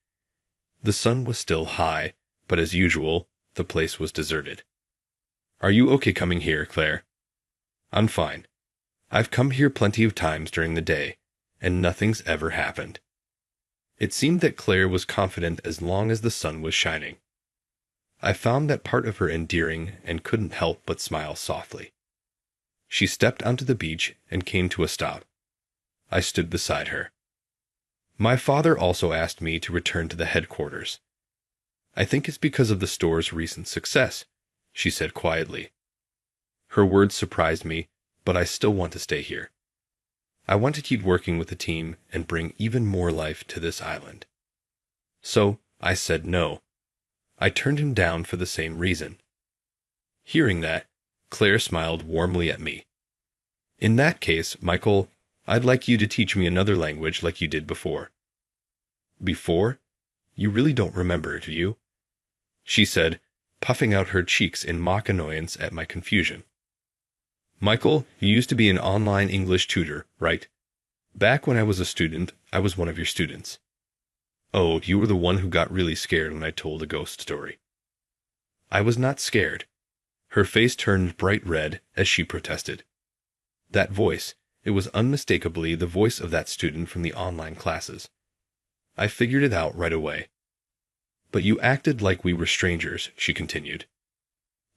The sun was still high, but as usual, the place was deserted. Are you okay coming here, Claire? I'm fine. I've come here plenty of times during the day, and nothing's ever happened. It seemed that Claire was confident as long as the sun was shining. I found that part of her endearing and couldn't help but smile softly. She stepped onto the beach and came to a stop. I stood beside her. My father also asked me to return to the headquarters. I think it's because of the store's recent success, she said quietly. Her words surprised me, but I still want to stay here. I want to keep working with the team and bring even more life to this island. So, I said no. I turned him down for the same reason. Hearing that, Claire smiled warmly at me. In that case, Michael, I'd like you to teach me another language like you did before. Before? You really don't remember, do you? She said, puffing out her cheeks in mock annoyance at my confusion. Michael, you used to be an online English tutor, right? Back when I was a student, I was one of your students. Oh, you were the one who got really scared when I told a ghost story. I was not scared. Her face turned bright red as she protested. That voice, it was unmistakably the voice of that student from the online classes. I figured it out right away. But you acted like we were strangers, she continued.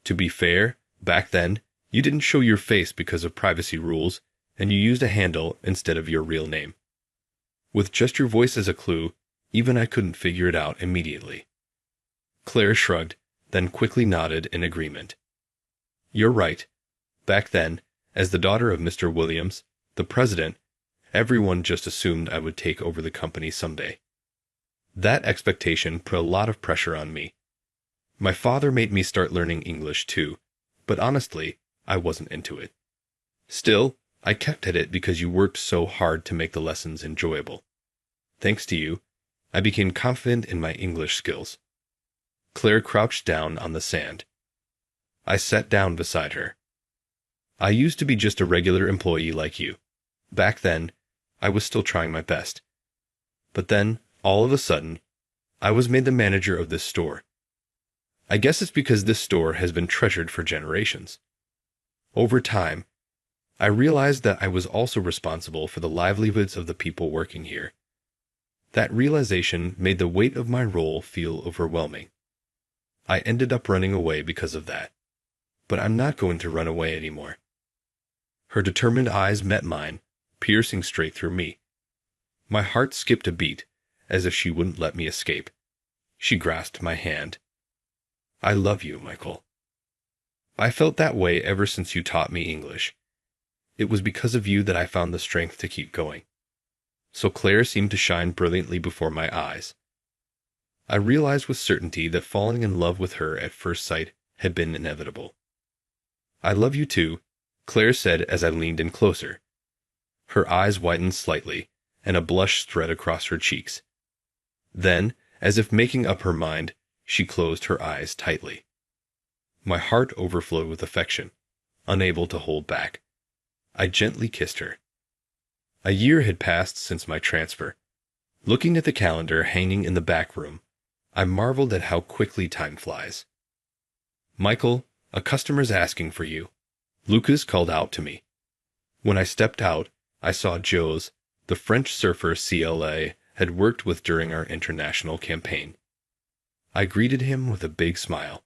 To be fair, back then, you didn't show your face because of privacy rules, and you used a handle instead of your real name. With just your voice as a clue, even I couldn't figure it out immediately. Claire shrugged, then quickly nodded in agreement. You're right. Back then, as the daughter of Mr. Williams, the president, everyone just assumed I would take over the company someday. That expectation put a lot of pressure on me. My father made me start learning English too, but honestly, I wasn't into it. Still, I kept at it because you worked so hard to make the lessons enjoyable. Thanks to you, I became confident in my English skills. Claire crouched down on the sand. I sat down beside her. I used to be just a regular employee like you. Back then, I was still trying my best. But then, all of a sudden, I was made the manager of this store. I guess it's because this store has been treasured for generations. Over time, I realized that I was also responsible for the livelihoods of the people working here. That realization made the weight of my role feel overwhelming. I ended up running away because of that. But I'm not going to run away anymore. Her determined eyes met mine, piercing straight through me. My heart skipped a beat, as if she wouldn't let me escape. She grasped my hand. I love you, Michael. I felt that way ever since you taught me English. It was because of you that I found the strength to keep going. So Claire seemed to shine brilliantly before my eyes. I realized with certainty that falling in love with her at first sight had been inevitable. I love you too, Claire said as I leaned in closer, Her eyes widened slightly, and a blush spread across her cheeks. Then, as if making up her mind, she closed her eyes tightly. My heart overflowed with affection, unable to hold back. I gently kissed her. A year had passed since my transfer. Looking at the calendar hanging in the back room, I marveled at how quickly time flies. "Michael, a customer's asking for you," Lucas called out to me. When I stepped out, I saw Joe's, the French surfer CLA had worked with during our international campaign. I greeted him with a big smile.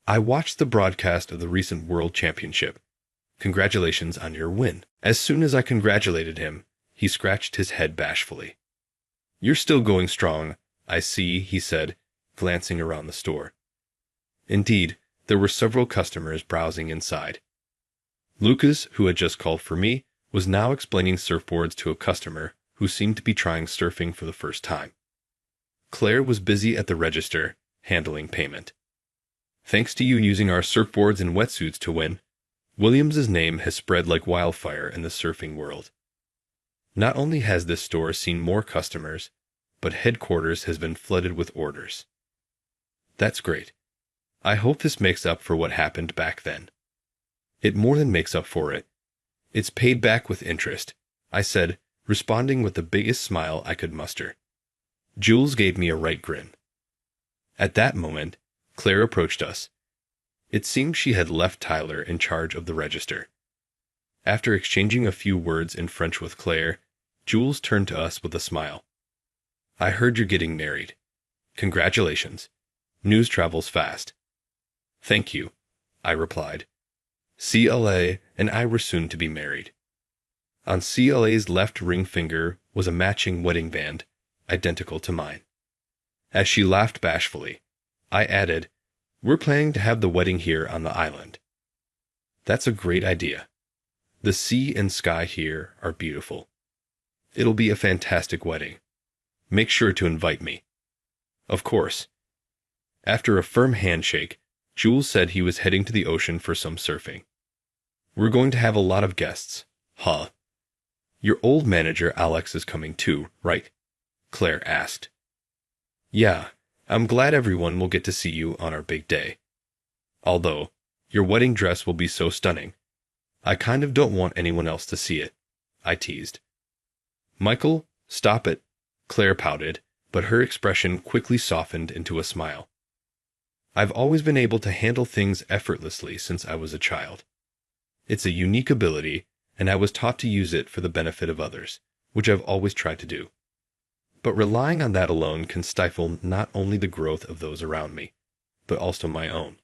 "I watched the broadcast of the recent World Championship. Congratulations on your win." As soon as I congratulated him, he scratched his head bashfully. "You're still going strong, I see," he said, glancing around the store. Indeed, there were several customers browsing inside. Lucas, who had just called for me, was now explaining surfboards to a customer who seemed to be trying surfing for the first time. Claire was busy at the register, handling payment. "Thanks to you using our surfboards and wetsuits to win, Williams's name has spread like wildfire in the surfing world. Not only has this store seen more customers, but headquarters has been flooded with orders." "That's great. I hope this makes up for what happened back then." "It more than makes up for it. It's paid back with interest," I said, responding with the biggest smile I could muster. Jules gave me a right grin. At that moment, Claire approached us. It seemed she had left Tyler in charge of the register. After exchanging a few words in French with Claire, Jules turned to us with a smile. "I heard you're getting married. Congratulations. News travels fast." "Thank you," I replied. CLA and I were soon to be married. On CLA's left ring finger was a matching wedding band, identical to mine. As she laughed bashfully, I added, "We're planning to have the wedding here on the island." "That's a great idea. The sea and sky here are beautiful. It'll be a fantastic wedding. Make sure to invite me." "Of course." After a firm handshake, Jules said he was heading to the ocean for some surfing. "We're going to have a lot of guests, huh?" "Your old manager Alex is coming too, right?" Claire asked. "Yeah, I'm glad everyone will get to see you on our big day. Although, your wedding dress will be so stunning. I kind of don't want anyone else to see it," I teased. "Michael, stop it," Claire pouted, but her expression quickly softened into a smile. "I've always been able to handle things effortlessly since I was a child. It's a unique ability, and I was taught to use it for the benefit of others, which I've always tried to do. But relying on that alone can stifle not only the growth of those around me, but also my own.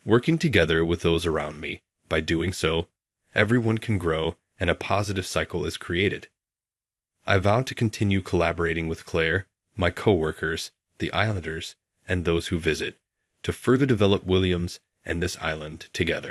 Working together with those around me, by doing so, everyone can grow and a positive cycle is created. I vow to continue collaborating with Claire, my co-workers, the islanders, and those who visit, to further develop Williams and this island together."